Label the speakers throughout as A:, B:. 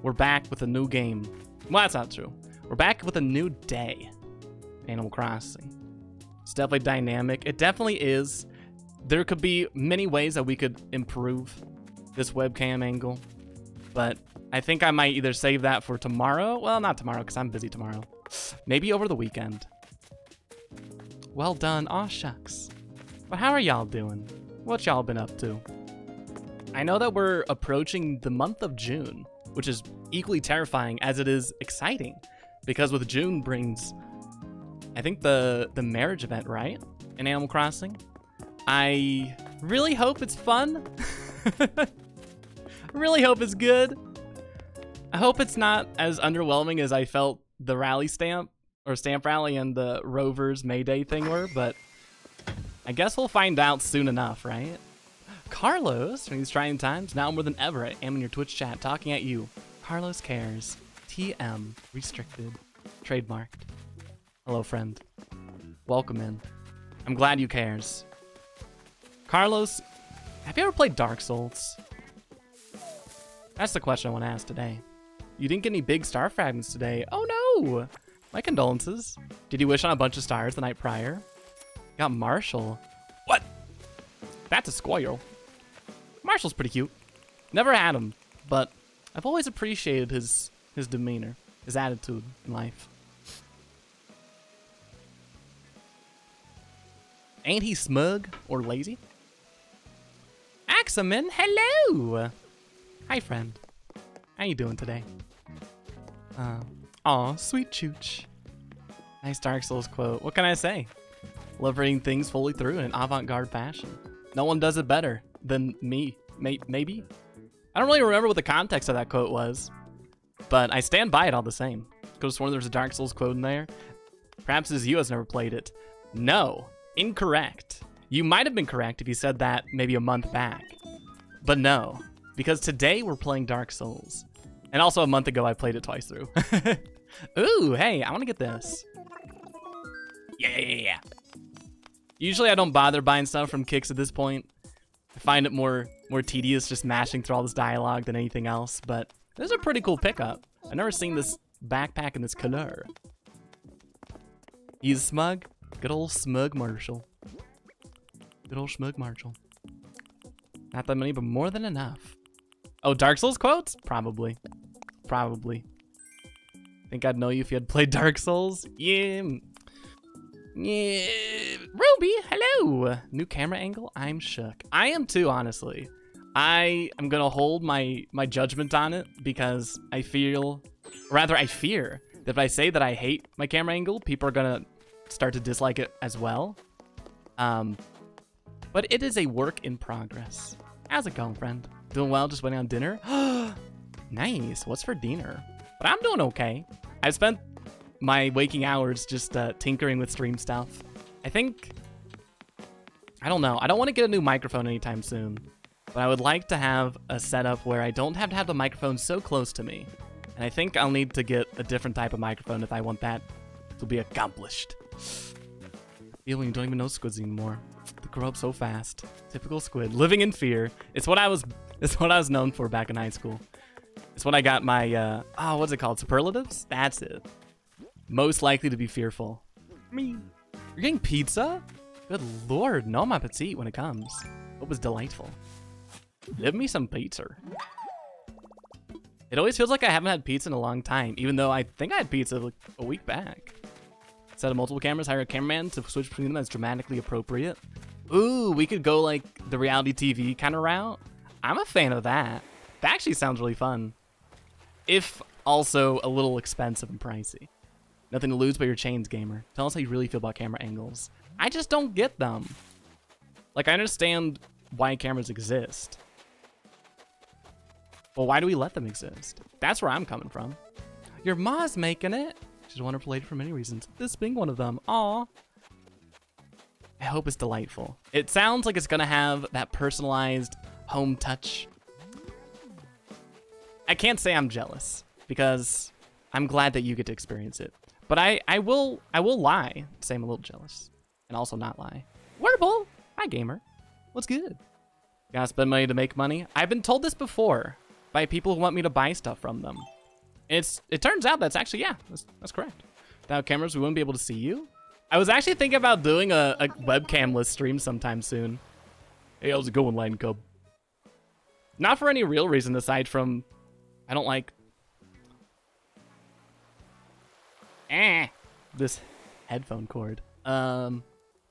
A: We're back with a new game. Well, that's not true. We're back with a new day. Animal Crossing. It's definitely dynamic. It definitely is. There could be many ways that we could improve this webcam angle, but I think I might either save that for tomorrow. Well, not tomorrow, because I'm busy tomorrow. Maybe over the weekend. Well done. Aw, shucks. But how are y'all doing? What y'all been up to? I know that we're approaching the month of June, which is equally terrifying as it is exciting, because with June brings, I think, the marriage event, right? In Animal Crossing. I really hope it's fun. I really hope it's good. I hope it's not as underwhelming as I felt the rally stamp, or stamp rally, and the Rovers May Day thing were, but I guess we'll find out soon enough, right? Carlos, from these trying times, now more than ever, I am in your Twitch chat talking at you. Carlos cares. TM, restricted, trademarked. Hello, friend. Welcome in. I'm glad you cares. Carlos, have you ever played Dark Souls? That's the question I want to ask today. You didn't get any big star fragments today. Oh no! My condolences. Did you wish on a bunch of stars the night prior? Got Marshall. What? That's a squirrel. Marshall's pretty cute. Never had him, but I've always appreciated his demeanor, his attitude in life. Ain't he smug or lazy? Axeman, hello! Hi, friend. How you doing today? Aw, sweet chooch. Nice Dark Souls quote. What can I say? Love reading things fully through in an avant-garde fashion. No one does it better than me. Maybe? I don't really remember what the context of that quote was, but I stand by it all the same. Could have sworn there was a Dark Souls quote in there. Perhaps it's you has never played it. No. Incorrect. You might have been correct if you said that maybe a month back. But no, because today we're playing Dark Souls. And also a month ago I played it twice through. Ooh, hey, I want to get this. Yeah. Usually I don't bother buying stuff from Kicks at this point. I find it more tedious just mashing through all this dialogue than anything else, but this is a pretty cool pickup. I've never seen this backpack in this color. He's smug. Good old smug Marshall. Good old smug Marshall. Not that many, but more than enough. Oh, Dark Souls quotes? Probably. Probably. Think I'd know you if you had played Dark Souls? Yeah. Ruby, hello. New camera angle? I'm shook. I am too, honestly. I am gonna hold my judgment on it because I fear that if I say that I hate my camera angle, people are gonna start to dislike it as well. But it is a work in progress. How's it going, friend? Doing well, just waiting on dinner? Nice, what's for dinner? But I'm doing okay. I spent my waking hours just tinkering with stream stuff. I don't know, I don't want to get a new microphone anytime soon, but I would like to have a setup where I don't have to have the microphone so close to me. And I think I'll need to get a different type of microphone if I want that to be accomplished. Feeling you don't even know Squiddsey anymore. They grow up so fast. Typical Squid. Living in fear. It's what I was known for back in high school. It's when I got my what's it called? Superlatives? That's it. Most likely to be fearful. Me. You're getting pizza? Good lord, no my petite when it comes. It was delightful. Give me some pizza. It always feels like I haven't had pizza in a long time, even though I think I had pizza like a week back. Set of multiple cameras, hire a cameraman to switch between them as dramatically appropriate. Ooh, we could go like the reality TV kind of route. I'm a fan of that. That actually sounds really fun. If also a little expensive and pricey. Nothing to lose but your chains, gamer. Tell us how you really feel about camera angles. I just don't get them. Like, I understand why cameras exist. Well, why do we let them exist? That's where I'm coming from. Your ma's making it. She's a wonderful lady for many reasons. This being one of them. Aw. I hope it's delightful. It sounds like it's gonna have that personalized home touch. I can't say I'm jealous because I'm glad that you get to experience it. But I will lie, say I'm a little jealous, and also not lie. Wordable, hi gamer, what's good? Gotta spend money to make money. I've been told this before by people who want me to buy stuff from them. It turns out that's actually, yeah, that's correct. Without cameras, we wouldn't be able to see you. I was actually thinking about doing a webcam-less stream sometime soon. Hey, how's it going, Lion Cub? Not for any real reason aside from I don't like this headphone cord.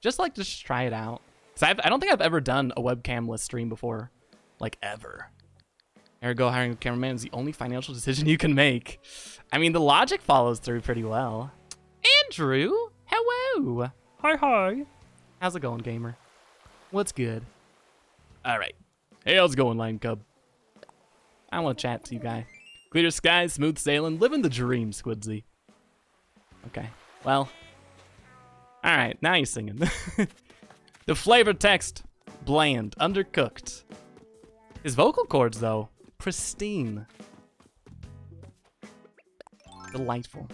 A: Just like to try it out. Cause I don't think I've ever done a webcam-less stream before, like ever. Ergo, hiring a cameraman is the only financial decision you can make. I mean, the logic follows through pretty well. Andrew, hello. Hi. How's it going, gamer? What's good? All right. Hey, how's it going, Lion Cub? I want to chat to you, guy. Clear skies, smooth sailing, living the dream, Squiddsey. Okay, well. All right, now you're singing. The flavor text, bland, undercooked. His vocal cords, though, pristine. Delightful.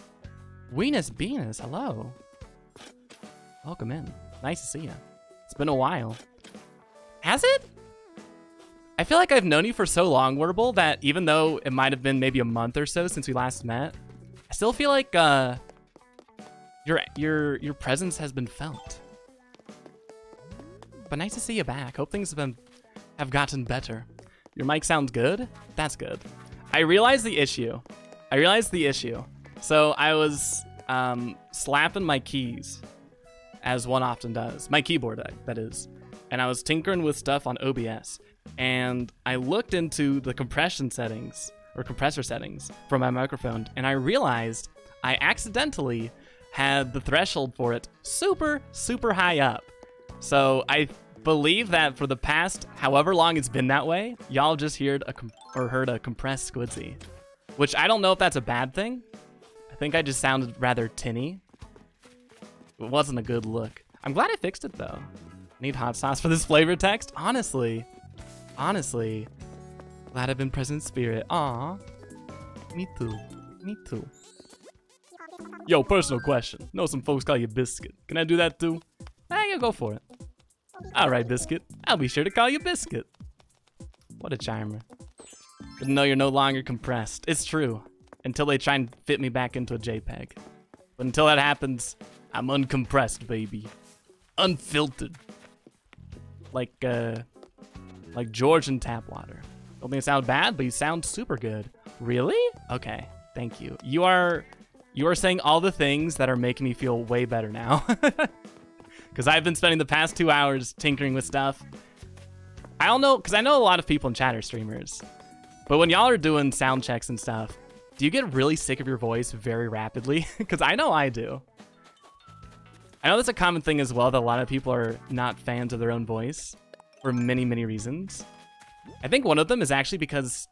A: Weenus Beanus, hello. Welcome in. Nice to see you. It's been a while. Has it? I feel like I've known you for so long, Warble, that even though it might have been maybe a month or so since we last met, I still feel like your presence has been felt. But nice to see you back. Hope things have gotten better. Your mic sounds good? That's good. I realized the issue. So I was slapping my keys, as one often does. My keyboard, that is. And I was tinkering with stuff on OBS. And I looked into the compression settings, or compressor settings, for my microphone, and I realized I accidentally had the threshold for it super, super high up. So I believe that for the past however long it's been that way, y'all just heard a compressed Squiddsey. Which I don't know if that's a bad thing. I think I just sounded rather tinny. It wasn't a good look. I'm glad I fixed it though. Need hot sauce for this flavor text? Honestly, glad I've been present in spirit. Aw, me too. Yo, personal question. Know some folks call you Biscuit. Can I do that too? Yeah, go for it. All right, Biscuit. I'll be sure to call you Biscuit. What a charmer. Good to know you're no longer compressed. It's true. Until they try and fit me back into a JPEG. But until that happens, I'm uncompressed, baby. Unfiltered. Like Georgian tap water. Don't think it sounds bad, but you sound super good. Really? Okay, thank you. You are saying all the things that are making me feel way better now. Because I've been spending the past 2 hours tinkering with stuff. I don't know, because I know a lot of people in chat are streamers. But when y'all are doing sound checks and stuff, do you get really sick of your voice very rapidly? Because I know I do. I know that's a common thing as well, that a lot of people are not fans of their own voice for many, many reasons. I think one of them is actually because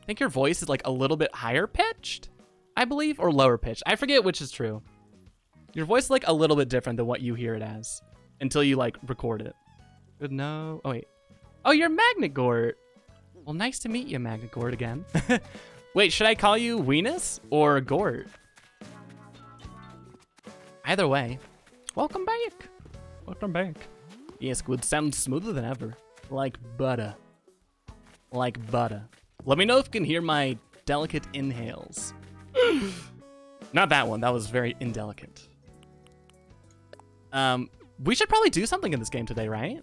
A: I think your voice is like a little bit higher pitched, I believe, or lower pitched. I forget which is true. Your voice is like a little bit different than what you hear it as until you like record it. Good no. Oh, wait. Oh, you're Magnet Gort. Well, nice to meet you, Magnet Gort, again. Wait, should I call you Weenus or Gort? Either way, welcome back. Welcome back. Yes, Squid sounds smoother than ever. Like butter. Like butter. Let me know if you can hear my delicate inhales. Not that one. That was very indelicate. We should probably do something in this game today, right?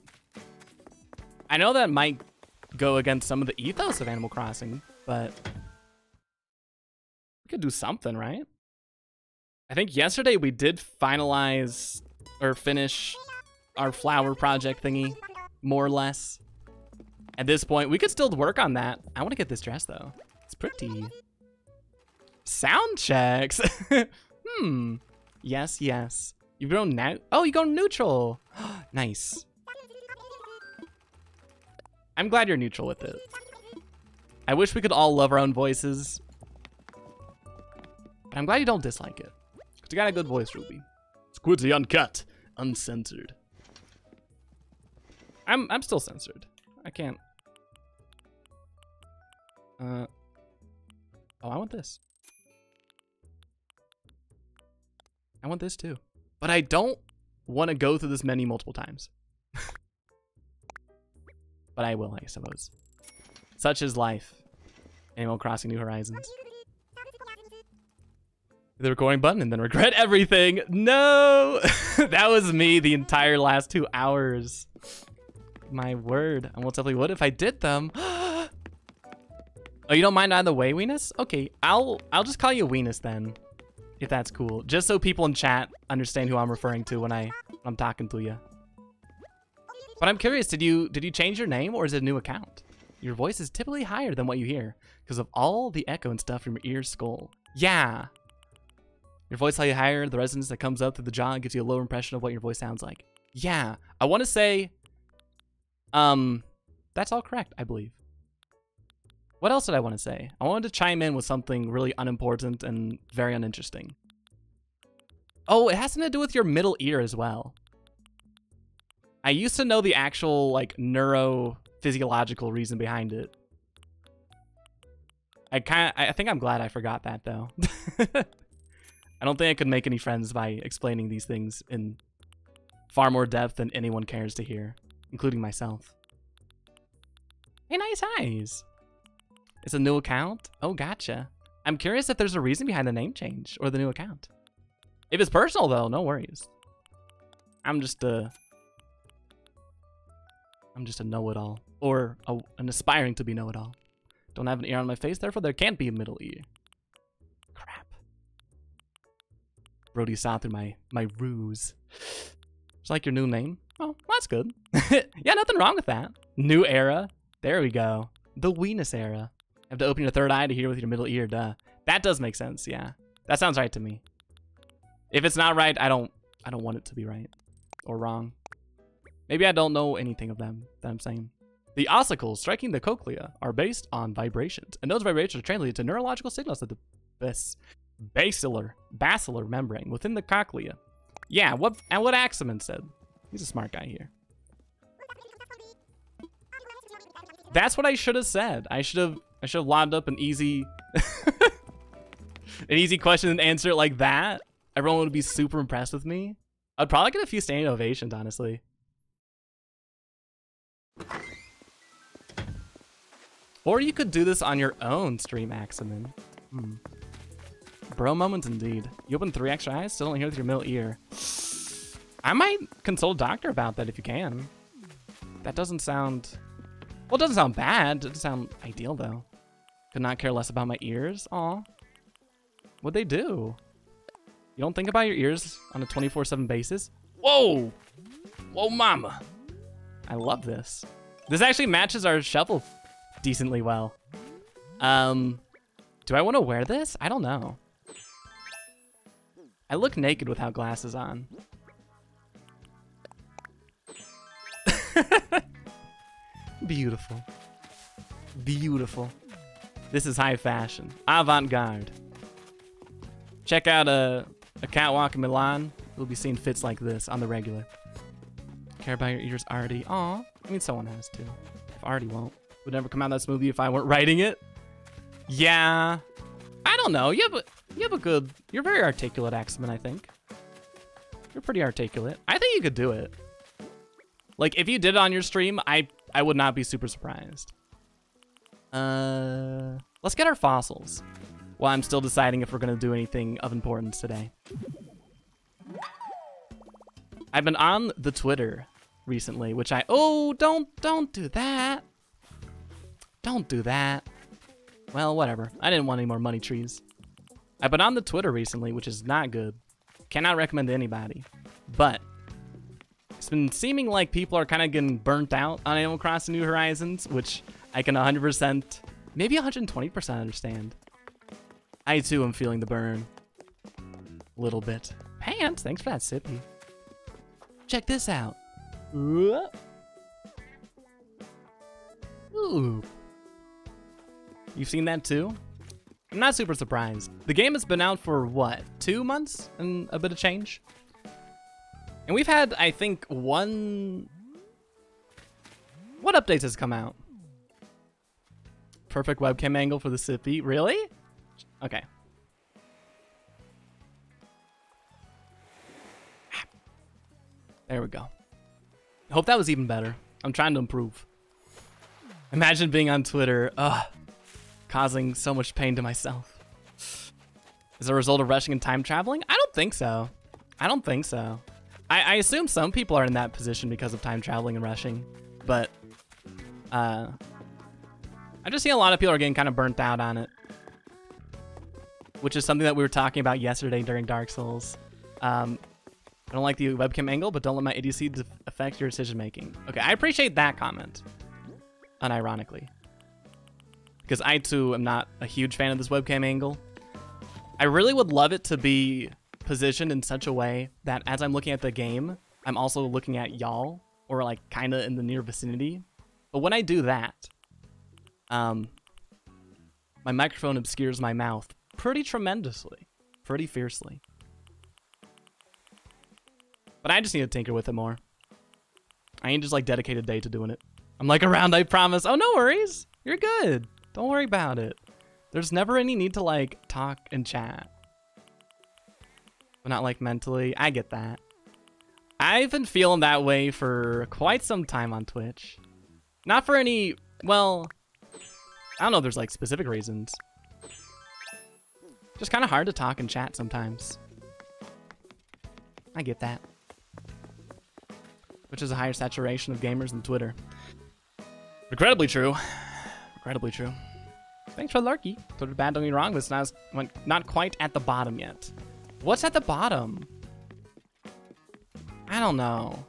A: I know that might go against some of the ethos of Animal Crossing, but we could do something, right? I think yesterday we did finalize or finish our flower project thingy, more or less. At this point, we could still work on that. I want to get this dress though. It's pretty. Sound checks. Yes, yes. You've grown now. Oh, you go neutral. Nice. I'm glad you're neutral with it. I wish we could all love our own voices. But I'm glad you don't dislike it. Because you got a good voice, Ruby. Squidzy uncut, uncensored. I'm still censored. I can't. Oh, I want this. I want this too. But I don't want to go through this menu multiple times. But I will, I suppose. Such is life. Animal Crossing New Horizons. The recording button and then regret everything. No! That was me the entire last 2 hours. My word. I most definitely would if I did them. Oh, you don't mind either way, Weenus? Okay, I'll just call you Weenus then. If that's cool. Just so people in chat understand who I'm referring to when I'm talking to you. But I'm curious, did you change your name or is it a new account? Your voice is typically higher than what you hear because of all the echo and stuff from your ear skull. Yeah. Your voice slightly higher, the resonance that comes up through the jaw gives you a lower impression of what your voice sounds like. Yeah. I want to say, that's all correct, I believe. What else did I want to say? I wanted to chime in with something really unimportant and very uninteresting. Oh, it has something to do with your middle ear as well. I used to know the actual, like, neurophysiological reason behind it. I think I'm glad I forgot that, though. I don't think I could make any friends by explaining these things in far more depth than anyone cares to hear, including myself. Hey, nice eyes. It's a new account? Oh, gotcha. I'm curious if there's a reason behind the name change or the new account. If it's personal, though, no worries. I'm just a know-it-all, or an aspiring to be know-it-all. Don't have an ear on my face, therefore there can't be a middle ear. Crap. Brody saw through my ruse. It's like your new name. Oh, well, that's good. Yeah, nothing wrong with that. New era. There we go. The Weenus era. Have to open your third eye to hear with your middle ear, duh. That does make sense, yeah. That sounds right to me. If it's not right, I don't want it to be right or wrong. Maybe I don't know anything of them that I'm saying. The ossicles striking the cochlea are based on vibrations, and those vibrations are translated to neurological signals at the basilar membrane within the cochlea. Yeah, what Axeman said. He's a smart guy here. That's what I should have said. I should have lobbed up an easy an easy question and answer it like that. Everyone would be super impressed with me. I'd probably get a few standing ovations, honestly. Or you could do this on your own stream, Axeman. Bro moments indeed. You open 3 extra eyes, still don't hear with your middle ear. I might consult a doctor about that if you can. That doesn't sound... Well, it doesn't sound bad. It doesn't sound ideal, though. Could not care less about my ears. Aw. What'd they do? You don't think about your ears on a 24/7 basis? Whoa! Whoa, mama. I love this. This actually matches our shovel decently well. Do I want to wear this? I don't know. I look naked without glasses on. Beautiful. Beautiful. This is high fashion. Avant-garde. Check out a catwalk in Milan. You'll be seeing fits like this on the regular. Care about your ears, Artie? Aw. I mean, someone has to. If Artie won't. Would never come out that smoothie if I weren't writing it. Yeah. I don't know. You have a good... You're very articulate, Axeman, I think. You're pretty articulate. I think you could do it. Like, if you did it on your stream, I would not be super surprised. Let's get our fossils. While I'm still deciding if we're going to do anything of importance today. I've been on the Twitter recently, which oh, don't do that. Don't do that. Well, whatever. I didn't want any more money trees. I've been on the Twitter recently, which is not good. Cannot recommend to anybody. But it's been seeming like people are kind of getting burnt out on Animal Crossing New Horizons, which I can 100%, maybe 120% understand. I too am feeling the burn. A little bit. Pants, thanks for that sippy. Check this out. Ooh. You've seen that too? I'm not super surprised. The game has been out for what, 2 months and a bit of change? And we've had, I think, one... What updates has come out? Perfect webcam angle for the sippy. Really? Okay. There we go. I hope that was even better. I'm trying to improve. Imagine being on Twitter. Ugh. causing so much pain to myself. As a result of rushing and time traveling? I don't think so. I don't think so. I assume some people are in that position because of time traveling and rushing, but I just see a lot of people are getting kind of burnt out on it, which is something that we were talking about yesterday during Dark Souls. I don't like the webcam angle, but don't let my idiocy affect your decision making. Okay, I appreciate that comment, unironically, because I too am not a huge fan of this webcam angle. I really would love it to be positioned in such a way that as I'm looking at the game, I'm also looking at y'all, or like kind of in the near vicinity. But when I do that, my microphone obscures my mouth pretty tremendously, pretty fiercely. But I just need to tinker with it more. I need just like dedicate a day to doing it. I'm like around, I promise. Oh, no worries. You're good. Don't worry about it. There's never any need to like talk and chat. But not like mentally. I get that. I've been feeling that way for quite some time on Twitch. Not for any, well, I don't know if there's like specific reasons. Just kind of hard to talk and chat sometimes. I get that. Which is a higher saturation of gamers than Twitter. Regrettably true. Regrettably true. Thanks for the lurky. Twitter's bad, don't get me wrong, but it's not quite at the bottom yet. What's at the bottom? I don't know.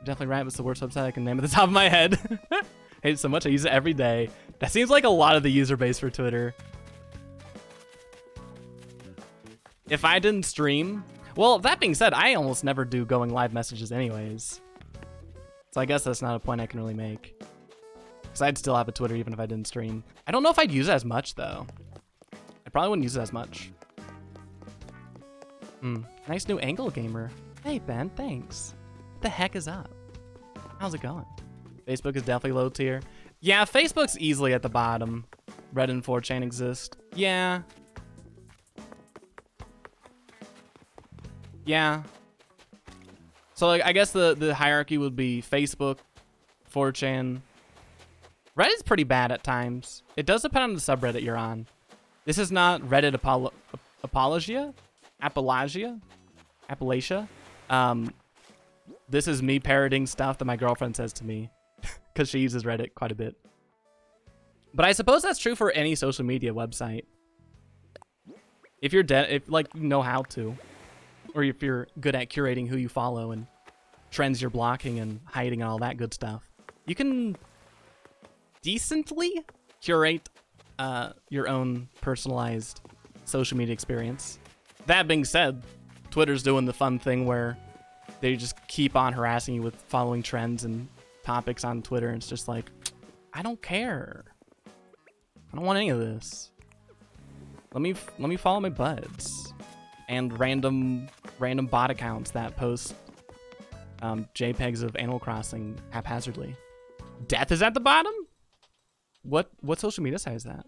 A: Definitely right, it's the worst website I can name at the top of my head. Hate it so much, I use it every day. That seems like a lot of the user base for Twitter. If I didn't stream... Well, that being said, I almost never do going live messages anyways. So I guess that's not a point I can really make. Because I'd still have a Twitter even if I didn't stream. I don't know if I'd use it as much, though. I probably wouldn't use it as much. Nice new angle, gamer. Hey, Ben, thanks. What the heck is up? How's it going? Facebook is definitely low tier. Yeah, Facebook's easily at the bottom. Reddit and 4chan exist. Yeah. Yeah. So like, I guess the hierarchy would be Facebook, 4chan. Reddit's pretty bad at times. It does depend on the subreddit you're on. This is not Reddit Appalachia? Appalachia? This is me parroting stuff that my girlfriend says to me because she uses Reddit quite a bit. But I suppose that's true for any social media website. If you're if like you know how to, or if you're good at curating who you follow and trends you're blocking and hiding and all that good stuff, you can decently curate your own personalized social media experience. That being said, Twitter's doing the fun thing where they just keep on harassing you with following trends and topics on Twitter, and it's just like, I don't care. I don't want any of this. Let me follow my buds and random bot accounts that post JPEGs of Animal Crossing haphazardly. Death is at the bottom? What social media site is that?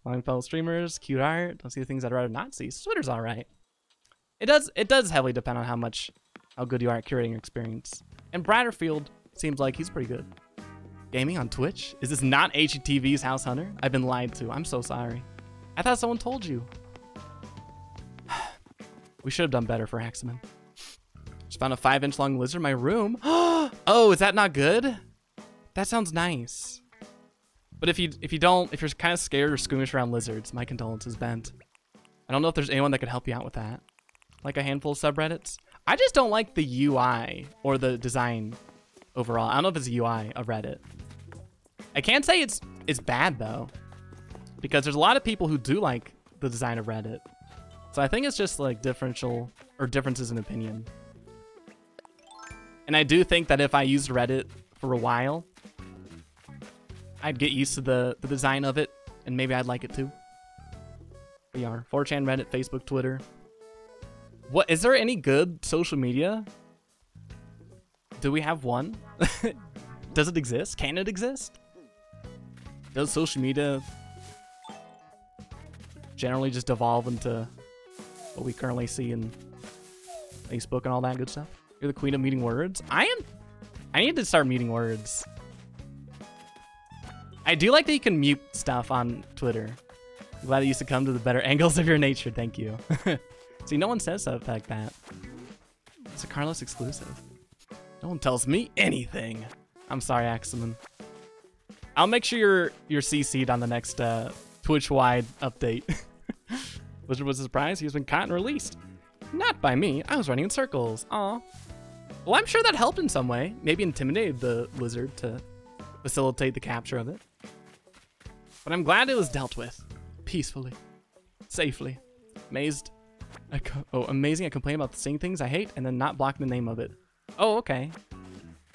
A: Following fellow streamers, cute art, don't see the things I'd rather not see. Twitter's alright. It does heavily depend on how good you are at curating your experience. And Bratterfield seems like he's pretty good. Gaming on Twitch? Is this not HGTV's House Hunter? I've been lied to. I'm so sorry. I thought someone told you. We should have done better for Haximan. Just found a 5-inch long lizard in my room. Oh, is that not good? That sounds nice. But if you're kind of scared or squeamish around lizards, my condolences, Bent. I don't know if there's anyone that could help you out with that. Like a handful of subreddits. I just don't like the UI or the design overall. I don't know if it's the UI of Reddit. I can't say it's bad though, because there's a lot of people who do like the design of Reddit. So I think it's just like differences in opinion. And I do think that if I used Reddit for a while, I'd get used to the design of it, and maybe I'd like it too. We are 4chan, Reddit, Facebook, Twitter. What is there any good social media? Do we have one? Does it exist? Can it exist? Does social media generally just devolve into what we currently see in Facebook and all that good stuff? You're the queen of muting words. I need to start muting words. I do like that you can mute stuff on Twitter. I'm glad you used to come to the better angles of your nature. Thank you. See, no one says stuff like that. It's a Carlos exclusive. No one tells me anything. I'm sorry, Axelman. I'll make sure you're CC'd on the next Twitch-wide update. Wizard was a surprise. He's been caught and released. Not by me. I was running in circles. Aw. Well, I'm sure that helped in some way. Maybe intimidated the lizard to facilitate the capture of it. But I'm glad it was dealt with. Peacefully. Safely. Amazing. I complain about saying things I hate and then not blocking the name of it. Oh, okay.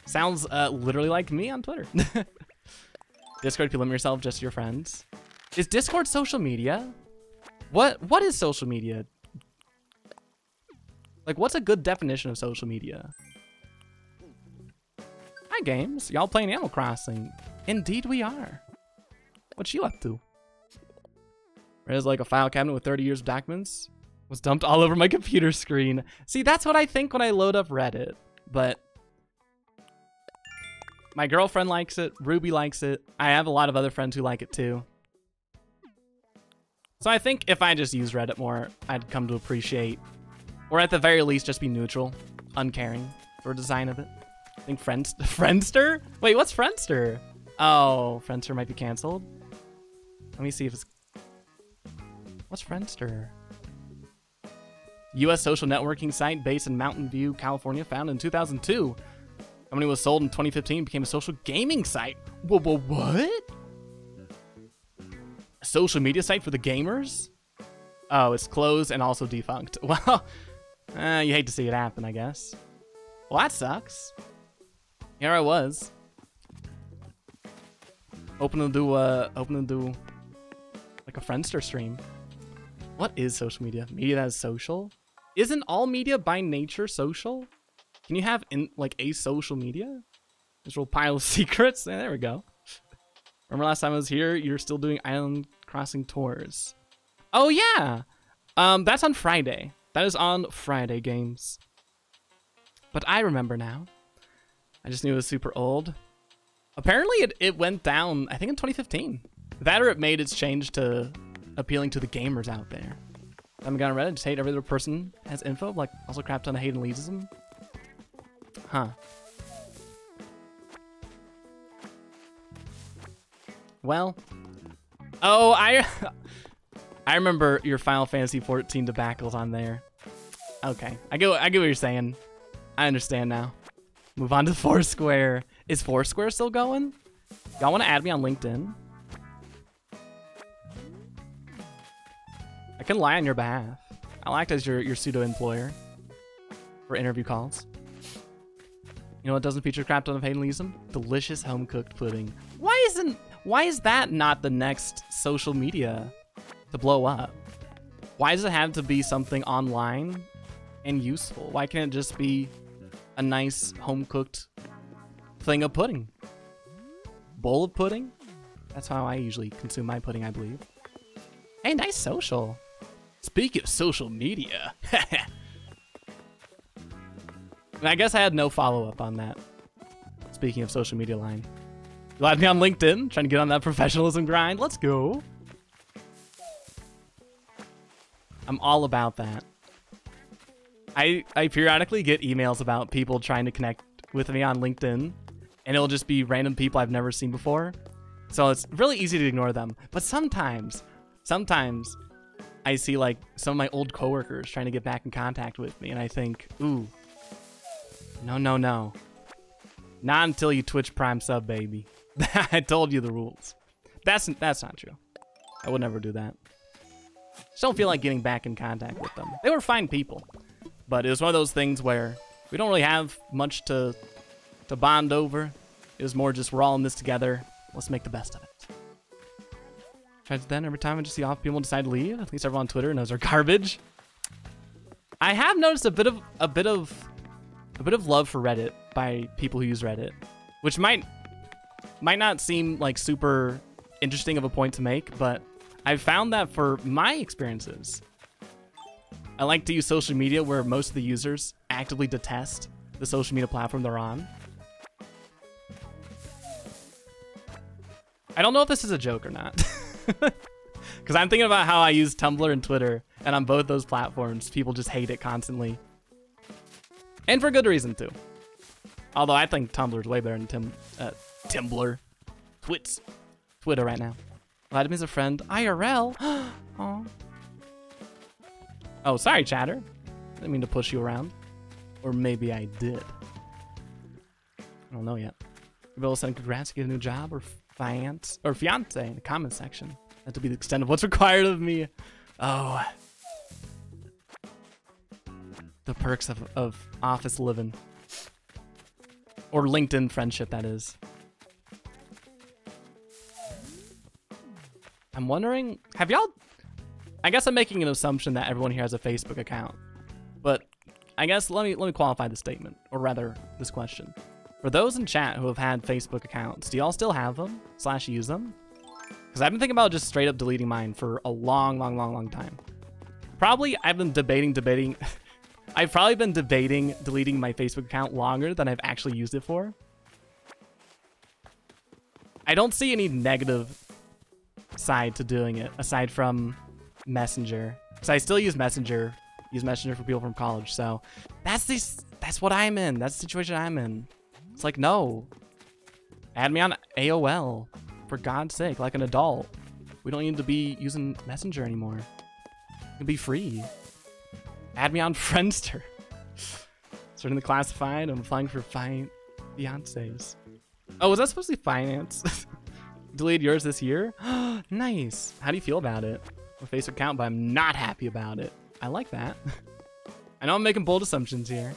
A: Sounds literally like me on Twitter. Discord, if you limit yourself just to your friends. Is Discord social media? What is social media? Like, what's a good definition of social media? Hi, games. Y'all playing Animal Crossing? Indeed we are. What you up to? There's like a file cabinet with 30 years of documents. Was dumped all over my computer screen. See, that's what I think when I load up Reddit. But my girlfriend likes it. Ruby likes it. I have a lot of other friends who like it too. So I think if I just use Reddit more, I'd come to appreciate, or at the very least, just be neutral, uncaring for design of it. I think Friendster? Wait, what's Friendster? Oh, Friendster might be canceled. Let me see if it's... What's Friendster? U.S. social networking site based in Mountain View, California, founded in 2002. Company was sold in 2015, became a social gaming site. What? A social media site for the gamers? Oh, it's closed and also defunct. Well, you hate to see it happen, I guess. Well, that sucks. Here I was. Hoping to do like a Friendster stream. What is social media? Media that is social? Isn't all media by nature social? Can you have like a social media? This little pile of secrets. There we go. Remember last time I was here, you're still doing Island Crossing tours. Oh yeah. That's on Friday. That is on Friday, games. But I remember now. I just knew it was super old. Apparently it went down, I think in 2015. That or it made its change to appealing to the gamers out there. I haven't gotten Reddit, just hate every other person has info, like also crap ton of hate and elitism. Huh. Well. Oh, I remember your Final Fantasy 14 debacles on there. Okay, I get what you're saying. I understand now. Move on to Foursquare. Is Foursquare still going? Y'all want to add me on LinkedIn? I can lie on your behalf. I'll act as your pseudo-employer for interview calls. You know what doesn't feature crap ton of hate and elitism? Delicious home-cooked pudding. Why is that not the next social media to blow up? Why does it have to be something online and useful? Why can't it just be a nice home-cooked thing of pudding? Bowl of pudding? That's how I usually consume my pudding, I believe. Hey, nice social. Speaking of social media. I guess I had no follow-up on that. Speaking of social media line. You add me on LinkedIn, trying to get on that professionalism grind. Let's go. I'm all about that. I periodically get emails about people trying to connect with me on LinkedIn, and it'll just be random people I've never seen before. So it's really easy to ignore them. But sometimes I see like some of my old coworkers trying to get back in contact with me, and I think, ooh, no. Not until you Twitch Prime sub, baby. I told you the rules. That's not true. I would never do that. Just don't feel like getting back in contact with them. They were fine people, but it was one of those things where we don't really have much to bond over. It was more just we're all in this together. Let's make the best of it. Tries then every time I just see off people decide to leave. At least everyone on Twitter knows they're garbage. I have noticed a bit of love for Reddit by people who use Reddit, which might not seem like super interesting of a point to make, but I've found that for my experiences, I like to use social media where most of the users actively detest the social media platform they're on. I don't know if this is a joke or not. Because I'm thinking about how I use Tumblr and Twitter, and on both those platforms, people just hate it constantly. And for good reason, too. Although I think Tumblr is way better than Tumblr. Twitter right now. Vladimir's a friend. IRL. Aw. Oh, sorry, chatter. Didn't mean to push you around. Or maybe I did. I don't know yet. You're able to send congrats to get a new job or fiance in the comment section. That to be the extent of what's required of me. Oh. The perks of office living. Or LinkedIn friendship, that is. I'm wondering, have y'all... I guess I'm making an assumption that everyone here has a Facebook account. But I guess let me qualify the statement, or rather, this question. For those in chat who have had Facebook accounts, do y'all still have them? / use them? Because I've been thinking about just straight up deleting mine for a long time. Probably, I've been debating... I've probably been debating deleting my Facebook account longer than I've actually used it for. I don't see any negative side to doing it, aside from Messenger. Because I still use Messenger. Use Messenger for people from college, so... That's what I'm in. That's the situation I'm in. It's like, no. Add me on AOL. For God's sake, like an adult. We don't need to be using Messenger anymore. It can be free. Add me on Friendster. Starting the classified. I'm applying for fiancés. Oh, was that supposed to be finance? Deleted yours this year? Nice. How do you feel about it? A Facebook account, but I'm not happy about it. I like that. I know I'm making bold assumptions here.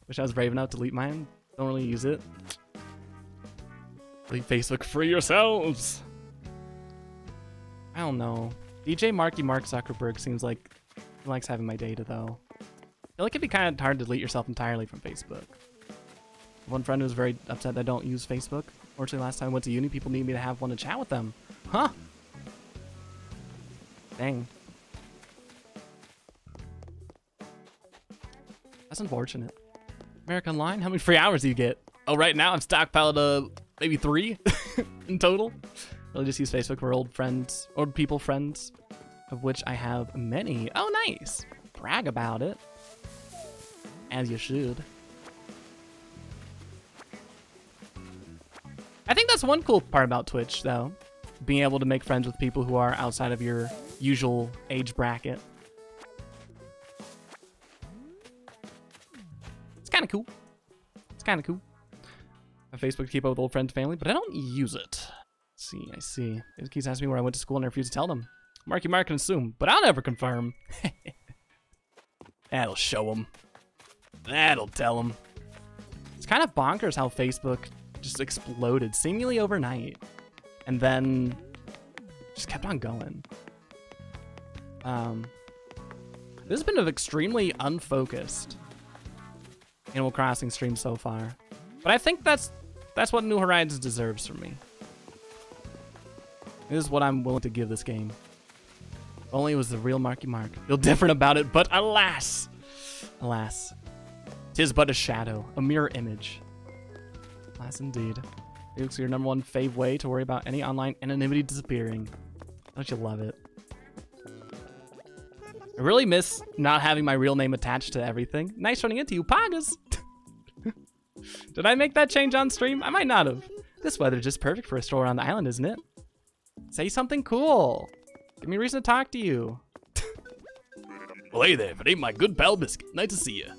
A: Wish I was brave enough to delete mine. Don't really use it. Delete Facebook for yourselves. I don't know. DJ Mark Zuckerberg seems like he likes having my data, though. I feel like it'd be kind of hard to delete yourself entirely from Facebook. One friend who was very upset that I don't use Facebook. Fortunately, last time I went to uni, people needed me to have one to chat with them. Huh? Dang. That's unfortunate. America Online, how many free hours do you get? Oh, right now I'm stockpiled maybe 3 in total. Really just use Facebook for old friends, old people friends, of which I have many. Oh, nice. Brag about it. As you should. I think that's one cool part about Twitch, though. Being able to make friends with people who are outside of your usual age bracket. It's kind of cool. It's kind of cool. I have Facebook to keep up with old friends and family, but I don't use it. I see. It keeps asking me where I went to school and I refuse to tell them. Marky Mark can assume, but I'll never confirm. That'll show them. That'll tell them. It's kind of bonkers how Facebook just exploded seemingly overnight and then just kept on going. This has been an extremely unfocused Animal Crossing stream so far, but I think that's what New Horizons deserves from me. This is what I'm willing to give this game. If only it was the real Marky Mark. Feel different about it, but alas, 'tis but a shadow, a mirror image. Alas, indeed. It looks your #1 fave way to worry about any online anonymity disappearing. Don't you love it? I really miss not having my real name attached to everything. Nice running into you, Pagas. Did I make that change on stream? I might not have. This weather's just perfect for a stroll around the island, isn't it? Say something cool. Give me a reason to talk to you. Well, hey there, if it ain't my good pal Biscuit. Nice to see you.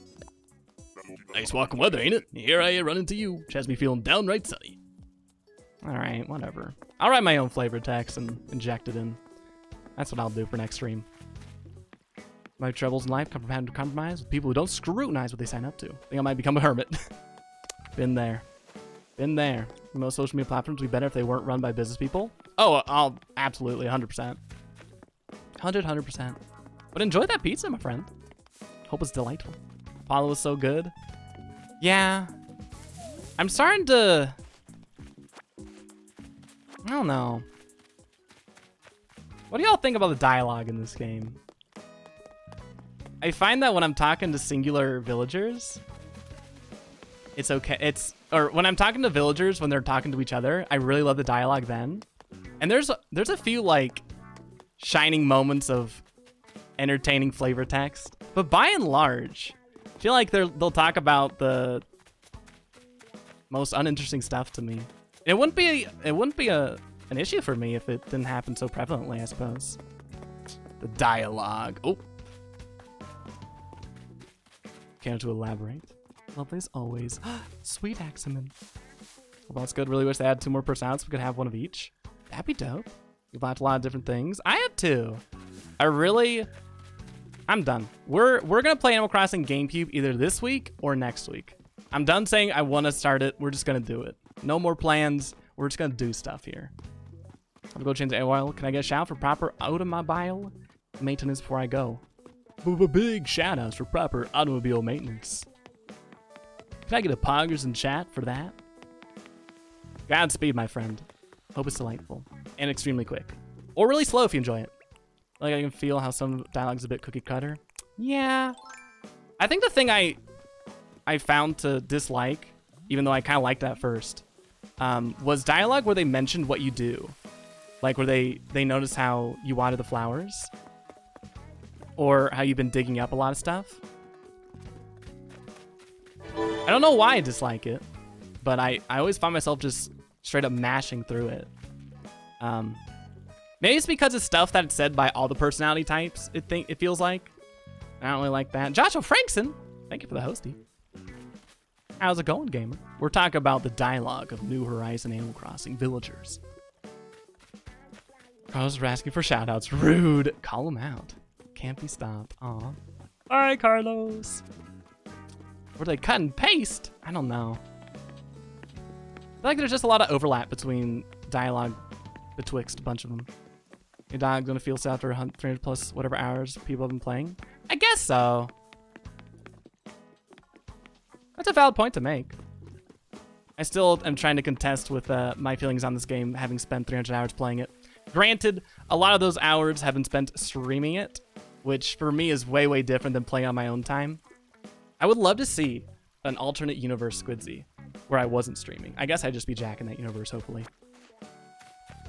A: Nice walking weather, ain't it? Here I run into you, which has me feeling downright sunny. Alright, whatever. I'll write my own flavor text and inject it in. That's what I'll do for next stream. My troubles in life come from having to compromise with people who don't scrutinize what they sign up to. Think I might become a hermit. Been there. Been there. Most social media platforms would be better if they weren't run by business people. Oh, I'll absolutely, 100%. 100%. But enjoy that pizza, my friend. Hope it's delightful. Apollo was so good. Yeah. I'm starting to... I don't know. What do y'all think about the dialogue in this game? I find that when I'm talking to singular villagers, it's okay. Or when I'm talking to villagers when they're talking to each other, I really love the dialogue then. And there's a few like shining moments of entertaining flavor text, but by and large, I feel like they'll talk about the most uninteresting stuff to me. It wouldn't be an issue for me if it didn't happen so prevalently, I suppose. The dialogue. Oh. Care to elaborate? Lovely as always. Sweet Axeman. Well, that's good. Really wish they had 2 more personalities. We could have one of each. That'd be dope. We've watched a lot of different things. I have 2. I'm done. We're gonna play Animal Crossing GameCube either this week or next week. I'm done saying I want to start it. We're just gonna do it. No more plans. We're just gonna do stuff here. I'm gonna go change the oil. Can I get a shout for proper automobile maintenance before I go? Move a big shout out for proper automobile maintenance. Can I get a poggers in chat for that? Godspeed, my friend. Hope it's delightful and extremely quick, or really slow if you enjoy it. Like I can feel how some dialogue's a bit cookie cutter. Yeah, I think the thing I found to dislike, even though I kind of liked that first, was dialogue where they mentioned what you do, like where they notice how you water the flowers, or how you've been digging up a lot of stuff. I don't know why I dislike it, but I always find myself just straight up mashing through it. Maybe it's because it's stuff that's said by all the personality types, it feels like. I don't really like that. Joshua Frankson, thank you for the hostie. How's it going, gamer? We're talking about the dialogue of New Horizon Animal Crossing Villagers. Carlos is asking for shoutouts. Rude. Call him out. Can't be stopped. Aw. All right, Carlos. Were they cut and paste? I don't know. I feel like there's just a lot of overlap between dialogue betwixt a bunch of them. Your dog's gonna feel sad after 300 plus whatever hours people have been playing? I guess so. That's a valid point to make. I still am trying to contest with my feelings on this game, having spent 300 hours playing it. Granted, a lot of those hours have been spent streaming it, which for me is way, way different than playing on my own time. I would love to see an alternate universe Squiddsey where I wasn't streaming. I guess I'd just be Jack in that universe, hopefully.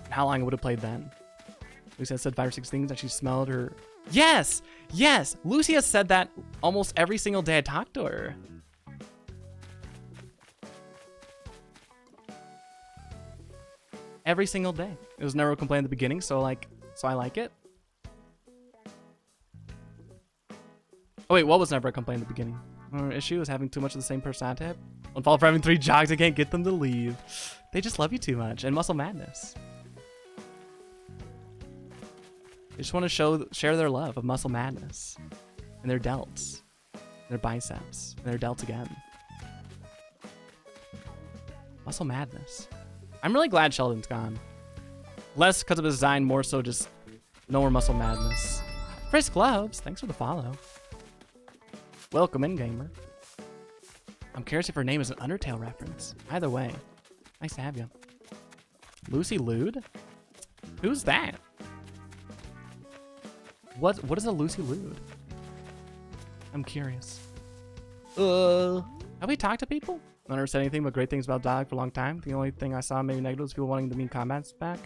A: How long I would have played then? Lucy has said 5 or 6 things that she smelled her. Yes! Yes! Lucy has said that almost every single day I talk to her. Every single day. It was never a complaint at the beginning, so I like it. Oh wait, what was never a complaint at the beginning? Our issue is having too much of the same personality type. One fall for having 3 jogs, I can't get them to leave. They just love you too much, and muscle madness. They just want to share their love of muscle madness. And their delts. Their biceps. And their delts again. Muscle madness. I'm really glad Sheldon's gone. Less because of his design, more so just no more muscle madness. Frisk Gloves, thanks for the follow. Welcome in, gamer. I'm curious if her name is an Undertale reference. Either way, nice to have you. Lucy Lude? Who's that? What is a Lucy Lude? I'm curious. Have we talked to people? I never said anything but great things about Dog for a long time. The only thing I saw maybe negative was people wanting the mean comments back.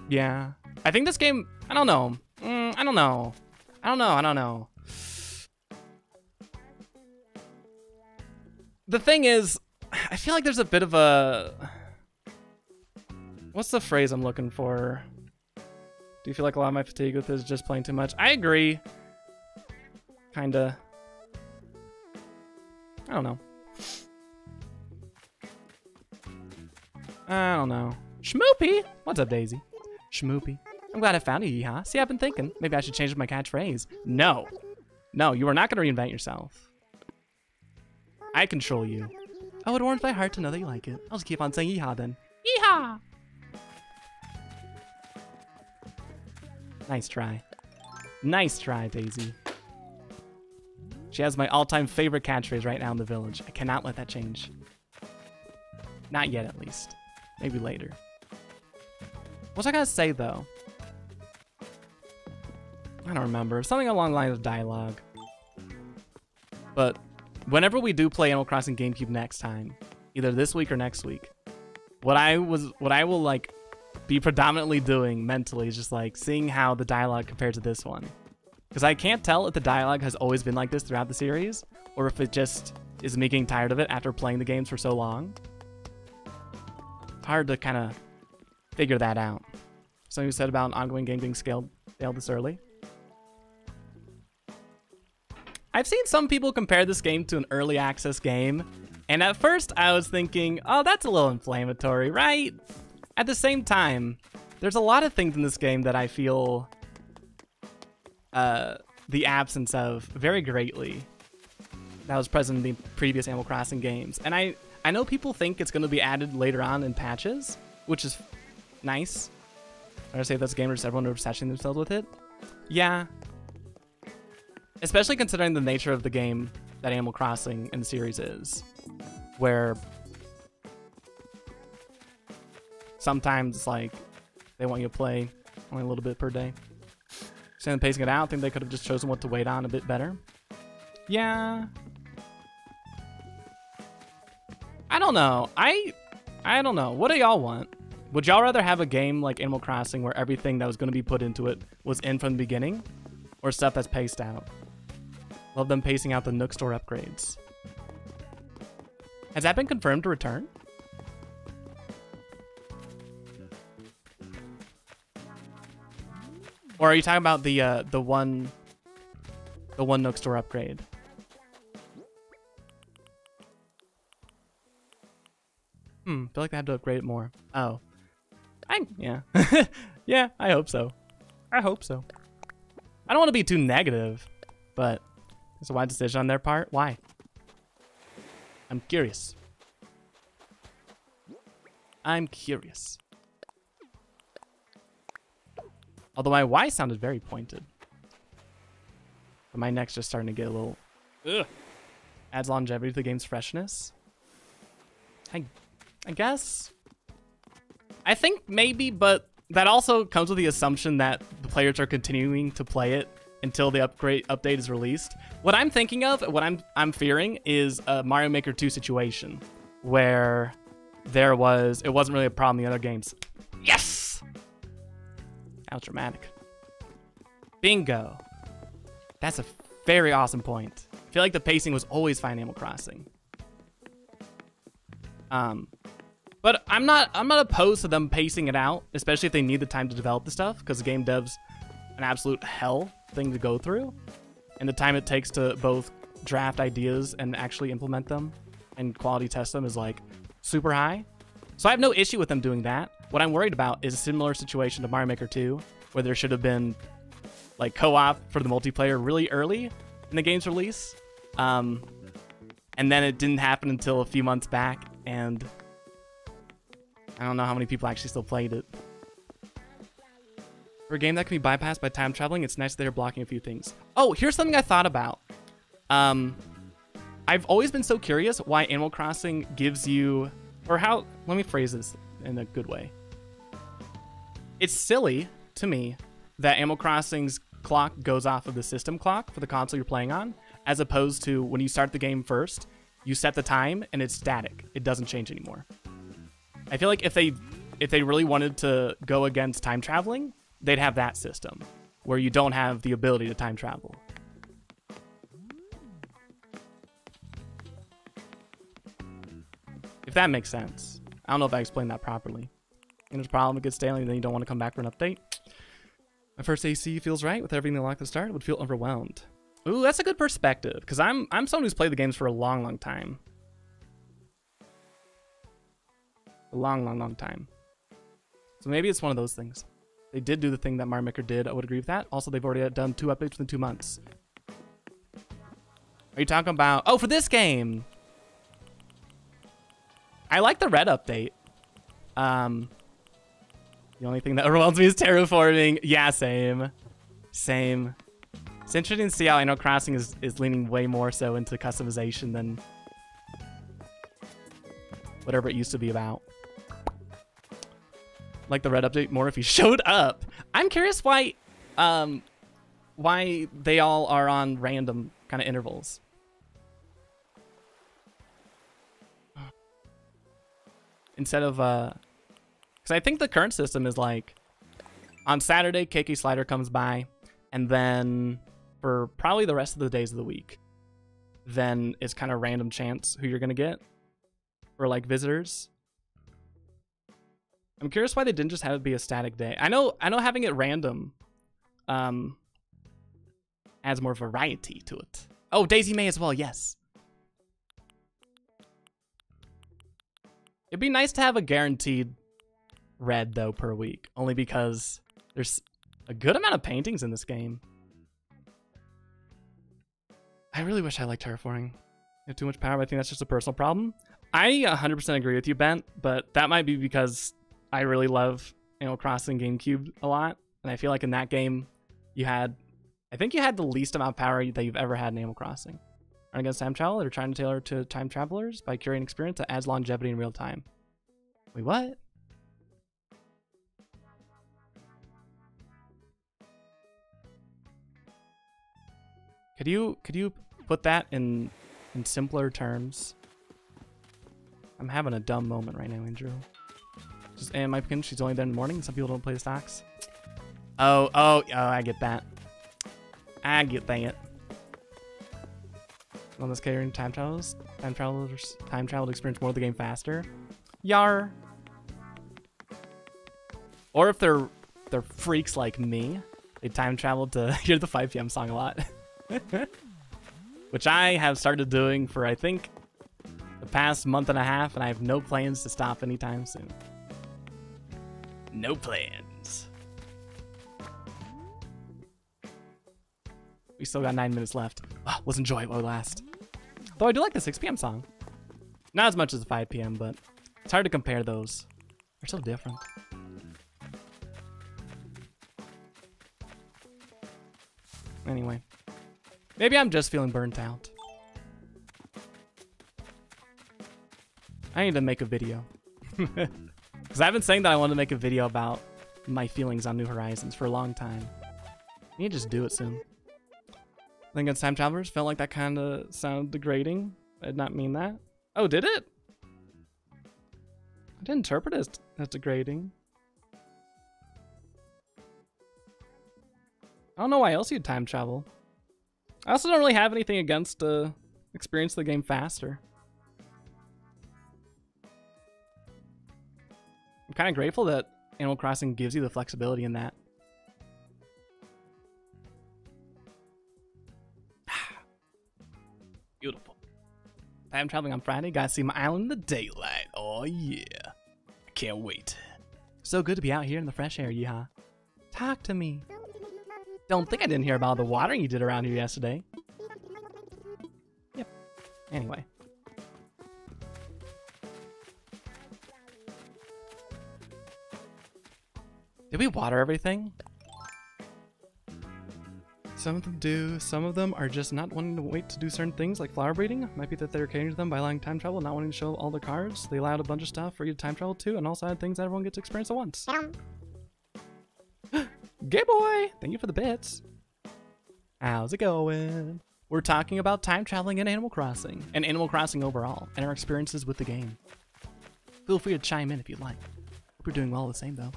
A: Yeah. I think this game, I don't know. I don't know. I don't know. The thing is, I feel like there's a bit of a... What's the phrase I'm looking for? Do you feel like a lot of my fatigue with this is just playing too much? I agree. Kinda. I don't know. I don't know. Schmoopy! What's up, Daisy? Schmoopy. I'm glad I found you, yeehaw. See, I've been thinking. Maybe I should change my catchphrase. No. No, you are not going to reinvent yourself. I control you. Oh, it warms my heart to know that you like it. I'll just keep on saying yeehaw then. Yeehaw! Nice try. Nice try, Daisy. She has my all-time favorite catchphrase right now in the village. I cannot let that change. Not yet, at least. Maybe later. What's I gotta say, though? I don't remember. Something along the lines of dialogue. But whenever we do play Animal Crossing GameCube next time, either this week or next week. What I will like be predominantly doing mentally is just like seeing how the dialogue compares to this one. Because I can't tell if the dialogue has always been like this throughout the series, or if it just is me getting tired of it after playing the games for so long. It's hard to kind of figure that out. Something you said about an ongoing game being scaled this early. I've seen some people compare this game to an early access game, and at first I was thinking, oh, that's a little inflammatory, right? At the same time, there's a lot of things in this game that I feel the absence of very greatly that was present in the previous Animal Crossing games. And I know people think it's going to be added later on in patches, which is nice. I say those gamers, everyone are obsessing themselves with it. Yeah. Especially considering the nature of the game that Animal Crossing in the series is, where sometimes like they want you to play only a little bit per day. Instead of pacing it out, I think they could have just chosen what to wait on a bit better. Yeah. I don't know. I don't know. What do y'all want? Would y'all rather have a game like Animal Crossing where everything that was going to be put into it was in from the beginning, or stuff that's paced out? Love them pacing out the Nook Store upgrades. Has that been confirmed to return? Or are you talking about the one Nook Store upgrade? Feel like they have to upgrade it more. Oh, yeah, yeah. I hope so. I hope so. I don't want to be too negative, but it's a wise decision on their part. Why? I'm curious. I'm curious. Although my Y sounded very pointed. But my neck's just starting to get a little... Ugh. Adds longevity to the game's freshness. I guess. I think maybe, but that also comes with the assumption that the players are continuing to play it until the update is released. What I'm thinking of, what I'm fearing, is a Mario Maker 2 situation where it wasn't really a problem in the other games. Yes! That was dramatic. Bingo. That's a very awesome point. I feel like the pacing was always fine in Animal Crossing. But I'm not opposed to them pacing it out, especially if they need the time to develop the stuff, because the game dev's an absolute hell thing to go through, and the time it takes to both draft ideas and actually implement them and quality test them is like super high. So I have no issue with them doing that. What I'm worried about is a similar situation to Mario Maker 2, where there should have been like co-op for the multiplayer really early in the game's release, and then it didn't happen until a few months back, and I don't know how many people actually still played it. For a game that can be bypassed by time traveling, it's nice that they're blocking a few things. Oh, here's something I thought about. I've always been so curious why Animal Crossing gives you, or how, let me phrase this in a good way. It's silly to me that Animal Crossing's clock goes off of the system clock for the console you're playing on, as opposed to when you start the game first, you set the time and it's static. It doesn't change anymore. I feel like if they really wanted to go against time traveling, they'd have that system where you don't have the ability to time travel. If that makes sense. I don't know if I explained that properly. And there's a problem, it gets stale, and then you don't want to come back for an update. My first AC feels right. With everything locked at the start, I would feel overwhelmed. Ooh, that's a good perspective, because I'm someone who's played the games for a long, long time. A long, long, long time. So maybe it's one of those things. They did do the thing that Mario Maker did. I would agree with that. Also, they've already done 2 updates within 2 months. Are you talking about... Oh, for this game! I like the red update. The only thing that overwhelms me is terraforming. Yeah, same. Same. It's interesting to see how Animal Crossing is leaning way more so into customization than whatever it used to be about. Like the red update more if he showed up. I'm curious why they all are on random kind of intervals. instead of, because I think the current system is like, on Saturday, KK Slider comes by, and then for probably the rest of the days of the week, then it's kind of random chance who you're gonna get for like visitors. I'm curious why they didn't just have it be a static day. I know having it random adds more variety to it. Oh, Daisy May as well, yes. It'd be nice to have a guaranteed red though per week, only because there's a good amount of paintings in this game. I really wish I liked terraforming. I have too much power, but I think that's just a personal problem. I 100% agree with you, Bent, but that might be because I really love Animal Crossing GameCube a lot, and I feel like in that game, I think you had the least amount of power that you've ever had in Animal Crossing. Run against time travel, they're trying to tailor to time travelers by curating experience that adds longevity in real time. Wait, what? Could you put that in simpler terms? I'm having a dumb moment right now, Andrew. Just and my opinion, she's only there in the morning. Some people don't play the stocks. Oh, I get that. I get that. On this catering time travelers to experience more of the game faster. Yar. Or if they're freaks like me, they time travel to hear the 5 p.m. song a lot. Which I have started doing for, I think, the past month and a half, and I have no plans to stop anytime soon. No plans. We still got 9 minutes left. Oh, let's enjoy it while we last. Though I do like the 6 p.m. song. Not as much as the 5 p.m., but it's hard to compare those. They're so different. Anyway. Maybe I'm just feeling burnt out. I need to make a video. Because I've been saying that I want to make a video about my feelings on New Horizons for a long time. I need to just do it soon. I think it's Time Travelers felt like that kind of sounded degrading. I did not mean that. Oh, did it? I didn't interpret it as degrading. I don't know why else you'd time travel. I also don't really have anything against experience the game faster. I'm kind of grateful that Animal Crossing gives you the flexibility in that. Beautiful. I'm traveling on Friday. Gotta see my island in the daylight. Oh yeah. I can't wait. So good to be out here in the fresh air, yeehaw. Talk to me. Don't think I didn't hear about the watering you did around here yesterday. Yep. Anyway. Did we water everything? Some of them do. Some of them are just not wanting to wait to do certain things, like flower breeding. Might be that they're catering to them by allowing time travel, not wanting to show all their cards. They allowed a bunch of stuff for you to time travel to, and also had things that everyone gets to experience at once. Gay boy! Thank you for the bits. How's it going? We're talking about time traveling in Animal Crossing, and Animal Crossing overall, and our experiences with the game. Feel free to chime in if you'd like. Hope you're doing well the same, though.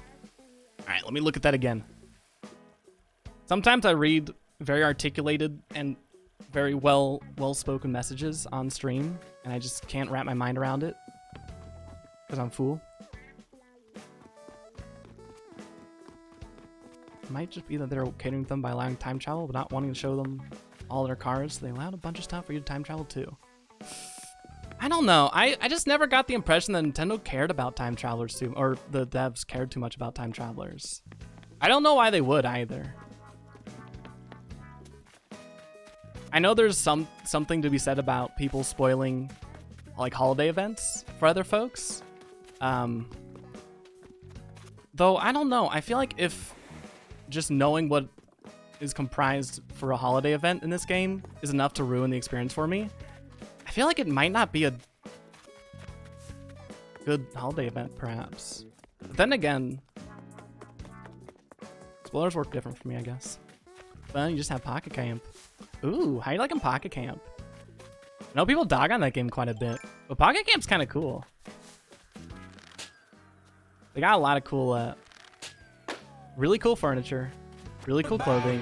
A: Alright, let me look at that again. Sometimes I read very articulated and very well-spoken messages on stream, and I just can't wrap my mind around it, because I'm a fool. It might just be that they're catering to them by allowing time travel, but not wanting to show them all their cards. They allowed a bunch of stuff for you to time travel too. I don't know. I just never got the impression that Nintendo cared about time travelers too, or the devs cared too much about time travelers. I don't know why they would either. I know there's something to be said about people spoiling like holiday events for other folks. Though I don't know. I feel like if just knowing what is comprised for a holiday event in this game is enough to ruin the experience for me, I feel like it might not be a good holiday event, perhaps. But then again, spoilers work different for me, I guess. Well, you just have Pocket Camp. Ooh, how you liking Pocket Camp? I know people dog on that game quite a bit, but Pocket Camp's kind of cool. They got a lot of cool, really cool furniture, really cool clothing.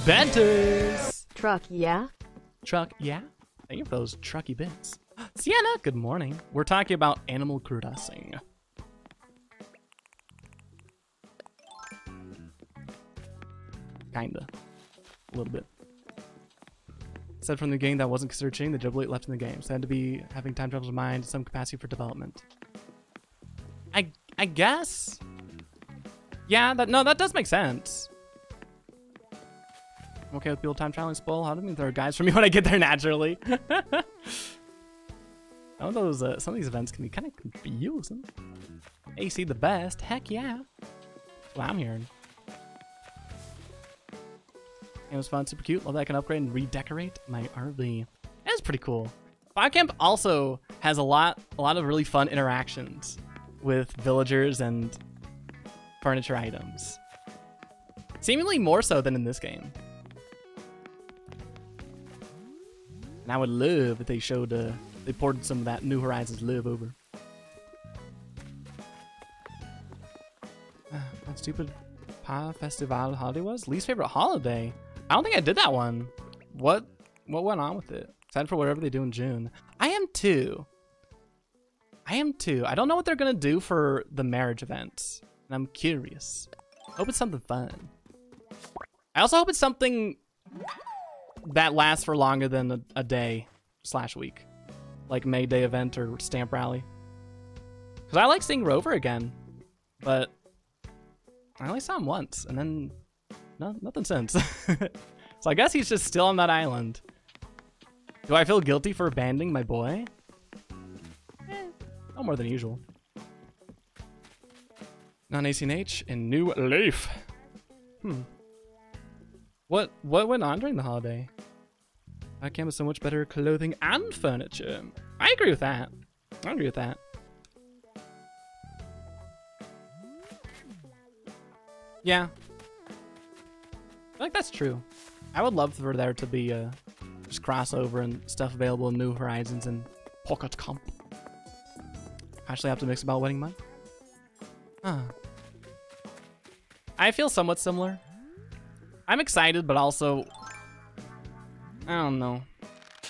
A: Benters!
B: Truck, yeah?
A: Truck, yeah? Thank you for those trucky bits. Sienna, good morning. We're talking about Animal Crossing. Kinda. A little bit. Said from the game that wasn't considered cheating, the double 8 left in the game. So had to be having time travel's mind, some capacity for development. I guess. Yeah, that does make sense. I'm okay with people time traveling spoil. How do you mean there are guys for me when I get there naturally? Some of these events can be kind of confusing. AC the best, heck yeah. That's what I'm hearing. It was fun, super cute. Love that I can upgrade and redecorate my RV. That's pretty cool. Fire Camp also has a lot of really fun interactions with villagers and furniture items. Seemingly more so than in this game. And I would love if they showed, they ported some of that New Horizons love over. That stupid Pa Festival holiday was? Least favorite holiday? I don't think I did that one. What went on with it? Excited for whatever they do in June. I am too. I don't know what they're gonna do for the marriage events. And I'm curious. Hope it's something fun. I also hope it's something that lasts for longer than a day/week. Like May Day event or stamp rally. Because I like seeing Rover again. But I only saw him once and then nothing since. So I guess he's just still on that island. Do I feel guilty for abandoning my boy? No more than usual. Non-ACNH and New Leaf. What went on during the holiday? I came with so much better clothing and furniture. I agree with that. Yeah. I think that's true. I would love for there to be just crossover and stuff available in New Horizons and Pocket Camp. Actually optimistic about wedding month. I feel somewhat similar. I'm excited, but also I don't know.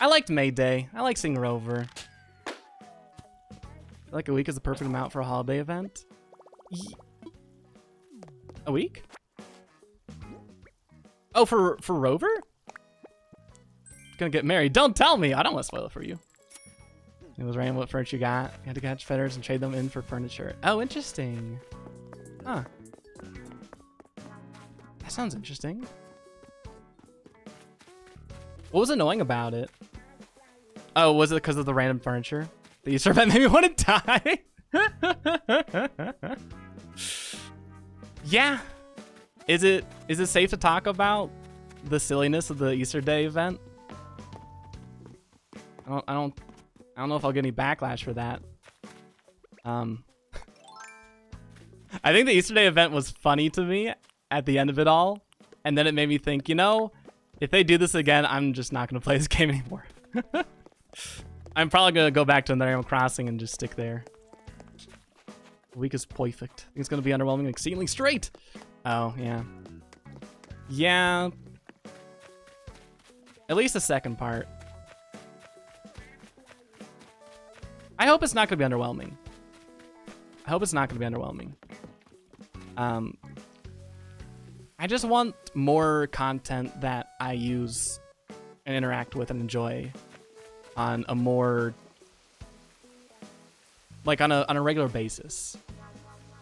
A: I liked May Day. I like seeing Rover. I feel like a week is the perfect amount for a holiday event. A week? Oh, for Rover? Gonna get married. Don't tell me. I don't want to spoil it for you. It was random what furniture you got. You had to catch feathers and trade them in for furniture. Oh, interesting. Huh. That sounds interesting. What was annoying about it? Oh, was it because of the random furniture? The Easter event made me want to die? Yeah. Is it safe to talk about the silliness of the Easter Day event? I don't know if I'll get any backlash for that. I think the Easter Day event was funny to me at the end of it all, and then it made me think, you know, if they do this again, I'm just not gonna play this game anymore. I'm probably gonna go back to Animal Crossing and just stick there. The week is perfect. I think it's gonna be underwhelming and exceedingly straight. Oh, yeah. Yeah. At least the second part. I hope it's not gonna be underwhelming. I just want more content that I use and interact with and enjoy on a more, like on a regular basis.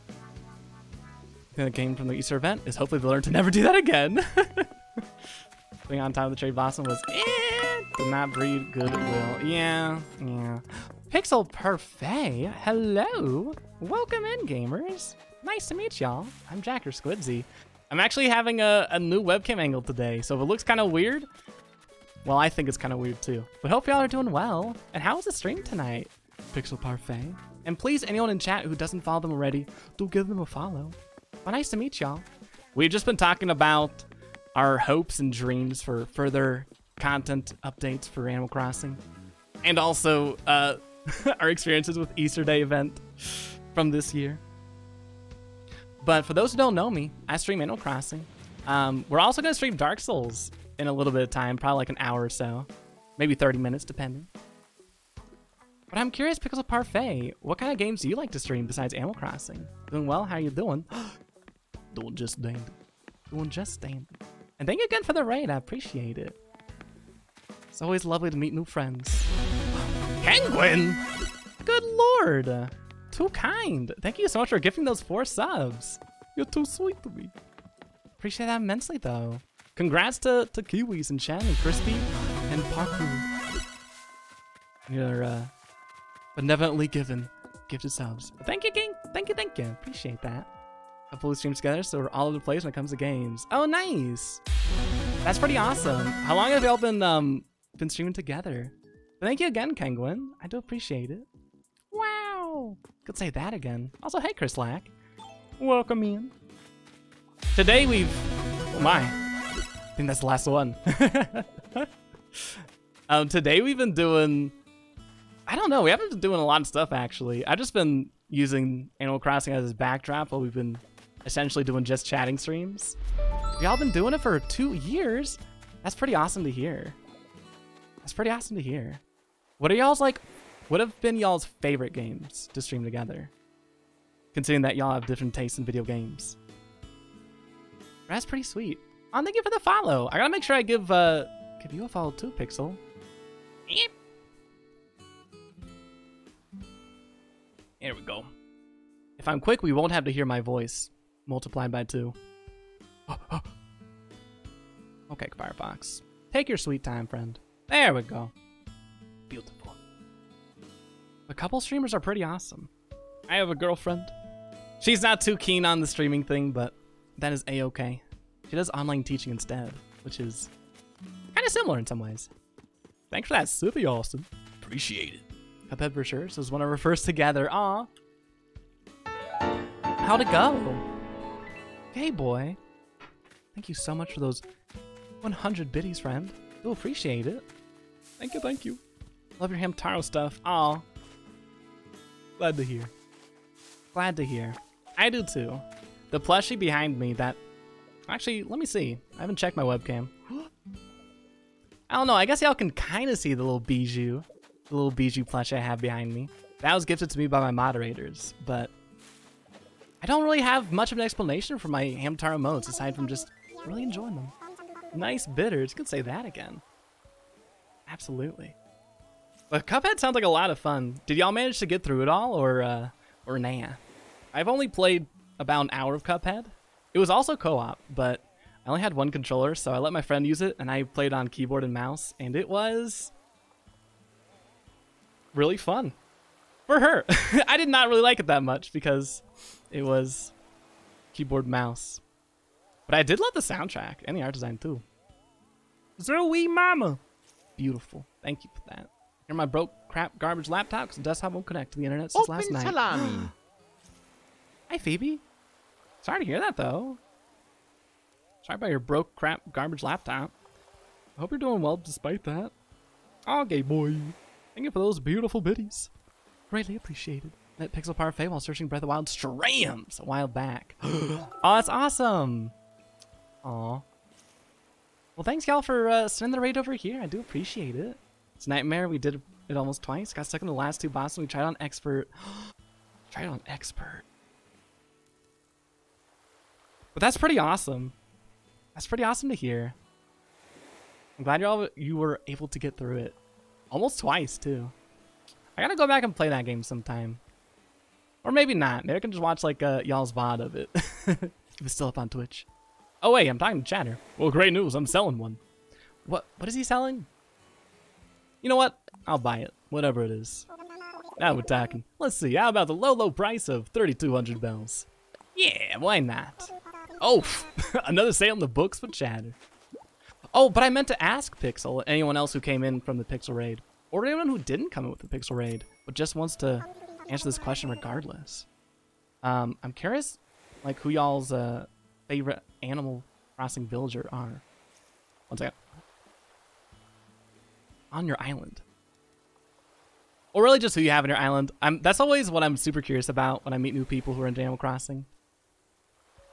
A: The thing that came from the Easter event is hopefully they learn to never do that again. Being on time of the cherry blossom was did not breed goodwill. Yeah. Pixel Parfait, hello. Welcome in, gamers. Nice to meet y'all. I'm Jacker Squiddsey. I'm actually having a new webcam angle today, so if it looks kind of weird, well, I think it's kind of weird too. But hope y'all are doing well. And how was the stream tonight? Pixel Parfait. And please, anyone in chat who doesn't follow them already, do give them a follow. Well, nice to meet y'all. We've just been talking about our hopes and dreams for further content updates for Animal Crossing. And also, our experiences with Easter Day event. from this year. But for those who don't know me, I stream Animal Crossing. We're also going to stream Dark Souls in a little bit of time, probably like an hour or so. Maybe 30 minutes, depending. But I'm curious, Pickles of Parfait, what kind of games do you like to stream besides Animal Crossing? Doing well? How you doing? Doing just dandy. Doing just dandy. And thank you again for the raid. I appreciate it. It's always lovely to meet new friends. Penguin! Good lord! Too kind. Thank you so much for gifting those 4 subs. You're too sweet to me. Appreciate that immensely, though. Congrats to Kiwis and Chen and Crispy and Parkour. You're benevolently given gifted subs. But thank you, King. Thank you, thank you. Appreciate that. Couple of streams together, so we're all over the place when it comes to games. Oh, nice. That's pretty awesome. How long have y'all been streaming together? But thank you again, Penguin. I do appreciate it. Wow. Could say that again. Also, hey, Chris Lack. Welcome in. Today we've... Oh my. I think that's the last one. Today we've been doing... I don't know. We haven't been doing a lot of stuff, actually. I've just been using Animal Crossing as a backdrop while we've been essentially doing just chatting streams. Y'all been doing it for 2 years? That's pretty awesome to hear. That's pretty awesome to hear. What are y'all's like... What have been y'all's favorite games to stream together? Considering that y'all have different tastes in video games. That's pretty sweet. Oh, thank you for the follow. I gotta make sure I give you a follow too, Pixel. Here we go. If I'm quick, we won't have to hear my voice multiplied by 2. Okay, Firefox. Take your sweet time, friend. There we go. Beautiful. A couple streamers are pretty awesome. I have a girlfriend. She's not too keen on the streaming thing, but that is a-okay. She does online teaching instead, which is kind of similar in some ways. Thanks for that, super awesome. Appreciate it. Cuphead for sure. So it's one of our first together. Aw. How'd it go? Hey, boy. Thank you so much for those 100 biddies, friend. Do appreciate it. Thank you, thank you. Love your Hamtaro stuff. Aw. Glad to hear. Glad to hear. I do too. The plushie behind me that... Actually, let me see. I haven't checked my webcam. I don't know. I guess y'all can kind of see the little bijou. The little bijou plushie I have behind me. That was gifted to me by my moderators, but... I don't really have much of an explanation for my Hamtaro modes aside from just really enjoying them. Nice bitters. You could say that again. Absolutely. But Cuphead sounds like a lot of fun. Did y'all manage to get through it all, or nah? I've only played about an hour of Cuphead. It was also co-op, but I only had one controller, so I let my friend use it, and I played on keyboard and mouse, and it was really fun. For her. I did not really like it that much, because it was keyboard mouse. But I did love the soundtrack, and the art design, too. Zoe Mama! Beautiful. Thank you for that. Here my broke crap garbage laptop because the desktop won't connect to the internet since last night. Salami. Hi, Phoebe. Sorry to hear that, though. Sorry about your broke crap garbage laptop. I hope you're doing well despite that. Okay, boy. Thank you for those beautiful biddies. Greatly appreciated. Met Pixel Parfait while searching Breath of the Wild streams a while back. Oh, that's awesome. Aw. Well, thanks, y'all, for sending the raid over here. I do appreciate it. It's Nightmare. We did it almost twice. Got stuck in the last 2 bosses. We tried on Expert. Tried on Expert. But that's pretty awesome. That's pretty awesome to hear. I'm glad you were able to get through it. Almost twice, too. I gotta go back and play that game sometime. Or maybe not. Maybe I can just watch, like, y'all's VOD of it. If it's still up on Twitch. Oh, wait. I'm talking to Chatter. Well, great news. I'm selling one. What is he selling? You know what? I'll buy it. Whatever it is. Now we're talking. Let's see. How about the low price of 3,200 bells? Yeah, why not? Oh, another sale in the books for Chatter. Oh, but I meant to ask Pixel, anyone else who came in from the Pixel Raid, or anyone who didn't come in with the Pixel Raid, but just wants to answer this question regardless. I'm curious, like, who y'all's favorite Animal Crossing villager are. One second. On your island. Or really just who you have on your island. That's always what I'm super curious about when I meet new people who are into Animal Crossing.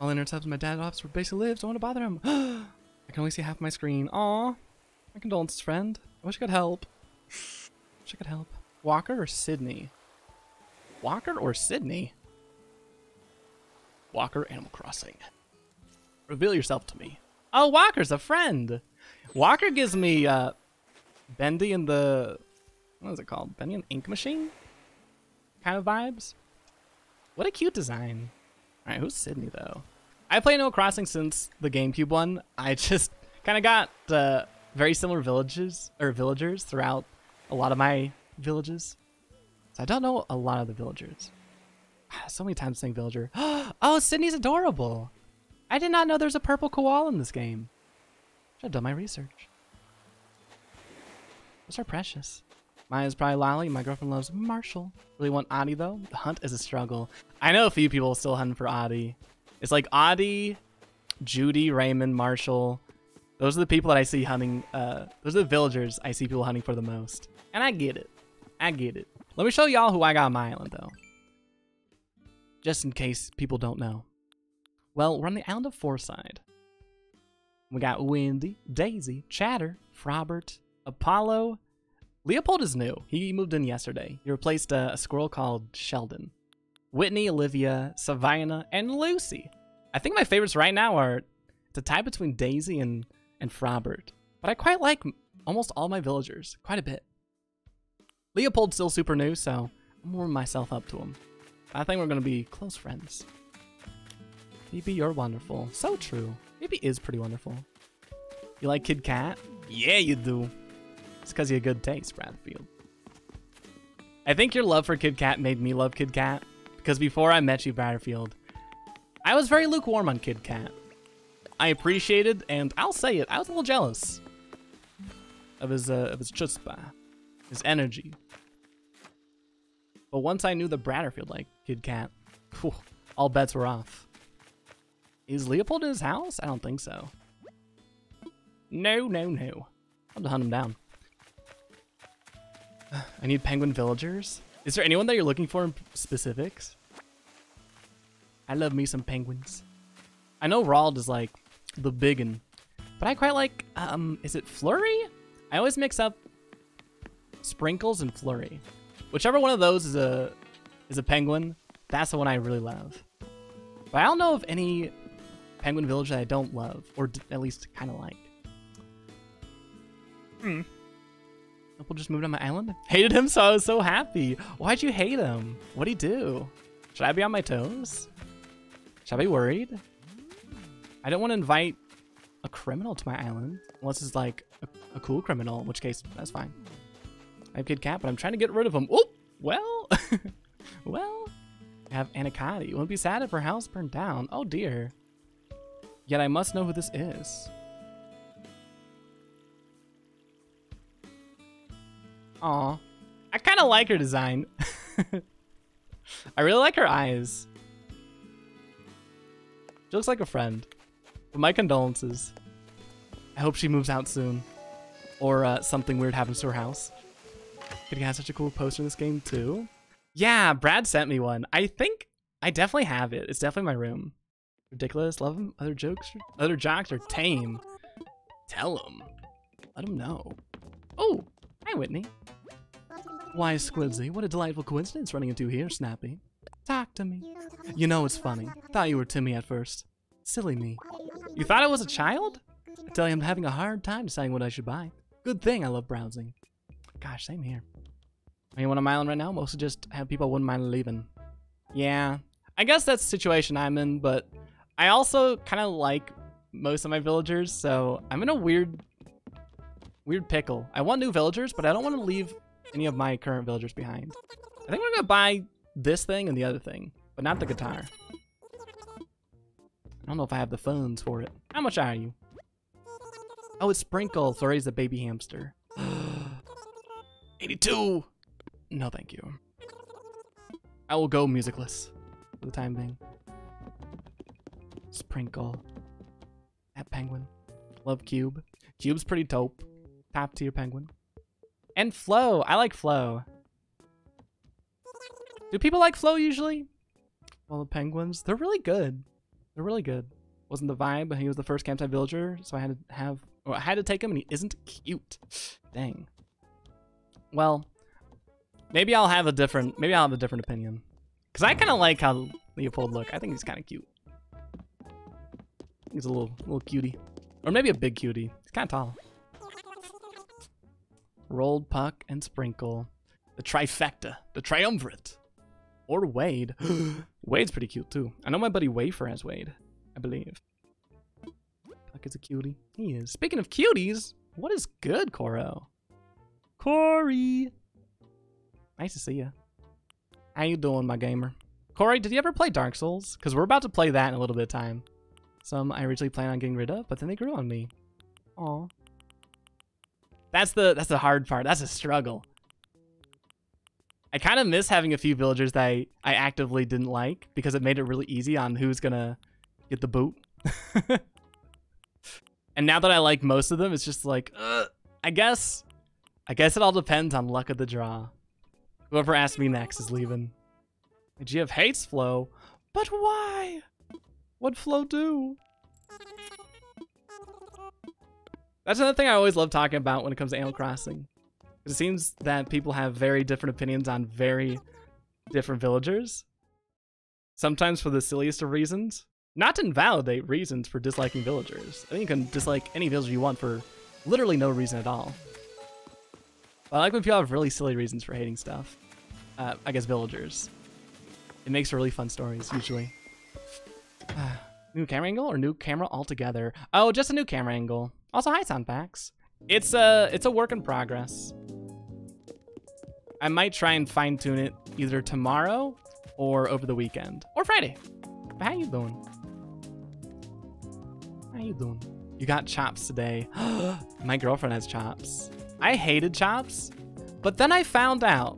A: All intercepts my dad office where basically lives. Don't want to bother him. I can only see half my screen. Aw. My condolences, friend. I wish I could help. Wish I could help. Walker or Sydney? Walker or Sydney? Walker, Animal Crossing. Reveal yourself to me. Oh, Walker's a friend. Walker gives me Bendy and the... What is it called? Bendy and Ink Machine? Kind of vibes. What a cute design. Alright, who's Sydney, though? I played Animal Crossing since the GameCube one. I just kind of got very similar villagers throughout a lot of my villages. So I don't know a lot of the villagers. So many times saying villager. Oh, Sydney's adorable. I did not know there's a purple koala in this game. Should have done my research. Those are precious. Maya's probably Lolly. My girlfriend loves Marshall. Really want Audie though? The hunt is a struggle. I know a few people still hunting for Audie. It's like Audie, Judy, Raymond, Marshall. Those are the people that I see hunting. Those are the villagers I see people hunting for the most. And I get it. I get it. Let me show y'all who I got on my island though. Just in case people don't know. Well, we're on the island of Fourside. We got Wendy, Daisy, Chatter, Frobert, Apollo. Leopold is new. He moved in yesterday. He replaced a squirrel called Sheldon. Whitney, Olivia, Savannah, and Lucy. I think my favorites right now are it's a tie between Daisy and Frobert. But I quite like almost all my villagers. Quite a bit. Leopold's still super new, so I'm warming myself up to him. I think we're going to be close friends. Phoebe, you're wonderful. So true. Phoebe is pretty wonderful. You like Kid Kat? Yeah, you do. It's because you have good taste, Bradfield. I think your love for Kid Kat made me love Kid Kat. Because before I met you, Bradfield, I was very lukewarm on Kid Kat. I appreciated, and I'll say it, I was a little jealous of his chutzpah, his energy. But once I knew the Bradfield liked Kid Kat, whew, all bets were off. Is Leopold in his house? I don't think so. No, no, no. I'll have to hunt him down. I need penguin villagers. Is there anyone that you're looking for in specifics? I love me some penguins. I know Rald is like the biggin, but I quite like, is it Flurry? I always mix up Sprinkles and Flurry. Whichever one of those is a penguin, that's the one I really love. But I don't know of any penguin village that I don't love, or at least kind of like. People just moved on my island. Hated him, so I was so happy. Why'd you hate him? What'd he do? Should I be on my toes? Should I be worried? I don't want to invite a criminal to my island, unless it's like a cool criminal, in which case, that's fine. I have Kid Kat, but I'm trying to get rid of him. Oh, well, well, I have Anacotti. You won't be sad if her house burned down. Oh dear. Yet I must know who this is. Aw, I kind of like her design. I really like her eyes. She looks like a friend. But my condolences. I hope she moves out soon. Or something weird happens to her house. Kid Kat has such a cool poster in this game too. Yeah, Brad sent me one. I think I definitely have it. It's definitely my room. Ridiculous, love him. Other jocks are tame. Tell them. Let them know. Oh, hi Whitney. Why, Squiddsey, what a delightful coincidence running into here, Snappy. Talk to me. You know it's funny. Thought you were Timmy at first. Silly me. You thought I was a child? I tell you, I'm having a hard time deciding what I should buy. Good thing I love browsing. Gosh, same here. I mean, when I'm on my island right now, mostly just have people I wouldn't mind leaving. Yeah, I guess that's the situation I'm in, but I also kind of like most of my villagers, so I'm in a weird pickle. I want new villagers, but I don't want to leave any of my current villagers behind. I think we're gonna buy this thing and the other thing, but not the guitar. I don't know if I have the funds for it. How much are you? Oh, it's Sprinkle. Flurry's the baby hamster. 82! No, thank you. I will go musicless for the time being. Sprinkle. That penguin. Love Cube. Cube's pretty dope. Top tier penguin. And Flo. I like Flo. Do people like Flo usually? Well, the penguins, they're really good. They're really good. Wasn't the vibe. He was the first campsite villager, so I had to take him, and he isn't cute. Dang. Well, maybe I'll have a different opinion. Cause I kind of like how Leopold look. I think he's kind of cute. He's a little cutie, or maybe a big cutie. He's kind of tall. Rolled Puck and Sprinkle, the trifecta, the triumvirate, or Wade. Wade's pretty cute too. I know my buddy Wafer has Wade, I believe. Puck is a cutie. He is. Speaking of cuties, what is good, Coro? Corey, nice to see you. How you doing, my gamer? Corey, did you ever play Dark Souls? Because we're about to play that in a little bit of time. Some I originally planned on getting rid of, but then they grew on me. Aw. That's the hard part. That's a struggle. I kind of miss having a few villagers that I actively didn't like because it made it really easy on who's gonna get the boot. And now that I like most of them, it's just like, I guess it all depends on luck of the draw. Whoever asks me next is leaving. GF hates Flo, but why? What'd Flo do? That's another thing I always love talking about when it comes to Animal Crossing. It seems that people have very different opinions on very different villagers. Sometimes for the silliest of reasons. Not to invalidate reasons for disliking villagers. I think you can dislike any villager you want for literally no reason at all. But I like when people have really silly reasons for hating stuff. I guess villagers. It makes for really fun stories, usually. New camera angle or new camera altogether? Oh, just a new camera angle. Also, hi, sound packs. It's a work in progress. I might try and fine tune it either tomorrow or over the weekend or Friday. But how you doing? How you doing? You got chops today. My girlfriend has chops. I hated chops, but then I found out.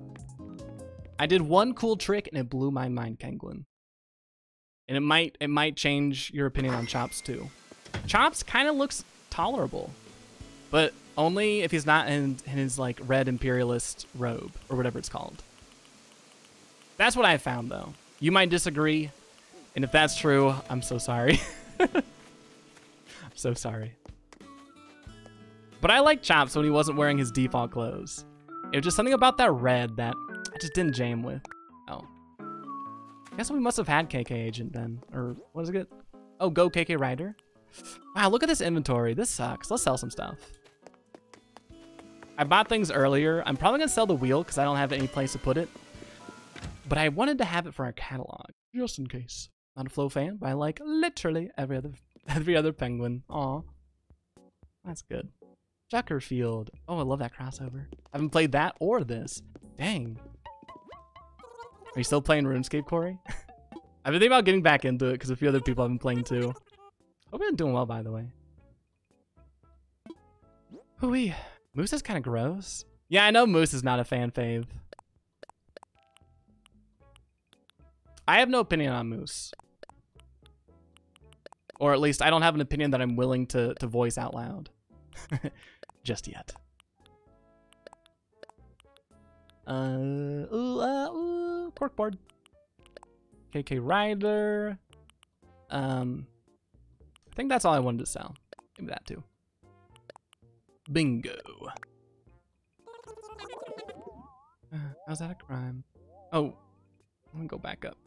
A: I did one cool trick and it blew my mind, Kenguin. And it might change your opinion on chops too. Chops kind of looks tolerable, but only if he's not in his like red imperialist robe or whatever it's called. That's what I found though. You might disagree, and if that's true, I'm so sorry. I'm so sorry. But I like Chops when he wasn't wearing his default clothes. It was just something about that red that I just didn't jam with. Oh. I guess we must have had KK Agent then. Or what is it? Oh, Go KK Rider. Wow, look at this inventory. This sucks. Let's sell some stuff. I bought things earlier. I'm probably going to sell the wheel because I don't have any place to put it. But I wanted to have it for our catalog, just in case. Not a Flo fan, but I like literally every other penguin. Aw. That's good. Chuckerfield. Oh, I love that crossover. I haven't played that or this. Dang. Are you still playing RuneScape, Corey? I've been thinking about getting back into it because a few other people have been playing too. Hope you're doing well, by the way. Hooey. Moose is kind of gross. Yeah, I know Moose is not a fan fave. I have no opinion on Moose. Or at least I don't have an opinion that I'm willing to voice out loud. Just yet. Corkboard. KK Rider. I think that's all I wanted to sell. Maybe that too. Bingo. How's that a crime? Oh, let me go back up.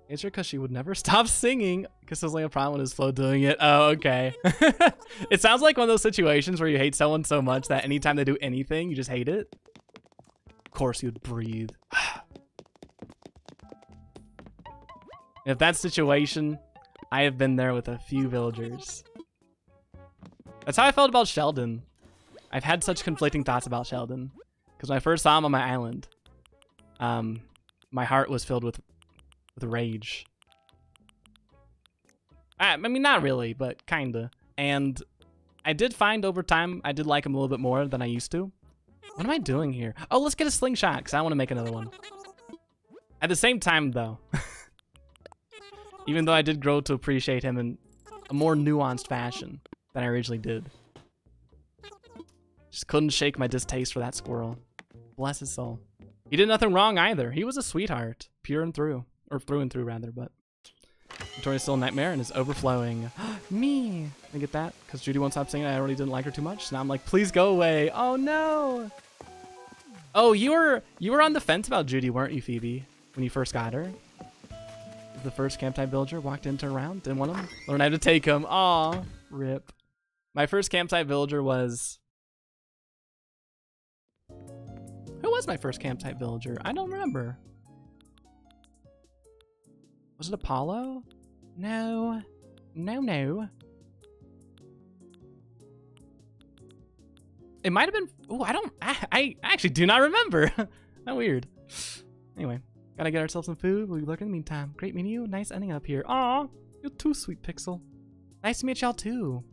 A: It's because she would never stop singing because there's like a problem with his flow doing it. Oh, okay. It sounds like one of those situations where you hate someone so much that anytime they do anything, you just hate it. Of course you'd breathe. If that situation, I have been there with a few villagers. That's how I felt about Sheldon. I've had such conflicting thoughts about Sheldon. Because when I first saw him on my island, my heart was filled with rage. I mean, not really, but kinda. And I did find over time, I did like him a little bit more than I used to. What am I doing here? Oh, let's get a slingshot, because I want to make another one. At the same time, though, even though I did grow to appreciate him in a more nuanced fashion than I originally did. Just couldn't shake my distaste for that squirrel. Bless his soul. He did nothing wrong either. He was a sweetheart, pure and through, or through and through rather, but Victoria's still a nightmare and is overflowing. Me! I get that, because Judy won't stop saying I already didn't like her too much, so now I'm like, please go away. Oh no! Oh, you were on the fence about Judy, weren't you, Phoebe? When you first got her? The first camp type villager walked into a round, didn't want him. Learned how to take him. Aw, rip. My first camp type villager was... Who was my first camp type villager? I don't remember. Was it Apollo? No. No. It might have been... Oh, I actually do not remember. How weird. Anyway, gotta get ourselves some food. We'll be looking in the meantime. Great meeting you. Nice ending up here. Aw, you're too sweet, Pixel. Nice to meet y'all too.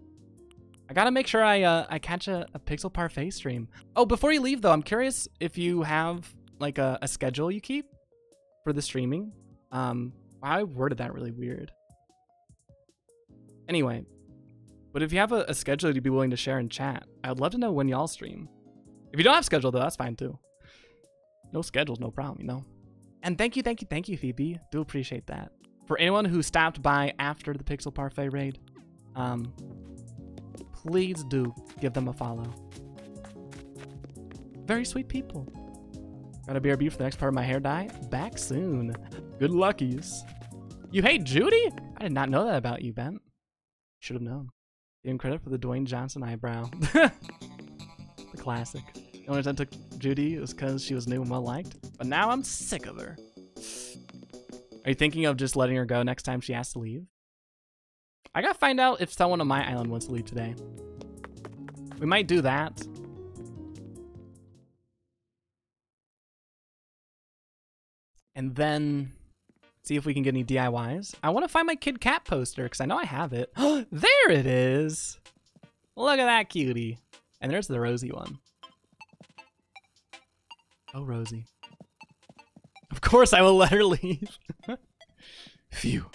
A: I gotta make sure I catch a Pixel Parfait stream. Oh, before you leave though, I'm curious if you have like a schedule you keep for the streaming. I worded that really weird. Anyway, but if you have a schedule you'd be willing to share in chat, I'd love to know when y'all stream. If you don't have a schedule though, that's fine too. No schedule's no problem, you know. And thank you, Phoebe. Do appreciate that. For anyone who stopped by after the Pixel Parfait raid, please do give them a follow. Very sweet people. Gotta BRB for the next part of my hair dye. Back soon. Good luckies. You hate Judy? I did not know that about you, Ben. Should have known. Give him credit for the Dwayne Johnson eyebrow. The classic. The only reason I took Judy was because she was new and well liked. But now I'm sick of her. Are you thinking of just letting her go next time she has to leave? I gotta find out if someone on my island wants to leave today. We might do that. And then see if we can get any DIYs. I want to find my Kid Cat poster because I know I have it. There it is. Look at that cutie. And there's the Rosie one. Oh, Rosie. Of course I will let her leave. Phew.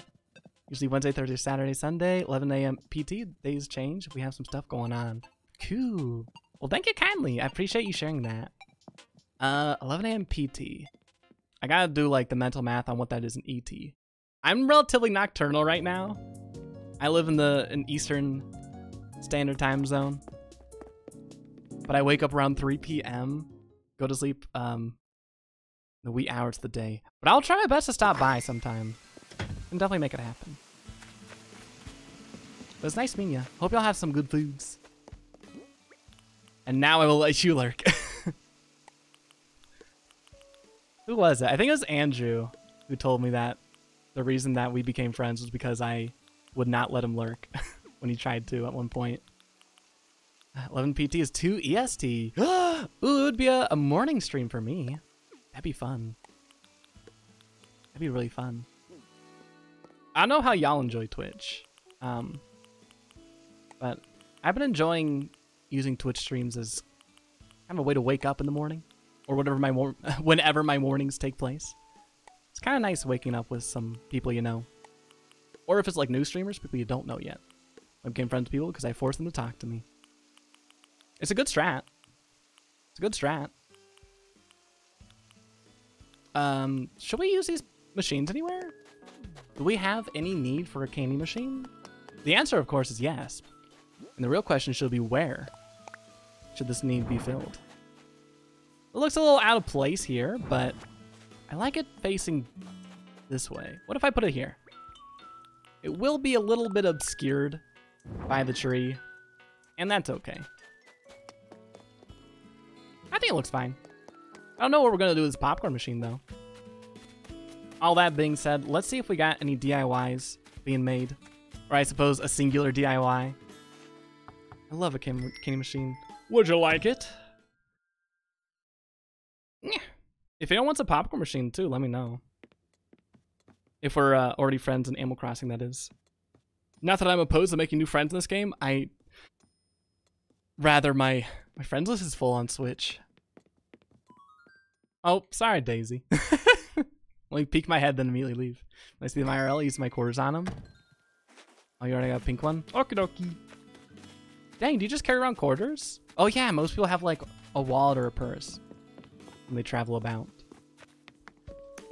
A: Usually Wednesday, Thursday, Saturday, Sunday, 11 a.m. PT. Days change. We have some stuff going on. Cool. Well, thank you kindly. I appreciate you sharing that. 11 a.m. PT. I gotta do like the mental math on what that is in ET. I'm relatively nocturnal right now. I live in an Eastern Standard Time zone. But I wake up around 3 p.m. Go to sleep the wee hours of the day. But I'll try my best to stop by sometime. And definitely make it happen. But it's nice meeting you. Hope y'all have some good foods. And now I will let you lurk. Who was it? I think it was Andrew who told me that the reason that we became friends was because I would not let him lurk when he tried to at one point. 11 PT is 2 EST. Ooh, it would be a morning stream for me. That'd be fun. That'd be really fun. I don't know how y'all enjoy Twitch. But I've been enjoying using Twitch streams as kind of a way to wake up in the morning. Or whatever whenever my mornings take place. It's kind of nice waking up with some people you know. Or if it's like new streamers, people you don't know yet. I became friends with people because I forced them to talk to me. It's a good strat. It's a good strat. Should we use these machines anywhere? Do we have any need for a candy machine? The answer, of course, is yes. And the real question should be where should this need be filled? It looks a little out of place here, but I like it facing this way. What if I put it here? It will be a little bit obscured by the tree, and that's okay. I think it looks fine. I don't know what we're gonna do with this popcorn machine though. All that being said, let's see if we got any DIYs being made. Or I suppose a singular DIY. I love a candy machine. Would you like it? If anyone wants a popcorn machine too, let me know. If we're already friends in Animal Crossing, that is. Not that I'm opposed to making new friends in this game. Rather, my friends list is full on Switch. Oh, sorry, Daisy. Let me peek my head, then immediately leave. Nice to be my IRL. Use my quarters on them. Oh, you already got a pink one? Okie dokie. Dang, do you just carry around quarters? Oh yeah, most people have like a wallet or a purse when they travel about.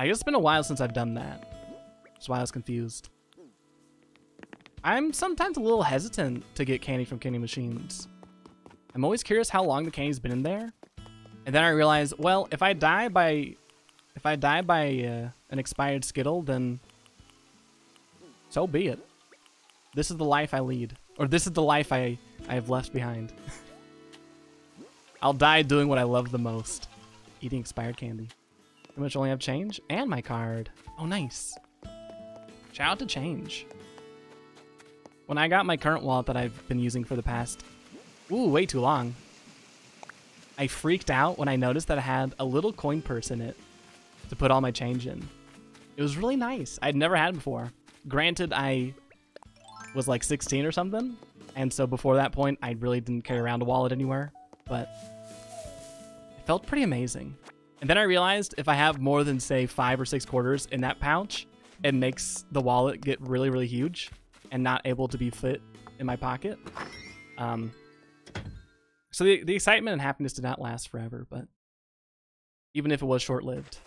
A: I guess it's been a while since I've done that. That's why I was confused. I'm sometimes a little hesitant to get candy from candy machines. I'm always curious how long the candy's been in there. And then I realize, well, if I die by an expired Skittle, then so be it. This is the life I lead. Or this is the life I have left behind. I'll die doing what I love the most. Eating expired candy. Pretty much only have change and my card. Oh, nice. Shout out to change. When I got my current wallet that I've been using for the past, way too long, I freaked out when I noticed that it had a little coin purse in it to put all my change in. It was really nice. I'd never had it before. Granted, I was like 16 or something, and so before that point, I really didn't carry around a wallet anywhere, but it felt pretty amazing. And then I realized if I have more than, say, 5 or 6 quarters in that pouch, it makes the wallet get really, really huge and not able to be fit in my pocket. So the excitement and happiness did not last forever, but even if it was short-lived,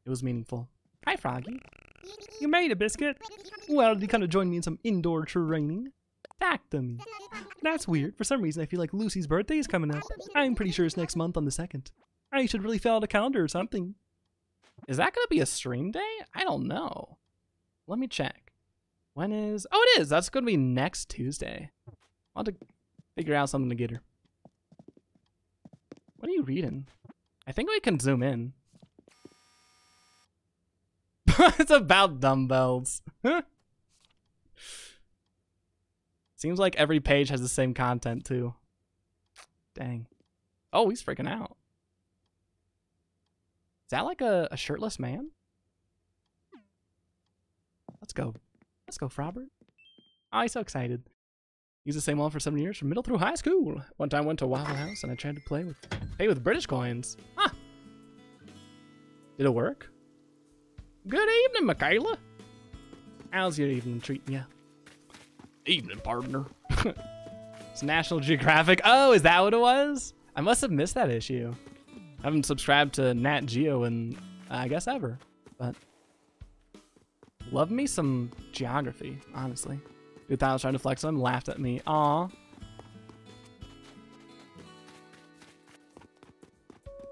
A: it was meaningful. Hi, Froggy. You made a biscuit? Well, you kind of joined me in some indoor training. Talk to me. That's weird. For some reason, I feel like Lucy's birthday is coming up. I'm pretty sure it's next month on the 2nd. I should really fill out a calendar or something. Is that going to be a stream day? I don't know. Let me check. When is... Oh, it is. That's going to be next Tuesday. I'll have to figure out something to get her. What are you reading? I think we can zoom in. It's about dumbbells. Seems like every page has the same content, too. Dang. Oh, he's freaking out. Is that like a shirtless man? Let's go. Let's go, Frobert. Oh, he's so excited. He's the same one for 7 years from middle through high school. One time I went to Waffle House and I tried to pay with British coins. Huh. Did it work? Good evening, Michaela. How's your evening treating ya? Evening, partner. It's National Geographic. Oh, is that what it was? I must have missed that issue. I haven't subscribed to Nat Geo in, I guess, ever. But love me some geography, honestly. Dude thought I was trying to flex on him, laughed at me. Aw.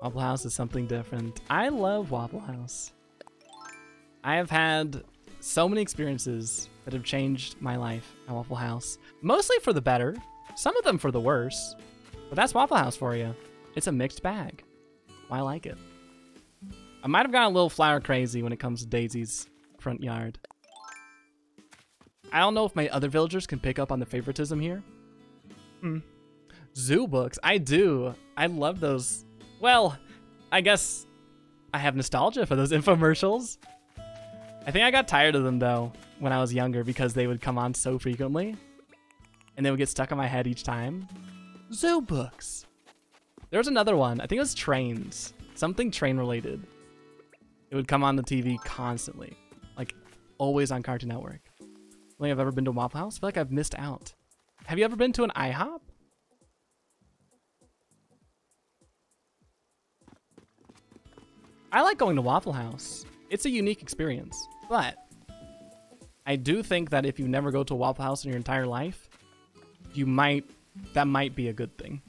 A: Waffle House is something different. I love Waffle House. I have had so many experiences that have changed my life at Waffle House. Mostly for the better, some of them for the worse. But that's Waffle House for you. It's a mixed bag. I like it. I might have gotten a little flower crazy when it comes to Daisy's front yard. I don't know if my other villagers can pick up on the favoritism here. Zoo books. I do. I love those. Well, I guess I have nostalgia for those infomercials. I think I got tired of them, though, when I was younger because they would come on so frequently. And they would get stuck in my head each time. Zoo books. There was another one. I think it was trains. Something train-related. It would come on the TV constantly. Like, always on Cartoon Network. Only I've ever been to a Waffle House? I feel like I've missed out. Have you ever been to an IHOP? I like going to Waffle House. It's a unique experience. But I do think that if you never go to a Waffle House in your entire life, that might be a good thing.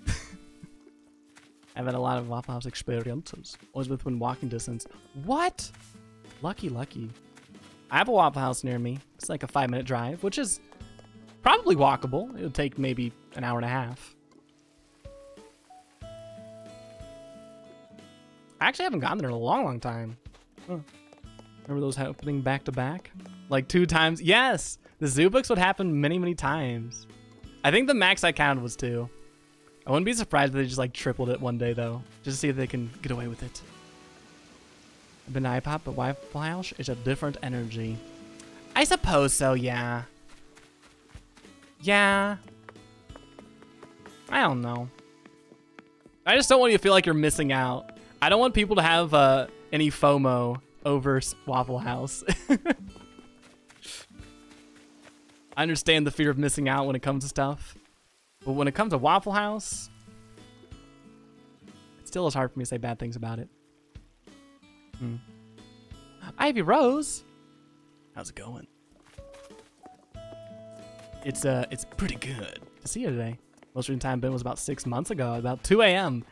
A: I've had a lot of Waffle House experiences. Always within walking distance. What? Lucky. I have a Waffle House near me. It's like a 5-minute drive, which is probably walkable. It would take maybe an hour and a half. I actually haven't gone there in a long time. Huh. Remember those happening back to back? Like 2 times? Yes! The zoo books would happen many times. I think the max I counted was 2. I wouldn't be surprised if they just like tripled it one day though. Just to see if they can get away with it. I've been to IPOP, but Waffle House is a different energy. I suppose so, yeah. Yeah. I don't know. I just don't want you to feel like you're missing out. I don't want people to have any FOMO over Waffle House. I understand the fear of missing out when it comes to stuff. But when it comes to Waffle House, it still is hard for me to say bad things about it. Ivy Rose, how's it going? It's pretty good to see you today. Most recent time been was about 6 months ago, about 2 a.m.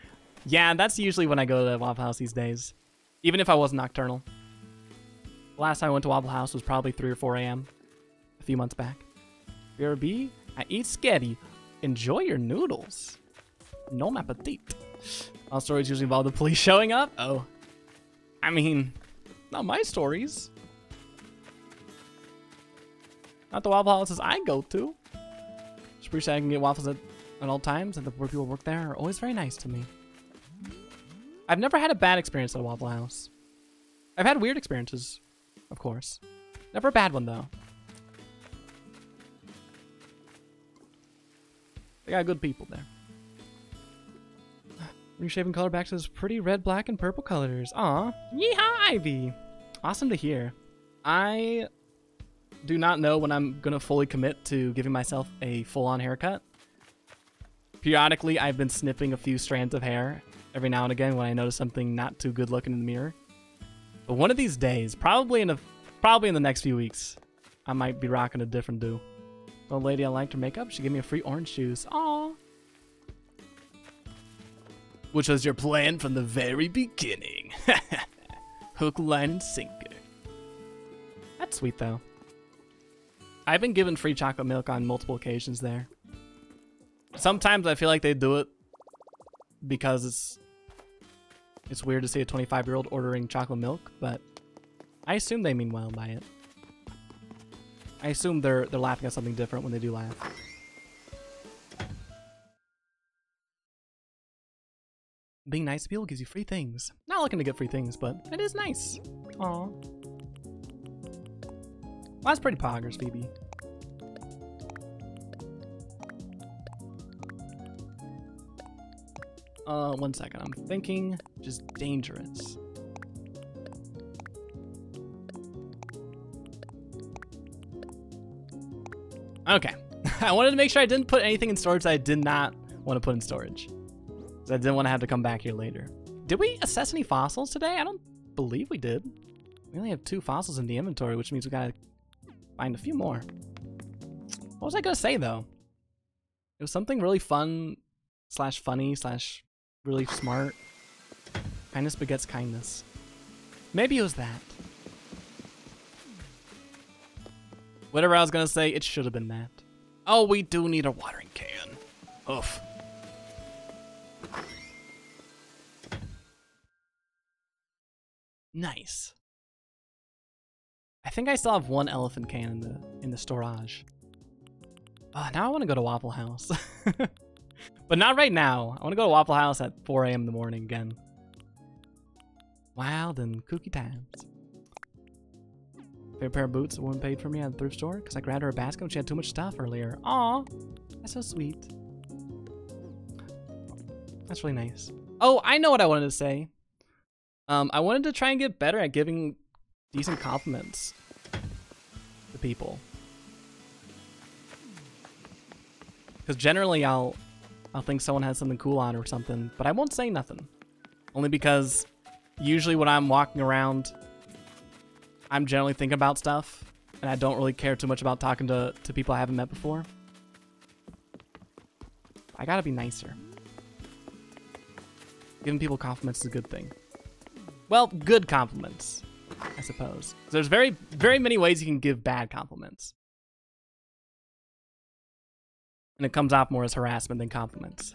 A: Yeah, that's usually when I go to Waffle House these days, even if I was nocturnal. The last time I went to Waffle House was probably 3 or 4 a.m. a few months back. BRB, I eat sketty. Enjoy your noodles. Non appetit. All stories usually involve the police showing up. Oh, I mean, not my stories. Not the Waffle Houses I go to. Just appreciate I can get waffles at all times, and the poor people who work there are always very nice to me. I've never had a bad experience at a Waffle House. I've had weird experiences, of course. Never a bad one, though. They got good people there. Reshaping color back to those pretty red, black, and purple colors. Aw. Yeehaw, Ivy. Awesome to hear. I do not know when I'm going to fully commit to giving myself a full-on haircut. Periodically, I've been snipping a few strands of hair every now and again when I notice something not too good looking in the mirror. But one of these days, probably in the next few weeks, I might be rocking a different do. The old lady I liked her makeup, she gave me a free orange juice. Aww. Which was your plan from the very beginning. Hook, line, and sinker. That's sweet, though. I've been given free chocolate milk on multiple occasions there. Sometimes I feel like they do it because it's weird to see a 25-year-old ordering chocolate milk, but I assume they mean well by it. I assume they're laughing at something different when they do laugh. Being nice to people gives you free things. Not looking to get free things, but it is nice. Aw. Well, that's pretty poggers, Phoebe. One second. I'm thinking just dangerous. Okay. I wanted to make sure I didn't put anything in storage that I did not want to put in storage. I didn't want to have to come back here later. Did we assess any fossils today? I don't believe we did. We only have 2 fossils in the inventory, which means we gotta find a few more. What was I gonna say, though? It was something really fun / funny / really smart. Kindness begets kindness. Maybe it was that. Whatever I was gonna say, it should have been that. Oh, we do need a watering can. Oof. Nice. I think I still have 1 elephant can in the storage. Now I want to go to Waffle House. But not right now. I want to go to Waffle House at 4 a.m. in the morning again. Wild and kooky times. Favorite pair of boots a woman paid for me at the thrift store because I grabbed her a basket when she had too much stuff earlier. Aw, that's so sweet. That's really nice. Oh, I know what I wanted to say. I wanted to try and get better at giving decent compliments to people. Because generally I'll think someone has something cool on or something, but I won't say nothing. Only because usually when I'm walking around, I'm generally thinking about stuff, and I don't really care too much about talking to people I haven't met before. I gotta be nicer. Giving people compliments is a good thing. Well, good compliments, I suppose. There's very, very many ways you can give bad compliments. And it comes off more as harassment than compliments.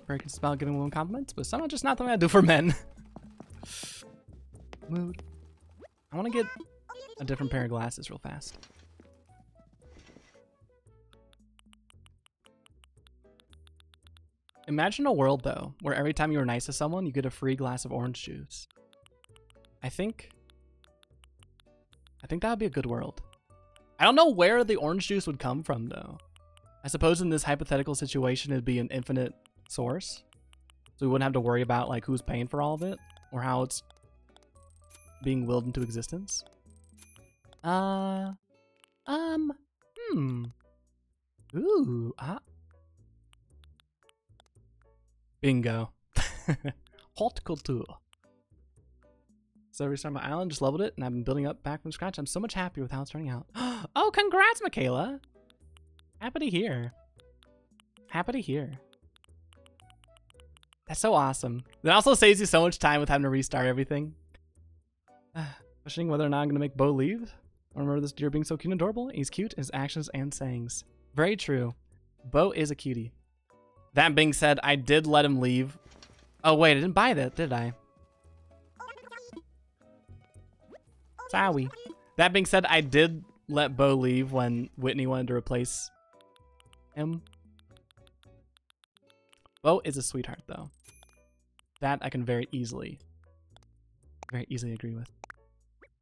A: Very good about giving women compliments, but somehow just not something I do for men. Mood. I want to get a different pair of glasses real fast. Imagine a world, though, where every time you were nice to someone, you get a free glass of orange juice. I think that would be a good world. I don't know where the orange juice would come from, though. I suppose in this hypothetical situation, it'd be an infinite source. So we wouldn't have to worry about, like, who's paying for all of it, or how it's being willed into existence. Ooh, Bingo. Haute couture. So restarted my island, just leveled it, and I've been building up back from scratch. I'm so much happier with how it's turning out. Oh, congrats, Michaela. Happy to hear. Happy to hear. That's so awesome. It also saves you so much time with having to restart everything. Questioning whether or not I'm going to make Bo leave. I remember this deer being so cute and adorable. He's cute in his actions and sayings. Very true. Bo is a cutie. That being said, I did let him leave. Oh, wait, I didn't buy that, did I? Sorry. That being said, I did let Bo leave when Whitney wanted to replace him. Bo is a sweetheart, though. That I can very easily agree with.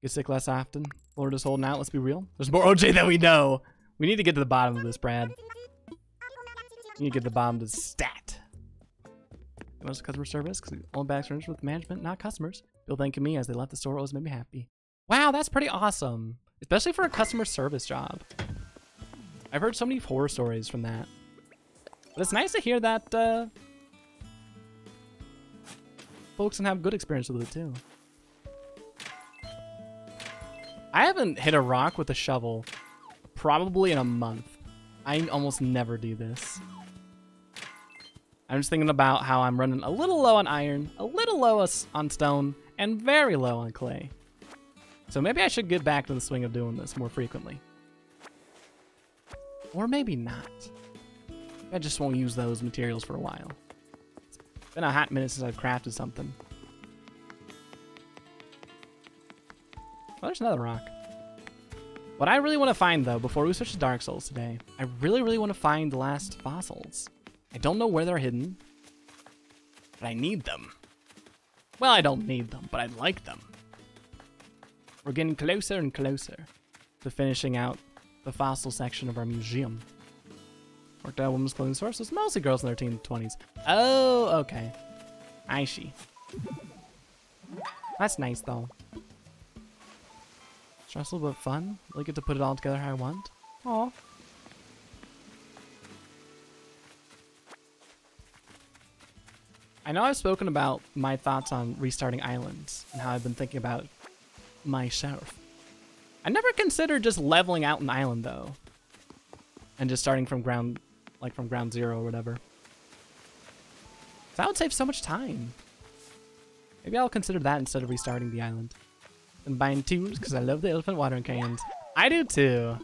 A: Get sick less often. Florida's holding out, let's be real. There's more OJ than we know. We need to get to the bottom of this, Brad. We need to get to the bottom of this stat. Most customer service, because we only back service with management, not customers. People thanking me as they left the store always made me happy. Wow, that's pretty awesome. Especially for a customer service job. I've heard so many horror stories from that. But it's nice to hear that folks can have good experience with it too. I haven't hit a rock with a shovel probably in a month. I almost never do this. I'm just thinking about how I'm running a little low on iron, a little low on stone, and very low on clay. So maybe I should get back to the swing of doing this more frequently. Or maybe not. I just won't use those materials for a while. It's been a hot minute since I've crafted something. Oh, there's another rock. What I really want to find, though, before we switch to Dark Souls today, I really want to find the last fossils. I don't know where they're hidden, but I need them. Well, I don't need them, but I like them. We're getting closer and closer to finishing out the fossil section of our museum. Worked at a women's clothing store, so it's mostly girls in their teens and 20s. Oh, okay. I see. That's nice, though. Stressful but fun. Really get to put it all together how I want. Aw. I know I've spoken about my thoughts on restarting islands and how I've been thinking about it myself. I never considered just leveling out an island though, and just starting from ground, like from ground zero or whatever. That would save so much time. Maybe I'll consider that instead of restarting the island. And buying tools because I love the elephant watering cans. I do too.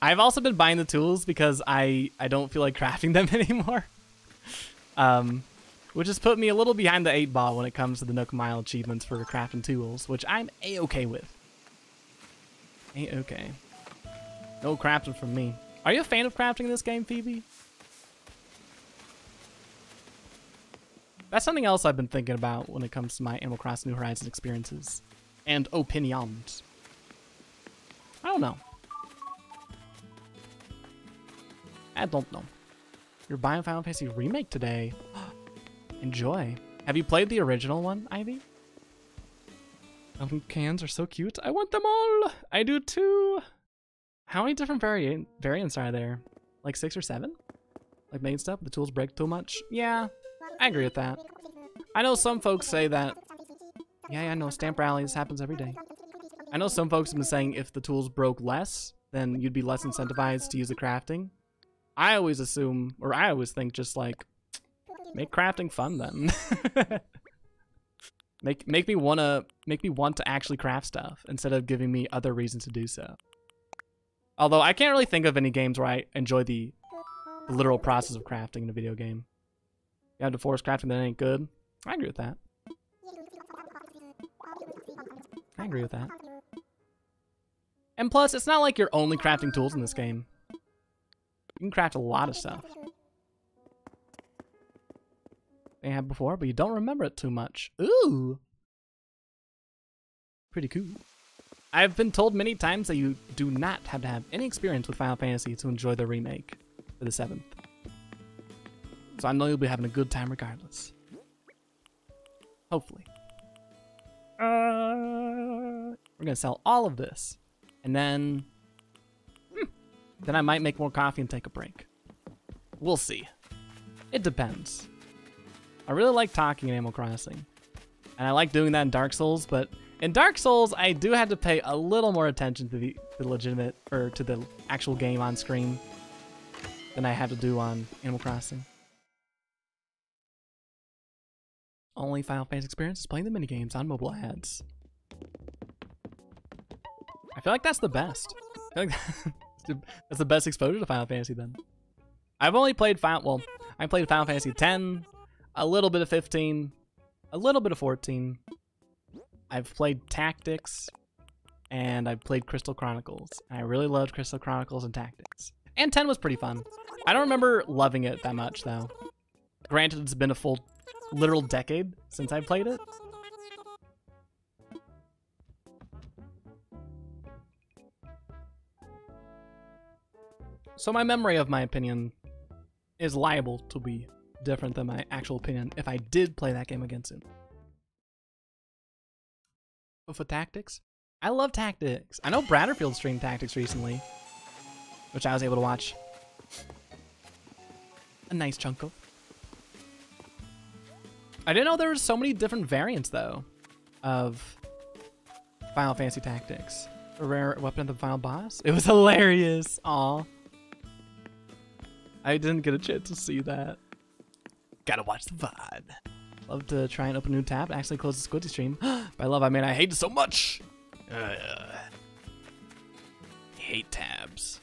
A: I've also been buying the tools because I don't feel like crafting them anymore. Which has put me a little behind the 8-ball when it comes to the Nook Mile achievements for crafting tools, which I'm A-okay with. A-okay. No crafting from me. Are you a fan of crafting in this game, Phoebe? That's something else I've been thinking about when it comes to my Animal Crossing New Horizons experiences and opinions. I don't know. I don't know. You're buying Final Fantasy Remake today. Enjoy. Have you played the original one, Ivy? Cans are so cute. I want them all. I do too. How many different variants are there? Like 6 or 7? Like main stuff? The tools break too much? Yeah, I agree with that. I know some folks say that. Yeah, I know. Stamp rallies happens every day. I know some folks have been saying if the tools broke less, then you'd be less incentivized to use the crafting. I always assume, or I always think just like, make crafting fun then. make me want to actually craft stuff instead of giving me other reasons to do so. Although I can't really think of any games where I enjoy the literal process of crafting in a video game. You have to force crafting that ain't good. I agree with that. I agree with that. And plus, it's not like you're only crafting tools in this game. You can craft a lot of stuff. They had before, but you don't remember it too much. Ooh! Pretty cool. I've been told many times that you do not have to have any experience with Final Fantasy to enjoy the remake for the 7th. So I know you'll be having a good time regardless. Hopefully. We're gonna sell all of this. And then I might make more coffee and take a break. We'll see. It depends. I really like talking in Animal Crossing. And I like doing that in Dark Souls, but In Dark Souls, I do have to pay a little more attention to the legitimate, or to the actual game on screen than I have to do on Animal Crossing. Only Final Fantasy experience is playing the minigames on mobile ads. I feel like that's the best. I feel like that's the best exposure to Final Fantasy then. I've only played I played Final Fantasy X, a little bit of 15, a little bit of 14. I've played Tactics, and I've played Crystal Chronicles. I really loved Crystal Chronicles and Tactics. And 10 was pretty fun. I don't remember loving it that much though. Granted, it's been a full literal decade since I played it. So my memory of my opinion is liable to be different than my actual opinion if I did play that game against it. But for Tactics, I love Tactics. I know Bratterfield streamed Tactics recently, which I was able to watch a nice chunk of. I didn't know there were so many different variants though of Final Fantasy Tactics. A rare weapon of the final boss. It was hilarious. Aw. I didn't get a chance to see that. Gotta watch the VOD. Love to try and open a new tab and actually close the Squiddsey stream. By love, I mean I hate it so much. Hate tabs.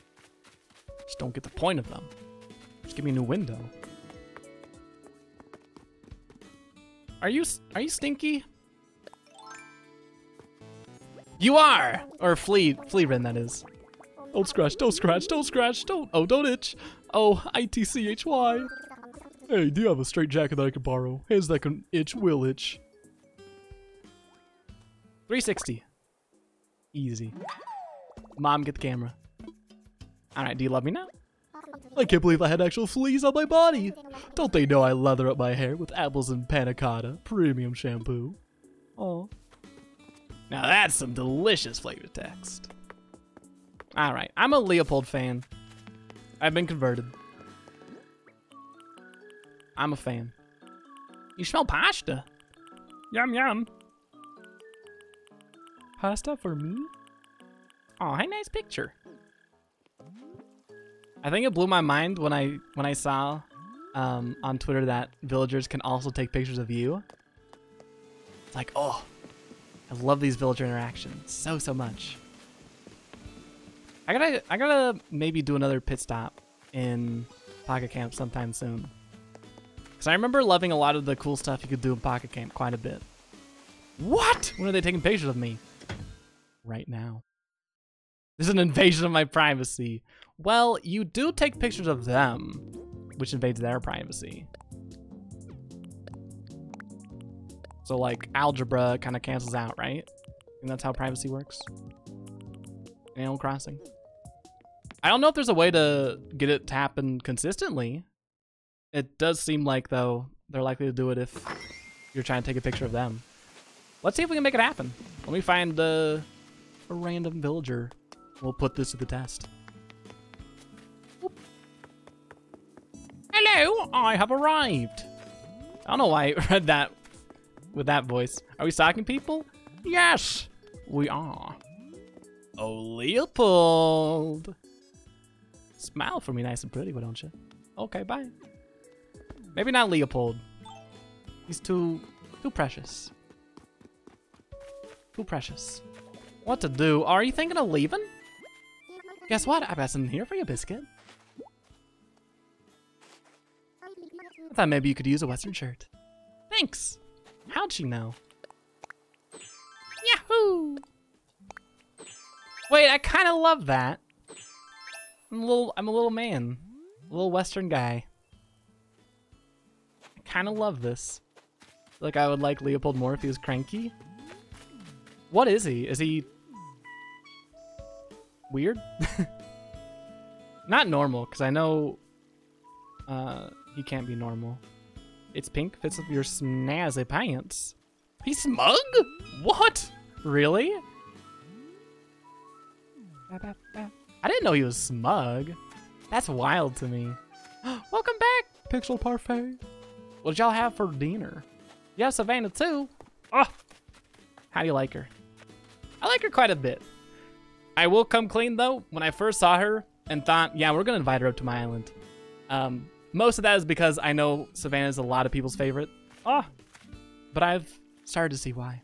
A: Just don't get the point of them. Just give me a new window. Are you stinky? You are! Or Flearin, that is. Don't scratch, don't scratch, don't scratch, don't itch. Oh, ITCHY. Hey, do you have a straight jacket that I could borrow? Hands that can itch will itch. 360. Easy. Mom, get the camera. Alright, do you love me now? I can't believe I had actual fleas on my body. Don't they know I lather up my hair with apples and panna cotta premium shampoo? Oh. Now that's some delicious flavor text. Alright, I'm a Leopold fan. I've been converted. I'm a fan. You smell pasta. Yum yum. Pasta for me? Oh, hey, nice picture. I think it blew my mind when I saw on Twitter that villagers can also take pictures of you. It's like, oh, I love these villager interactions so much. I gotta maybe do another pit stop in Pocket Camp sometime soon. Cause I remember loving a lot of the cool stuff you could do in Pocket Camp quite a bit. What? When are they taking pictures of me? Right now. This is an invasion of my privacy. Well, you do take pictures of them, which invades their privacy. So like algebra kind of cancels out, right? And that's how privacy works. In Animal Crossing. I don't know if there's a way to get it to happen consistently. It does seem like, though, they're likely to do it if you're trying to take a picture of them. Let's see if we can make it happen. Let me find a random villager. We'll put this to the test. Whoop. Hello, I have arrived. I don't know why I read that with that voice. Are we stalking people? Yes, we are. Oh, Leopold. Smile for me nice and pretty, why don't you? Okay, bye. Maybe not Leopold. He's too precious. Too precious. What to do? Are you thinking of leaving? Guess what? I got something here for you, Biscuit. I thought maybe you could use a Western shirt. Thanks. How'd she know? Yahoo! Wait, I kind of love that. I'm a little man, a little Western guy. I kind of love this. Like I would like Leopold more if he was cranky. What is he? Is he weird? Not normal, because I know he can't be normal. It's pink, fits with your snazzy pants. He's smug? What? Really? I didn't know he was smug. That's wild to me. Welcome back, Pixel Parfait. What did y'all have for dinner? Yeah, Savannah too. Oh, how do you like her? I like her quite a bit. I will come clean though, when I first saw her and thought, yeah, we're gonna invite her up to my island. Most of that is because I know Savannah is a lot of people's favorite. But I've started to see why.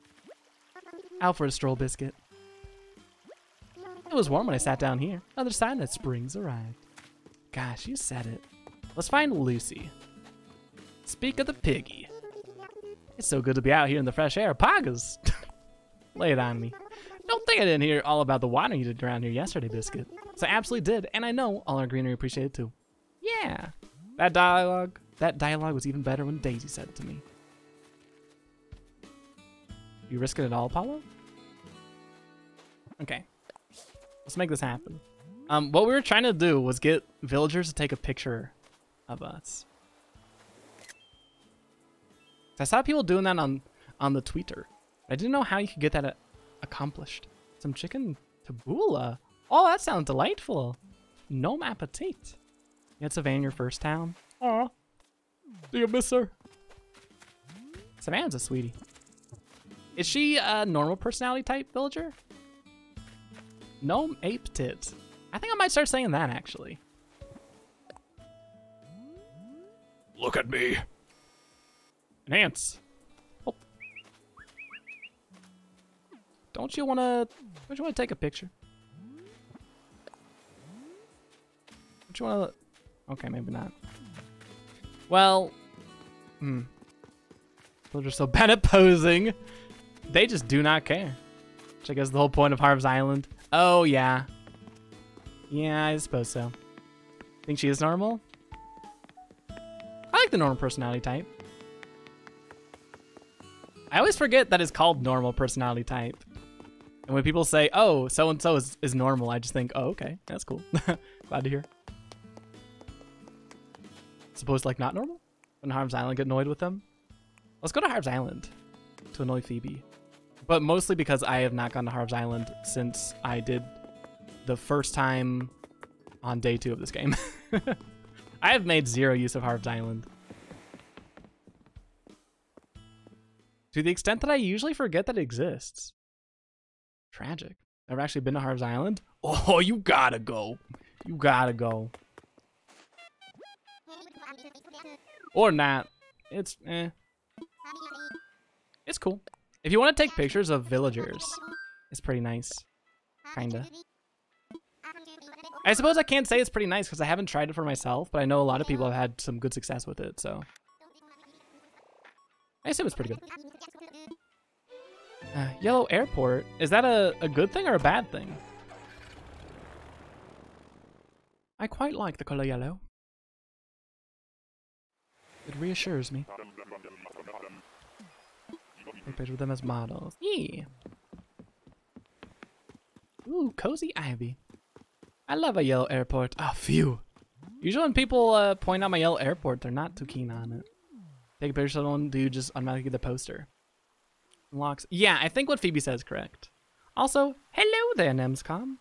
A: Out for a stroll, Biscuit. It was warm when I sat down here. Another sign that spring's arrived. Gosh, you said it. Let's find Lucy. Speak of the piggy. It's so good to be out here in the fresh air. Pagas! Lay it on me. Don't think I didn't hear all about the watering you did around here yesterday, Biscuit. So I absolutely did, and I know all our greenery appreciate it too. Yeah. That dialogue was even better when Daisy said it to me. You risking it all, Apollo? Okay. Let's make this happen. What we were trying to do was get villagers to take a picture of us. I saw people doing that on the Twitter. I didn't know how you could get that accomplished. Some chicken tabbouleh. Oh, that sounds delightful. Nom appetit. You had Savannah in your first town? Aw. Do you miss her? Savannah's a sweetie. Is she a normal personality type villager? Gnome ape tit. I think I might start saying that actually. Look at me. Enhance. Oh. Don't you wanna take a picture? Don't you wanna? Okay, maybe not. Well, those are so bad at posing. They just do not care. Which I guess is the whole point of Harv's Island. Oh, yeah. Yeah, I suppose so. Think she is normal? I like the normal personality type. I always forget that it's called normal personality type. And when people say, oh, so-and-so is normal, I just think, oh, okay, that's cool. Glad to hear. Supposed like not normal? When Harv's Island get annoyed with them? Let's go to Harv's Island to annoy Phoebe. But mostly because I have not gone to Harv's Island since I did the first time on day 2 of this game. I have made 0 use of Harv's Island. To the extent that I usually forget that it exists. Tragic. Never actually been to Harv's Island? Oh, you gotta go. You gotta go. Or not. It's It's cool. If you want to take pictures of villagers, it's pretty nice. Kinda. I suppose I can't say it's pretty nice because I haven't tried it for myself, but I know a lot of people have had some good success with it, so. I assume it's pretty good. Yellow airport. Is that a good thing or a bad thing? I quite like the color yellow. It reassures me. Take pictures with them as models. Yeah. Ooh, cozy ivy. I love a yellow airport. Oh, phew. Usually when people point out my yellow airport, they're not too keen on it. Take a picture of someone, do you just automatically get the poster? Unlocks. Yeah, I think what Phoebe says is correct. Also, hello there, Nemscom.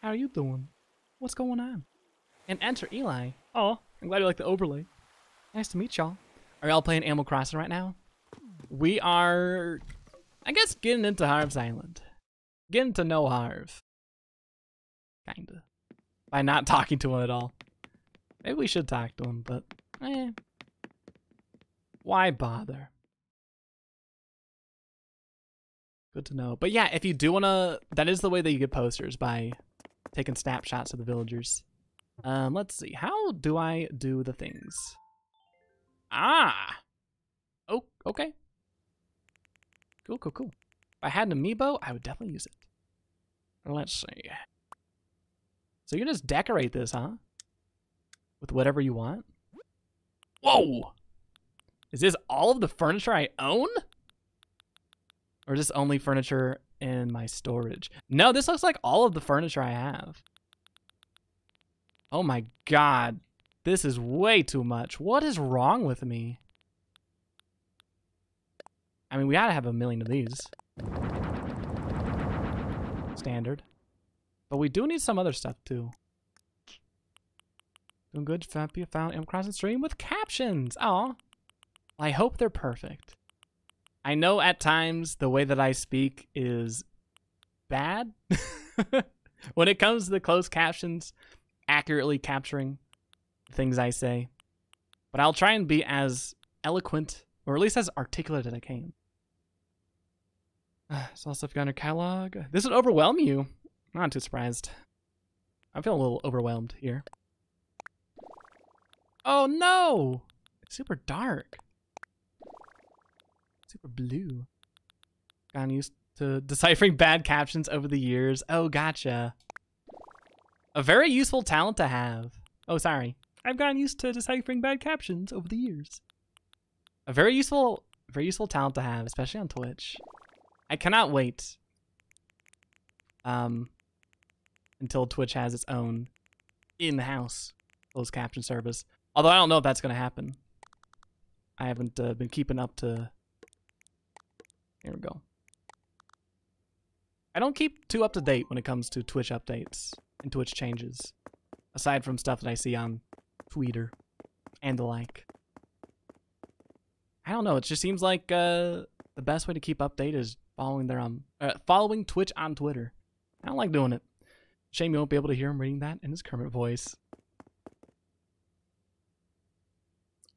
A: How are you doing? What's going on? And enter Eli. Oh, I'm glad you like the overlay. Nice to meet y'all. Are y'all playing Animal Crossing right now? We are, I guess, getting into Harv's Island. Getting to know Harv. Kinda. By not talking to him at all. Maybe we should talk to him, but why bother? Good to know. But yeah, if you do wanna, that is the way that you get posters, by taking snapshots of the villagers. Let's see. How do I do the things? Ah! Oh, okay. Cool, cool, cool. If I had an amiibo, I would definitely use it. Let's see. So you can just decorate this, huh? With whatever you want. Whoa! Is this all of the furniture I own? Or is this only furniture in my storage? No, this looks like all of the furniture I have. Oh my god. This is way too much. What is wrong with me? I mean, we gotta have a million of these. Standard. But we do need some other stuff too. Doing good. Found Animal Crossing stream with captions. Aw. I hope they're perfect. I know at times the way that I speak is bad when it comes to the closed captions accurately capturing things I say. But I'll try and be as eloquent, or at least as articulate as I can. So also, if you got your catalog, this would overwhelm you. I'm not too surprised. I feel a little overwhelmed here. Oh no! It's super dark. Super blue. Gotten used to deciphering bad captions over the years. Oh, gotcha. A very useful talent to have. Oh, sorry. I've gotten used to deciphering bad captions over the years. A very useful talent to have, especially on Twitch. I cannot wait until Twitch has its own in-house closed caption service. Although I don't know if that's going to happen. I haven't been keeping up to... Here we go. I don't keep too up to date when it comes to Twitch updates and Twitch changes, aside from stuff that I see on Twitter and the like. I don't know. It just seems like the best way to keep updated is following Twitch on Twitter. I don't like doing it. Shame you won't be able to hear him reading that in his Kermit voice.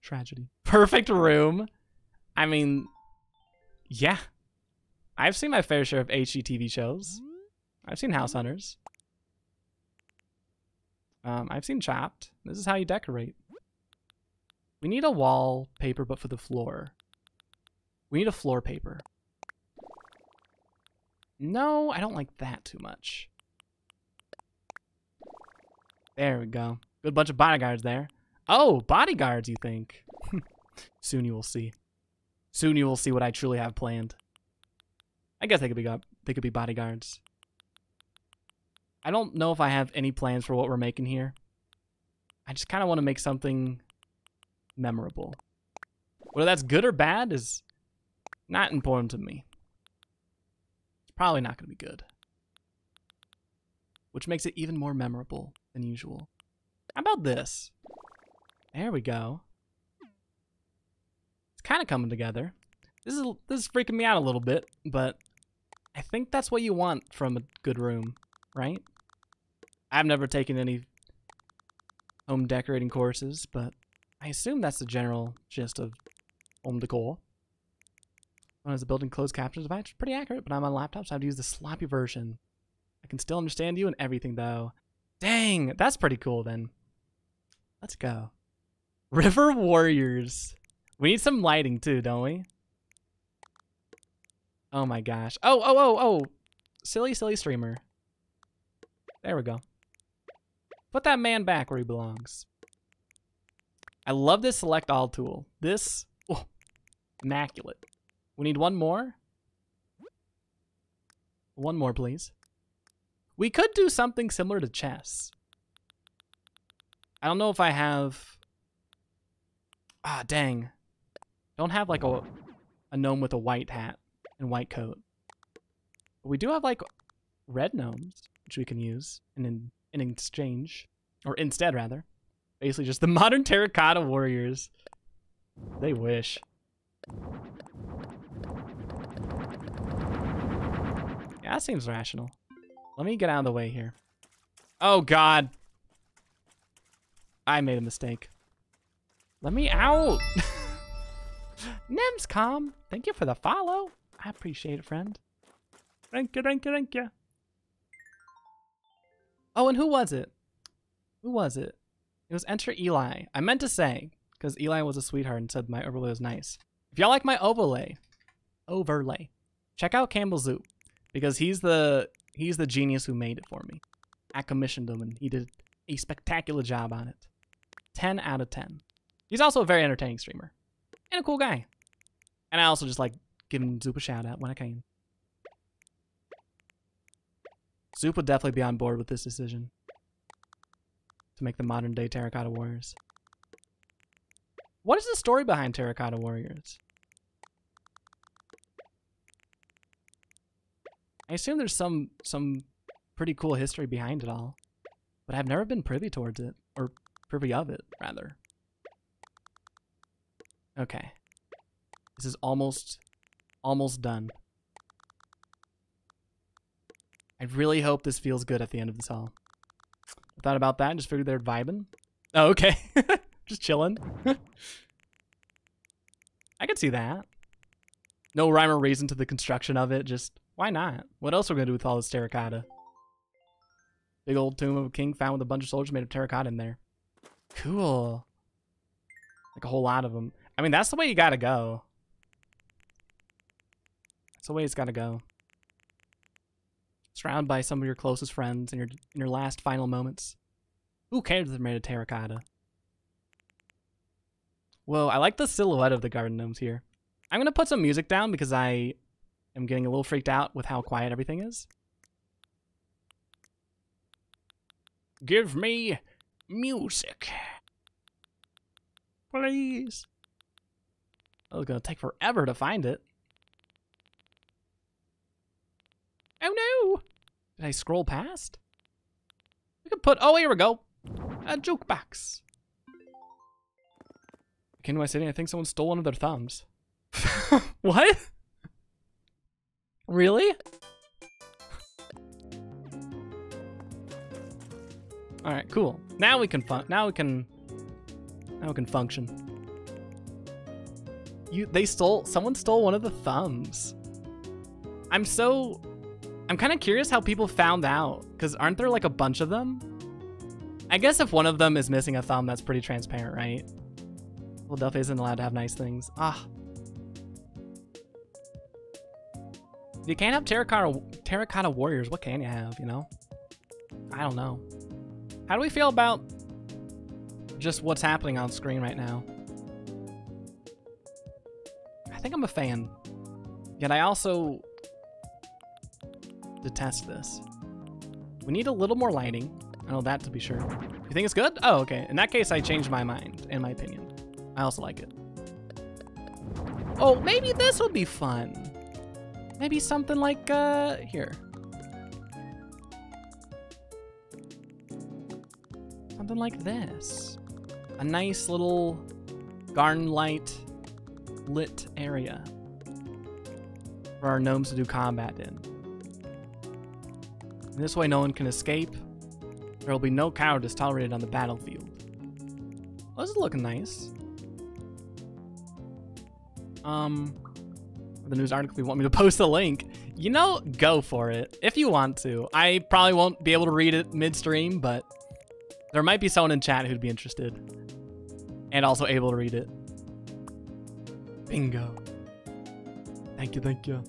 A: Tragedy. Perfect room. I mean, yeah. I've seen my fair share of HGTV shows. I've seen House Hunters. I've seen Chopped. This is how you decorate. We need a wallpaper, but for the floor. We need a floor paper. No, I don't like that too much. There we go. Good bunch of bodyguards there. Oh, bodyguards, you think? Soon you will see. Soon you will see what I truly have planned. I guess they could be bodyguards. I don't know if I have any plans for what we're making here. I just kind of want to make something memorable. Whether that's good or bad is not important to me. It's probably not going to be good. Which makes it even more memorable than usual. How about this? There we go. It's kind of coming together. This is freaking me out a little bit, but I think that's what you want from a good room, right? I've never taken any home decorating courses, but I assume that's the general gist of home decor. When I was building closed captions, it's pretty accurate, but I'm on a laptop, so I have to use the sloppy version. I can still understand you and everything, though. Dang, that's pretty cool, then. Let's go. River Warriors. We need some lighting, too, don't we? Oh, my gosh. Oh. Silly streamer. There we go. Put that man back where he belongs. I love this select all tool. This, oh, immaculate. We need one more. One more, please. We could do something similar to chess. I don't know if I have... Ah, dang. Don't have like a gnome with a white hat and white coat. But we do have like red gnomes, which we can use in exchange. Or instead, rather. Basically just the modern terracotta warriors. They wish. Yeah, that seems rational. Let me get out of the way here. Oh, God. I made a mistake. Let me out. Nemscom, thank you for the follow. I appreciate it, friend. Thank you. Oh, and who was it? Who was it? It was Enter Eli. I meant to say, because Eli was a sweetheart and said my overlay was nice. If y'all like my overlay, check out Campbell Zoop, because he's the genius who made it for me. I commissioned him, and he did a spectacular job on it. 10 out of 10. He's also a very entertaining streamer and a cool guy. And I also just like giving Zoop a shout out when I can. Zoop would definitely be on board with this decision to make the modern day Terracotta Warriors. What is the story behind Terracotta Warriors? I assume there's some pretty cool history behind it all, but I've never been privy towards it, or privy of it, rather. Okay. This is almost done. I really hope this feels good at the end of this all. I thought about that and just figured they're vibing. Oh, okay. Just chilling. I could see that. No rhyme or reason to the construction of it. Just, why not? What else are we going to do with all this terracotta? Big old tomb of a king found with a bunch of soldiers made of terracotta in there. Cool. Like a whole lot of them. I mean, that's the way you gotta go. That's the way it's gotta go. Surrounded by some of your closest friends in your last final moments. Who cares if they're made of terracotta? Whoa, I like the silhouette of the garden gnomes here. I'm gonna put some music down because I am getting a little freaked out with how quiet everything is. Give me music. Please. Oh, it's gonna take forever to find it. Oh no! Did I scroll past? We could put, oh, here we go. A jukebox. Came to my city, I think someone stole one of their thumbs. What? Really? All right, cool. Now we can function. Someone stole one of the thumbs. I'm kind of curious how people found out, because aren't there like a bunch of them? I guess if one of them is missing a thumb, that's pretty transparent, right? Philadelphia isn't allowed to have nice things. Ah. You can't have terracotta warriors. What can you have, you know? I don't know. How do we feel about just what's happening on screen right now? I think I'm a fan. Yet I also detest this. We need a little more lighting. I know that to be sure. You think it's good? Oh, okay. In that case, I changed my mind and my opinion. I also like it. Oh, maybe this would be fun. Maybe something like, here. Something like this. A nice little garden light lit area for our gnomes to do combat in. And this way no one can escape. There will be no cowardice tolerated on the battlefield. Well, this is looking nice. The news article, if you want me to post the link, you know, go for it if you want to. I probably won't be able to read it midstream, but there might be someone in chat who'd be interested and also able to read it. Bingo. Thank you, thank you.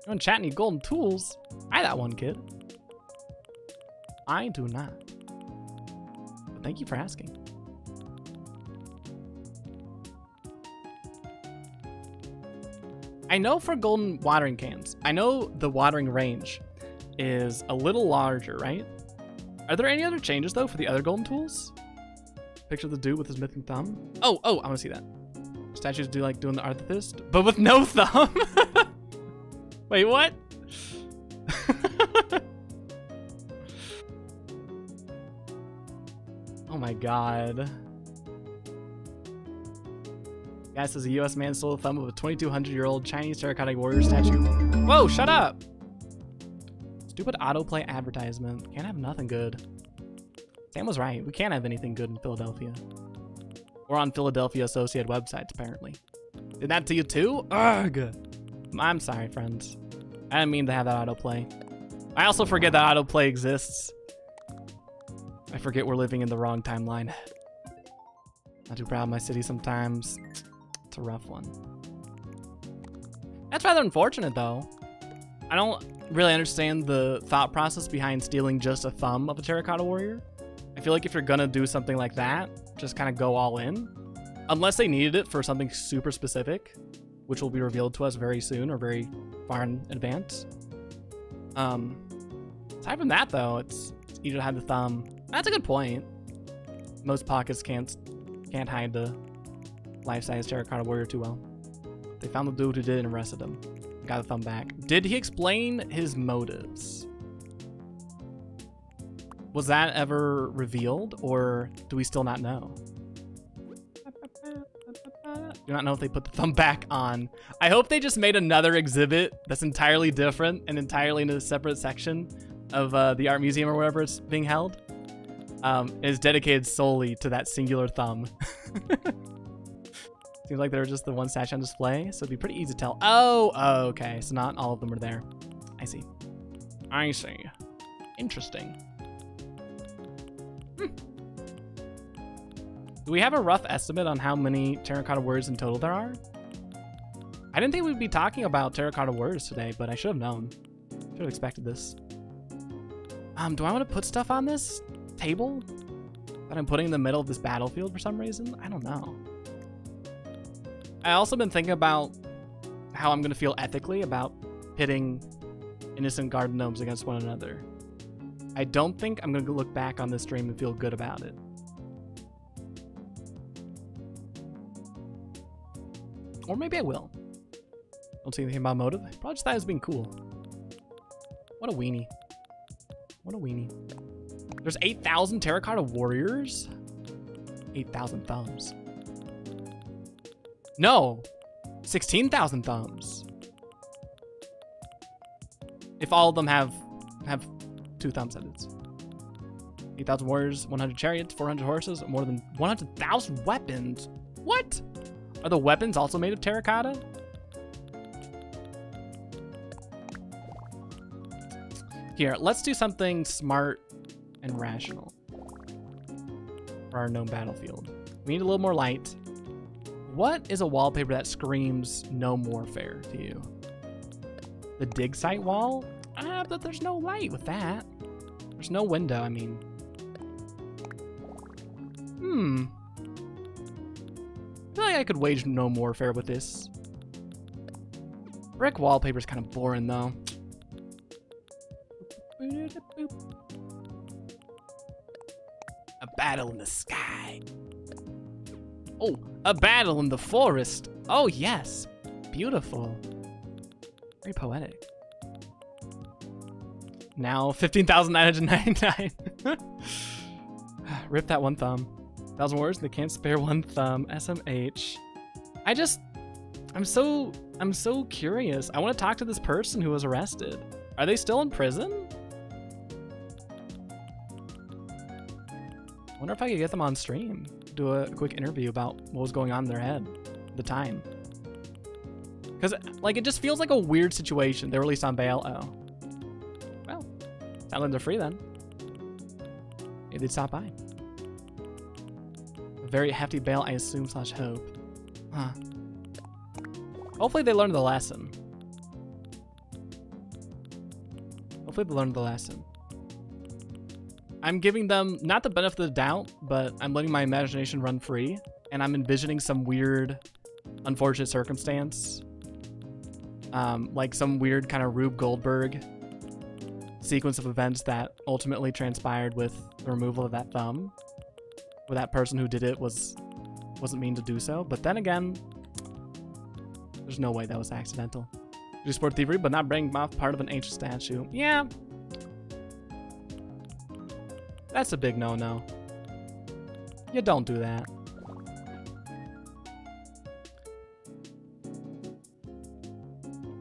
A: You in chat need golden tools? I got one, kid. I do not. But thank you for asking. I know for golden watering cans, I know the watering range is a little larger, right? Are there any other changes though for the other golden tools? Picture of the dude with his missing thumb. Oh, I want to see that. Statues do like doing the art of the fist, but with no thumb. Wait, what? Oh my god. Guy says a US man stole the thumb of a 2,200-year-old Chinese terracotta warrior statue. Whoa, shut up! Stupid autoplay advertisement. Can't have nothing good. Sam was right. We can't have anything good in Philadelphia. Or on Philadelphia associated websites, apparently. Did that to you too? Ugh! I'm sorry, friends. I didn't mean to have that autoplay. I also forget that autoplay exists. I forget we're living in the wrong timeline. Not too proud of my city sometimes. It's a rough one. That's rather unfortunate, though. I don't really understand the thought process behind stealing just a thumb of a terracotta warrior. I feel like if you're gonna do something like that, just kind of go all in. Unless they needed it for something super specific, which will be revealed to us very soon or very far in advance. Aside from that, though, it's easier to hide the thumb. That's a good point. Most pockets can't hide the life-size terracotta warrior too well. They found the dude who did it and arrested him. Got the thumb back. Did he explain his motives? Was that ever revealed, or do we still not know? Do not know if they put the thumb back on. I hope they just made another exhibit that's entirely different and entirely in a separate section the art museum or wherever it's being held is dedicated solely to that singular thumb. Seems like they're just the one statue on display, so it'd be pretty easy to tell. Oh, okay. So not all of them are there. I see. I see. Interesting. Do we have a rough estimate on how many terracotta words in total there are? I didn't think we'd be talking about terracotta words today, but I should have known. Should have expected this. Do I want to put stuff on this table that I'm putting in the middle of this battlefield for some reason? I don't know. I also been thinking about how I'm going to feel ethically about pitting innocent garden gnomes against one another. I don't think I'm going to look back on this stream and feel good about it. Or maybe I will. Don't see anything about motive. Probably just thought it was being cool. What a weenie. What a weenie. There's 8,000 terracotta warriors? 8,000 thumbs. No! 16,000 thumbs. If all of them have 2 thumbs heads. 8,000 warriors, 100 chariots, 400 horses, more than 100,000 weapons. What? Are the weapons also made of terracotta? Here, let's do something smart and rational for our gnome battlefield. We need a little more light. What is a wallpaper that screams gnome warfare to you? The dig site wall? But there's no light with that. There's no window, I mean. I feel like I could wage gnome warfare with this. Brick wallpaper's kind of boring, though. A battle in the sky. Oh, a battle in the forest. Oh, yes. Beautiful. Very poetic. Now, 15,999. Rip that one thumb. 1,000 words, they can't spare one thumb. SMH. I'm so curious. I want to talk to this person who was arrested. Are they still in prison? I wonder if I could get them on stream. Do a quick interview about what was going on in their head at the time. Because, like, it just feels like a weird situation. They're released on bail. Oh. Well, sounds like they're free then. Maybe they'd stop by. A very hefty bail, I assume, / hope. Huh. Hopefully they learned the lesson. Hopefully they learned the lesson. I'm giving them, not the benefit of the doubt, but I'm letting my imagination run free, and I'm envisioning some weird, unfortunate circumstance. Like some weird kind of Rube Goldberg sequence of events that ultimately transpired with the removal of that thumb, where that person who did it wasn't mean to do so. But then again, there's no way that was accidental. You support thievery, but not bring off part of an ancient statue. Yeah. That's a big no-no. You don't do that.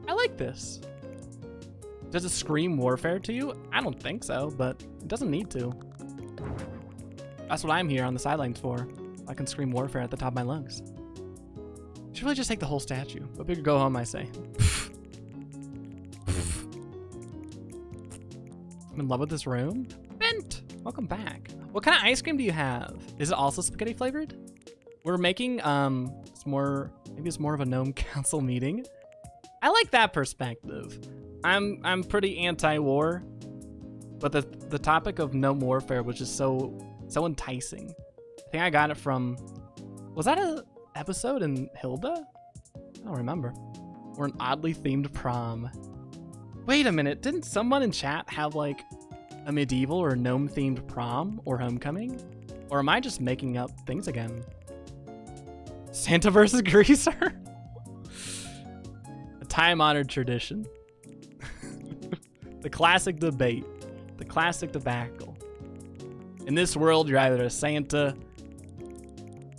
A: I like this. Does it scream warfare to you? I don't think so, but it doesn't need to. That's what I'm here on the sidelines for. I can scream warfare at the top of my lungs. Should really just take the whole statue. But bigger go home, I say. I'm in love with this room. Bent! Welcome back. What kind of ice cream do you have? Is it also spaghetti flavored? We're making, maybe it's more of a gnome council meeting. I like that perspective. I'm pretty anti-war, but the topic of gnome warfare was just so enticing. I think I got it from, was that an episode in Hilda? I don't remember. Or an oddly themed prom. Wait a minute, didn't someone in chat have like a medieval or gnome themed prom or homecoming? Or am I just making up things again? Santa versus Greaser? A time-honored tradition. The classic debate. The classic debacle. In this world, you're either a Santa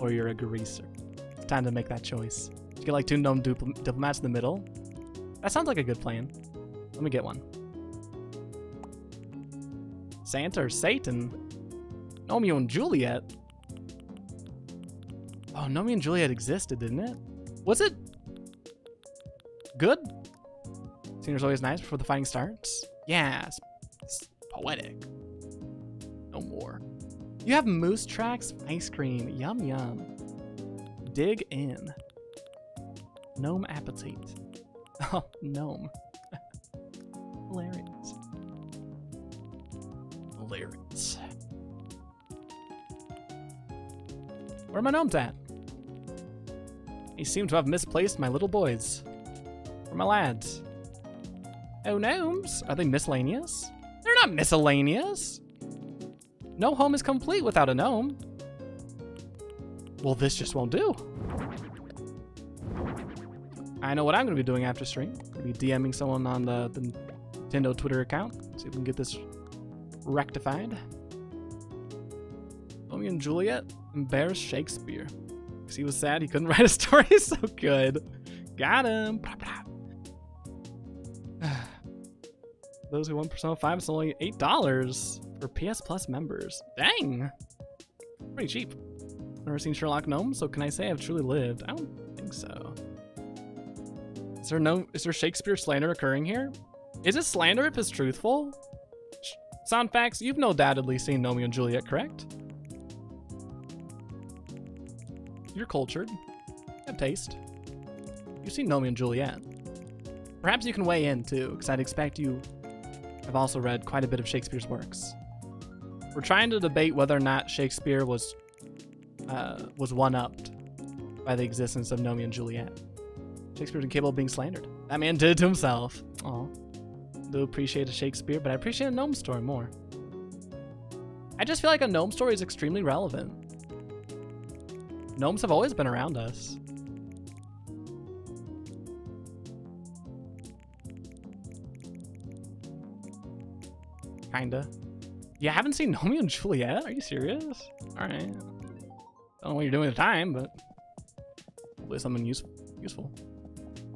A: or you're a greaser. It's time to make that choice. You get like 2 gnome diplomats in the middle. That sounds like a good plan. Let me get one. Santa or Satan? Romeo and Juliet? Oh, Romeo and Juliet existed, didn't it? Was it good? Senior's always nice before the fighting starts. Yeah, it's poetic. No more. You have moose tracks, ice cream, yum yum. Dig in. Gnome appetite. Oh, gnome. Hilarious. Hilarious. Where are my gnomes at? They seem to have misplaced my little boys. Where are my lads? Oh, gnomes? Are they miscellaneous? They're not miscellaneous. No home is complete without a gnome. Well, this just won't do. I know what I'm going to be doing after stream. I'm going to be DMing someone on the Nintendo Twitter account. See if we can get this rectified. Romeo and Juliet embarrassed Shakespeare. Because he was sad he couldn't write a story so good. Got him. Those who won Persona 5 is only $8 for PS Plus members. Dang! Pretty cheap. Never seen Sherlock Gnomes, so can I say I've truly lived? I don't think so. Is there Shakespeare slander occurring here? Is it slander if it's truthful? Sound facts, you've no doubtedly seen Romeo and Juliet, correct? You're cultured. You have taste. You've seen Romeo and Juliet. Perhaps you can weigh in too, because I'd expect you have also read quite a bit of Shakespeare's works. We're trying to debate whether or not Shakespeare was one-upped by the existence of Romeo and Juliet. Shakespeare's incapable of being slandered. That man did it to himself. Aw. Do appreciate a Shakespeare, but I appreciate a gnome story more. I just feel like a gnome story is extremely relevant. Gnomes have always been around us. Kinda. You haven't seen Romeo and Juliet? Are you serious? Alright. Don't know what you're doing at the time, but hopefully something useful.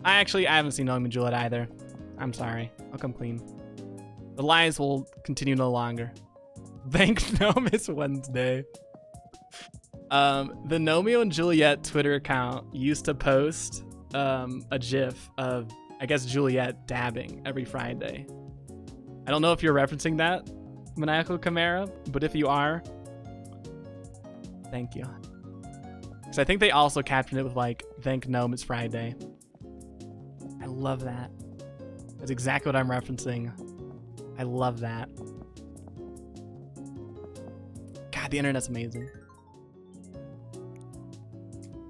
A: I haven't seen Romeo and Juliet either. I'm sorry. I'll come clean. The lies will continue no longer. Thank Gnome, it's Wednesday. The Romeo and Juliet Twitter account used to post a GIF of, I guess, Juliet dabbing every Friday. I don't know if you're referencing that, Maniacal Chimera, but if you are, thank you. Because I think they also captioned it with like, thank Gnome, it's Friday. I love that. That's exactly what I'm referencing. I love that. God, the internet's amazing.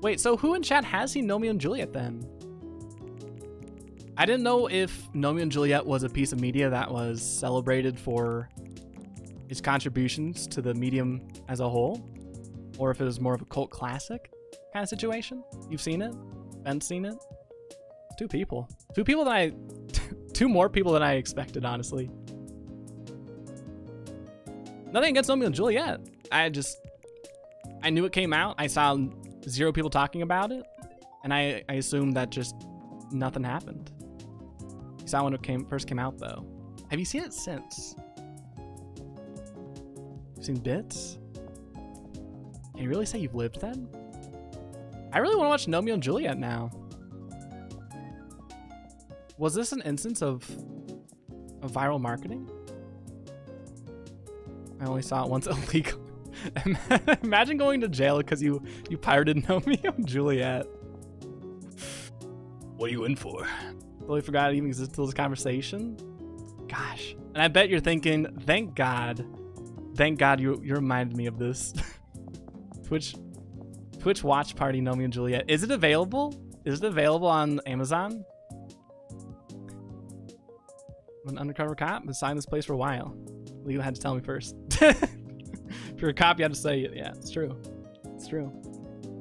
A: Wait, so who in chat has seen Romeo and Juliet then? I didn't know if Romeo and Juliet was a piece of media that was celebrated for its contributions to the medium as a whole, or if it was more of a cult classic kind of situation. You've seen it? Ben's seen it? Two people more people than I expected, honestly. Nothing against Romeo and Juliet. I knew it came out. I saw 0 people talking about it, and I assumed that just nothing happened. You saw when it first came out, though. Have you seen it since? You've seen bits? Can you really say you've lived then? I really want to watch Romeo and Juliet now. Was this an instance of viral marketing? I only saw it once illegal. Imagine going to jail because you pirated Romeo and Juliet. What are you in for? Totally forgot it even existed till this conversation. Gosh. And I bet you're thinking, thank God you reminded me of this. Twitch watch party Romeo and Juliet. Is it available? Is it available on Amazon? I'm an undercover cop. Been signing this place for a while. Leo had to tell me first. If you're a cop, you have to say it. Yeah, it's true. It's true.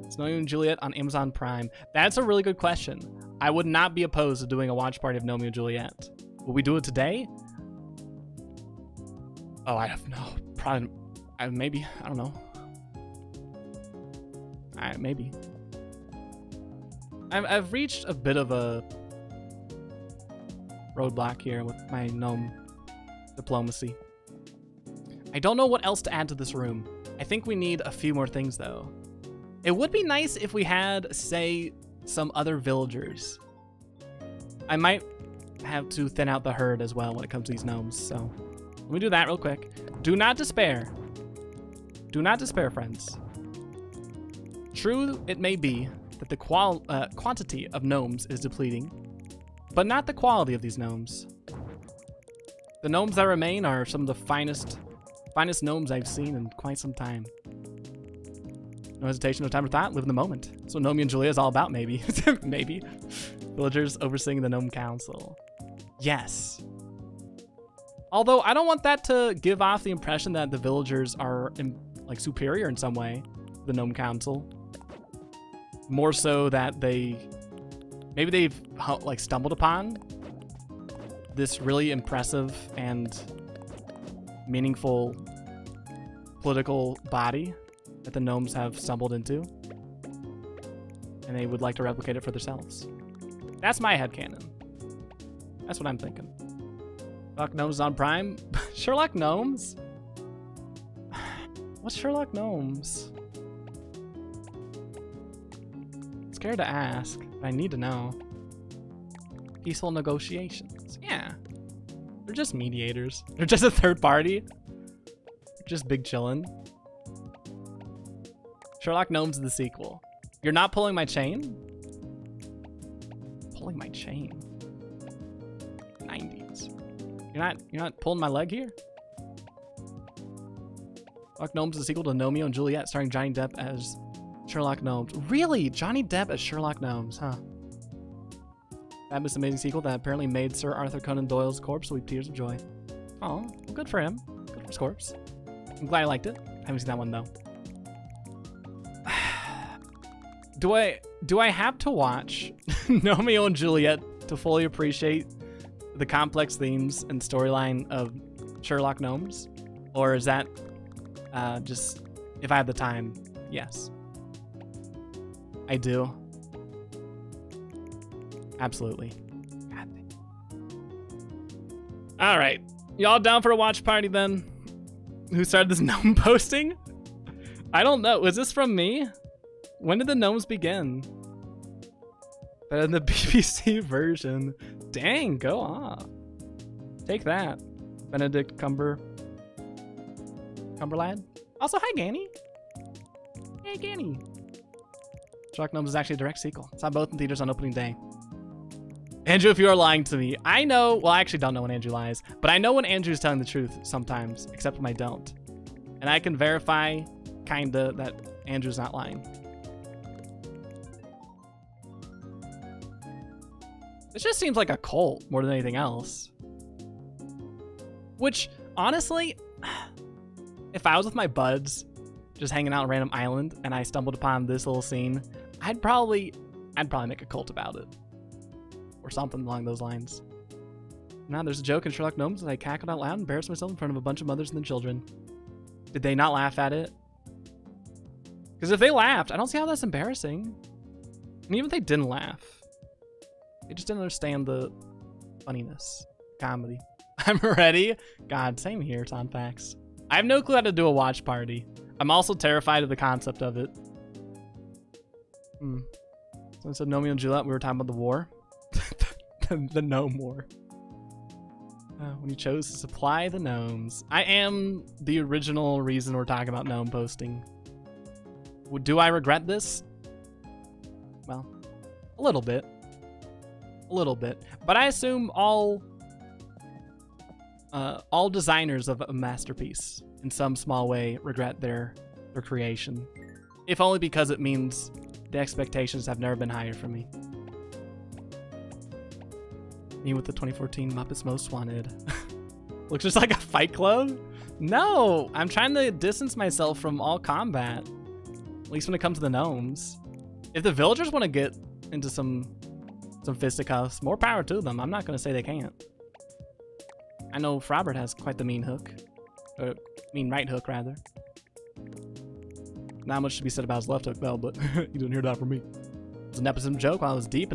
A: It's Romeo and Juliet on Amazon Prime. That's a really good question. I would not be opposed to doing a watch party of Romeo and Juliet. Will we do it today? Oh, I have no. Probably. Maybe. I don't know. Maybe. I've reached a bit of a roadblock here with my gnome diplomacy. I don't know what else to add to this room. I think we need a few more things though. It would be nice if we had, say, some other villagers. I might have to thin out the herd as well when it comes to these gnomes, so let me do that real quick. Do not despair. Do not despair, friends. True, it may be that the quantity of gnomes is depleting, but not the quality of these gnomes. The gnomes that remain are some of the finest gnomes I've seen in quite some time. No hesitation, no time for thought, live in the moment. That's what Nomeo and Julia is all about, maybe. Maybe. Villagers overseeing the gnome council. Yes. Although I don't want that to give off the impression that the villagers are like superior in some way to the gnome council. More so that maybe they've like stumbled upon this really impressive and meaningful political body that the gnomes have stumbled into, and they would like to replicate it for themselves. That's my headcanon. That's what I'm thinking. Sherlock Gnomes on Prime? Sherlock Gnomes? What's Sherlock Gnomes? Scared to ask, but I need to know. Peaceful negotiations. Yeah. They're just mediators. They're just a third party. They're just big chillin'. Sherlock Gnomes is the sequel. You're not pulling my chain? Pulling my chain? 90s. You're not pulling my leg here? Sherlock Gnomes is a sequel to Romeo and Juliet, starring Johnny Depp as Sherlock Gnomes. Really? Johnny Depp as Sherlock Gnomes, huh? Fabulous, amazing sequel that apparently made Sir Arthur Conan Doyle's corpse weep tears of joy. Oh, well, good for him. Good for his corpse. I'm glad I liked it. I haven't seen that one though. Do I have to watch Romeo and Juliet to fully appreciate the complex themes and storyline of Sherlock Gnomes? Or is that just, if I have the time, yes. I do. Absolutely. All right, y'all down for a watch party then? Who started this gnome posting? I don't know, was this from me? When did the gnomes begin? Better than the BBC version. Dang, go off. Take that, Benedict Cumberlad. Also, hi, Ganny. Hey, Ganny. Sherlock Gnomes is actually a direct sequel. Saw both in theaters on opening day. Andrew, if you are lying to me, I know, well, I actually don't know when Andrew lies, but I know when Andrew's telling the truth sometimes, except when I don't. And I can verify, kinda, that Andrew's not lying. This just seems like a cult more than anything else. Which, honestly, if I was with my buds, just hanging out on a random island, and I stumbled upon this little scene, I'd probably make a cult about it. Or something along those lines. Now there's a joke in Sherlock Gnomes that I cackled out loud and embarrassed myself in front of a bunch of mothers and then children. Did they not laugh at it? Because if they laughed, I don't see how that's embarrassing. And even if they didn't laugh, they just didn't understand the funniness, comedy. I'm ready. God, same here, Tonfax. I have no clue how to do a watch party. I'm also terrified of the concept of it. So instead of Romeo and Juliet, we were talking about the war. the gnome war. When you chose to supply the gnomes. I am the original reason we're talking about gnome posting. Do I regret this? Well, a little bit. A little bit. But I assume all designers of a masterpiece in some small way regret their creation. If only because it means the expectations have never been higher for me. Me with the 2014 Muppets Most Wanted. Looks just like a Fight Club? No! I'm trying to distance myself from all combat. At least when it comes to the gnomes. If the villagers want to get into some fisticuffs, more power to them. I'm not going to say they can't. I know Frobert has quite the mean hook. Or mean right hook, rather. Not much to be said about his left hook, though, but you didn't hear that from me. It was a nepotism joke while I was deep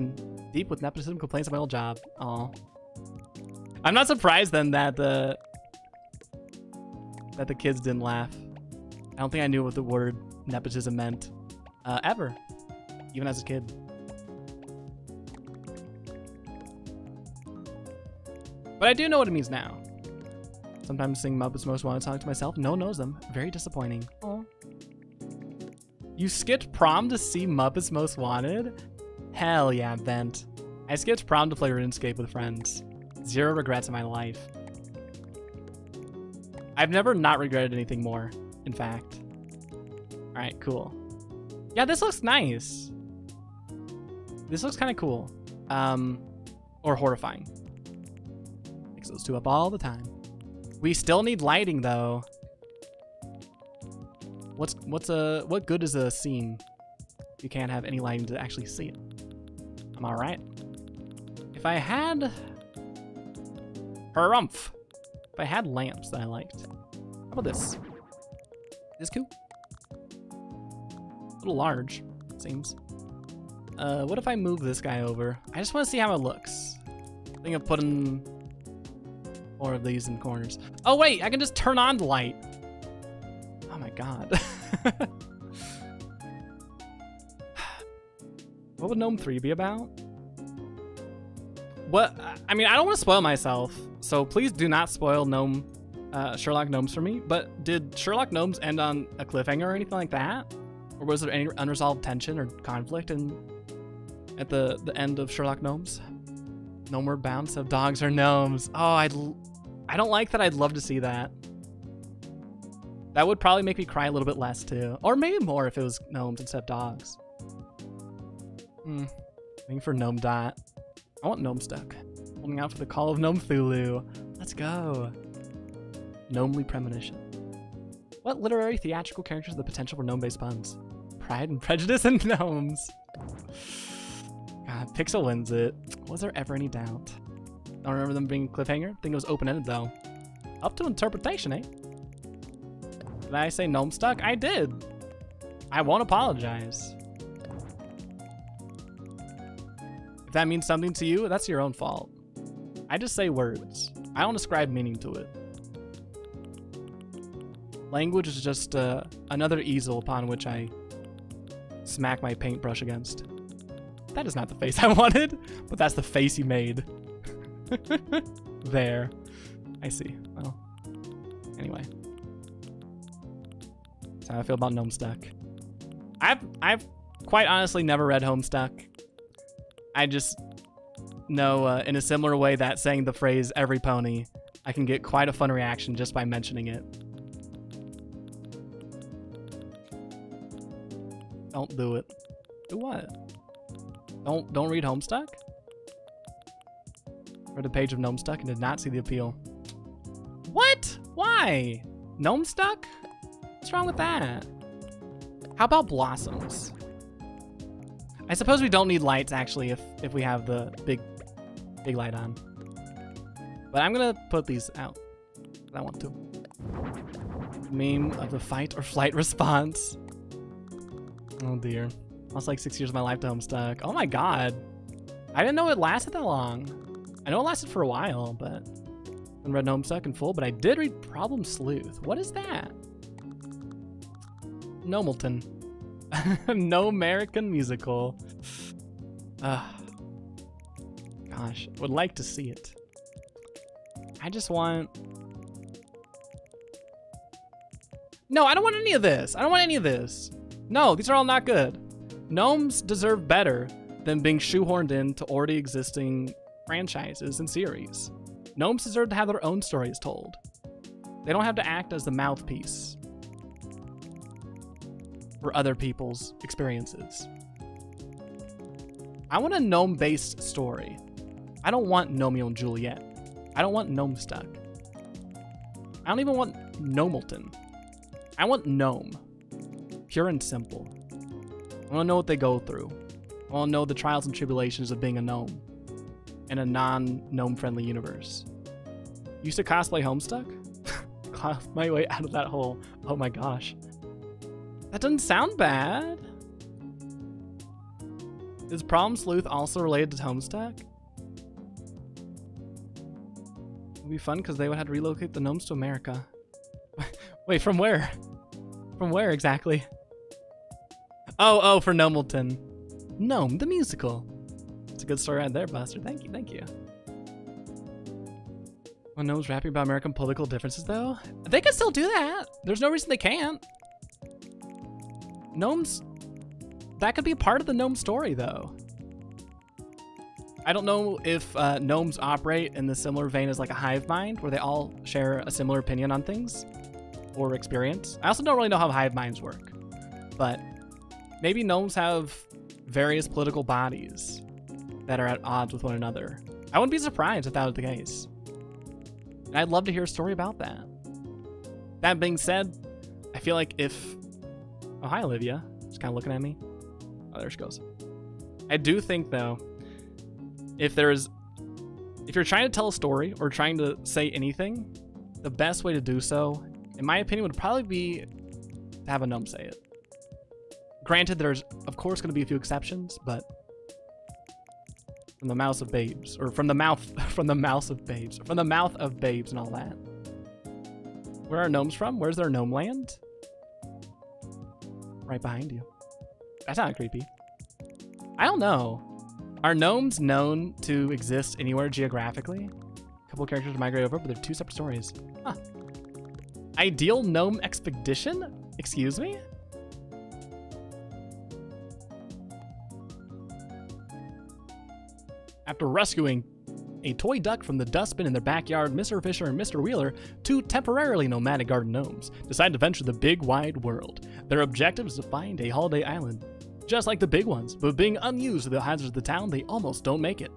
A: with nepotism complaints about my old job. Aw. I'm not surprised then that that the kids didn't laugh. I don't think I knew what the word nepotism meant ever, even as a kid. But I do know what it means now. Sometimes sing Muppets Most Wanted song to myself. No one knows them. Very disappointing. Oh. You skipped prom to see Muppets Most Wanted? Hell yeah, Bent. I skipped prom to play RuneScape with friends. 0 regrets in my life. I've never not regretted anything more, in fact. Alright, cool. Yeah, this looks nice. This looks kind of cool. Or horrifying. Mix those two up all the time. We still need lighting, though. What good is a scene if you can't have any lighting to actually see it? I'm alright. If I had... Harumph! If I had lamps that I liked. How about this? This cool? A little large, it seems. What if I move this guy over? I just want to see how it looks. I think of putting more of these in corners. Oh wait, I can just turn on the light. Oh my god. What would Gnome 3 be about? What? I mean, I don't want to spoil myself, so please do not spoil Sherlock Gnomes for me. But did Sherlock Gnomes end on a cliffhanger or anything like that? Or was there any unresolved tension or conflict at the end of Sherlock Gnomes? Gnomeward Bound of dogs or gnomes. Oh, I don't like that. I'd love to see that. That would probably make me cry a little bit less too. Or maybe more if it was gnomes instead of dogs. Waiting for Gnome Dot. I want Gnome Stuck. Holding out for the call of Gnome Thulu. Let's go. Gnomely Premonition. What literary theatrical characters have the potential for gnome-based puns? Pride and Prejudice and Gnomes. God, Pixel wins it. Was there ever any doubt? Don't remember them being cliffhanger. Think it was open-ended though. Up to interpretation, eh? Did I say Gnome Stuck? I did. I won't apologize. If that means something to you, that's your own fault. I just say words. I don't ascribe meaning to it. Language is just another easel upon which I smack my paintbrush against. That is not the face I wanted, but that's the face you made. There. I see. Well, anyway. That's how I feel about Gnomestuck. I've quite honestly never read Homestuck. I just know in a similar way that saying the phrase every pony, I can get quite a fun reaction just by mentioning it. Don't do it. Do what? Don't read Homestuck? Read a page of Gnomestuck and did not see the appeal. What? Why? Gnomestuck? What's wrong with that? How about Blossoms? I suppose we don't need lights actually if we have the big light on. But I'm gonna put these out. I want to. Meme of the fight or flight response. Oh dear. Lost like 6 years of my life to Homestuck. Oh my god. I didn't know it lasted that long. I know it lasted for a while, but I haven't read Homestuck in full, but I did read Problem Sleuth. What is that? Nomelton. No American musical. Gosh, would like to see it. I just want... No, I don't want any of this. I don't want any of this. No, these are all not good. Gnomes deserve better than being shoehorned into already existing franchises and series. Gnomes deserve to have their own stories told. They don't have to act as the mouthpiece for other people's experiences. I want a gnome-based story. I don't want Gnomeo and Juliet. I don't want Gnomestuck. I don't even want Nomelton. I want Gnome. Pure and simple. I want to know what they go through. I want to know the trials and tribulations of being a gnome in a non-gnome friendly universe. Used to cosplay Homestuck? Cough my way out of that hole. Oh my gosh. That doesn't sound bad. Is Problem Sleuth also related to Homestuck? It would be fun because they would have to relocate the gnomes to America. Wait, from where? From where exactly? Oh, for Nomelton. Gnome, the musical. It's a good story right there, Buster. Thank you, thank you. When Gnomes rapping about American political differences, though? They can still do that. There's no reason they can't. Gnomes, that could be part of the gnome story, though. I don't know if gnomes operate in the similar vein as like a hive mind, where they all share a similar opinion on things or experience. I also don't really know how hive minds work, but maybe gnomes have various political bodies that are at odds with one another. I wouldn't be surprised if that was the case. And I'd love to hear a story about that. That being said, I feel like if... Oh, hi, Olivia. Just kind of looking at me. Oh, there she goes. I do think, though, if you're trying to tell a story or trying to say anything, the best way to do so, in my opinion, would probably be to have a gnome say it. Granted, there's, of course, going to be a few exceptions, but from the mouth of babes, or from the mouth of babes and all that. Where are gnomes from? Where's their gnome land? Right behind you. That's not creepy. I don't know. Are gnomes known to exist anywhere geographically? A couple of characters migrate over, but they're two separate stories. Huh. Ideal gnome expedition? Excuse me? After rescuing a toy duck from the dustbin in their backyard, Mr. Fisher and Mr. Wheeler, two temporarily nomadic garden gnomes, decide to venture the big wide world. Their objective is to find a holiday island. Just like the big ones, but being unused to the hazards of the town, they almost don't make it.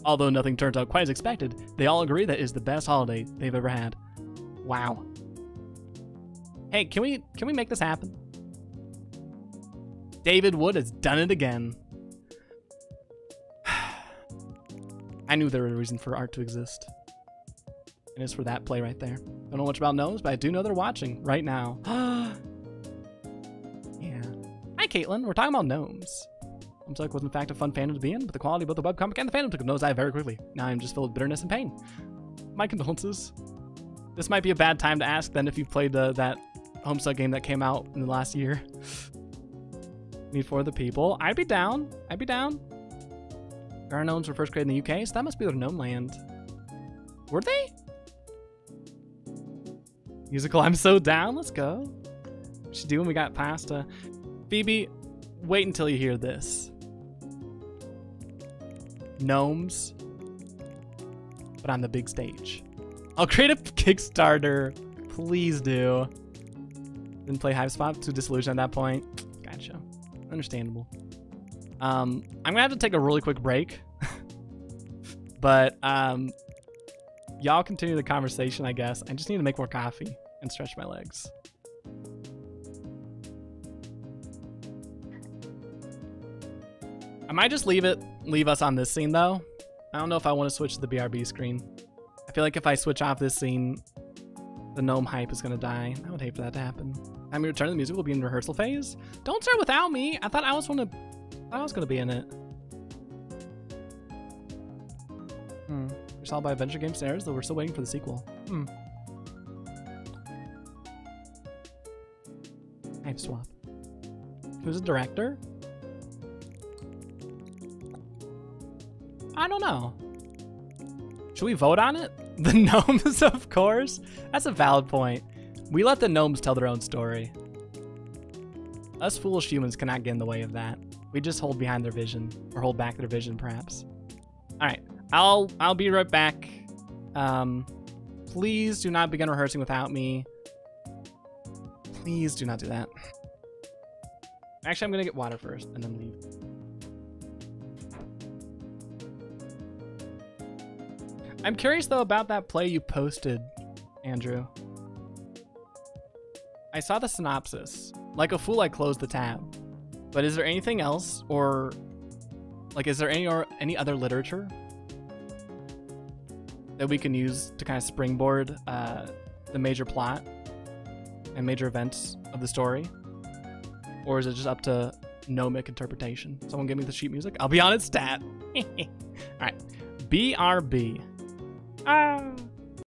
A: Although nothing turns out quite as expected, they all agree that it is the best holiday they've ever had. Wow. Hey, can we make this happen? David Wood has done it again. I knew there was a reason for art to exist. And it's for that play right there. Don't know much about gnomes, but I do know they're watching right now. Yeah. Hi, Caitlin. We're talking about gnomes. Homestuck was in fact a fun fandom to be in, but the quality of both the webcomic and the fandom took a nosedive very quickly. Now I'm just filled with bitterness and pain. My condolences. This might be a bad time to ask then if you played that Homestuck game that came out in the last year. Meet for the people. I'd be down. I'd be down. Our gnomes were first created in the UK, so that must be their gnome land. Were they? Musical, I'm so down. Let's go. What should do when we got past Phoebe, wait until you hear this. Gnomes, but on the big stage. I'll create a Kickstarter. Please do. Didn't play Hivespot, too disillusioned at that point. Gotcha. Understandable. I'm gonna have to take a really quick break. But y'all continue the conversation, I guess. I just need to make more coffee and stretch my legs. I might just leave us on this scene though. I don't know if I want to switch to the BRB screen. I feel like if I switch off this scene, the gnome hype is gonna die. I would hate for that to happen. Time we return to the music will be in rehearsal phase. Don't start without me. I thought I was gonna be in it. We're solved by Adventure Game Stairs, though we're still waiting for the sequel. Hype swap. Who's the director? I don't know. Should we vote on it? The gnomes, of course. That's a valid point. We let the gnomes tell their own story. Us foolish humans cannot get in the way of that. We just hold behind their vision, or hold back their vision, perhaps. All right, I'll be right back. Please do not begin rehearsing without me. Please do not do that. Actually, I'm gonna get water first and then leave. I'm curious though about that play you posted, Andrew. I saw the synopsis. Like a fool, I closed the tab. But is there anything else, or like, is there any other literature that we can use to kind of springboard the major plot and major events of the story? Or is it just up to gnomic interpretation? Someone give me the sheet music. I'll be on its stat. All right, BRB. Ah.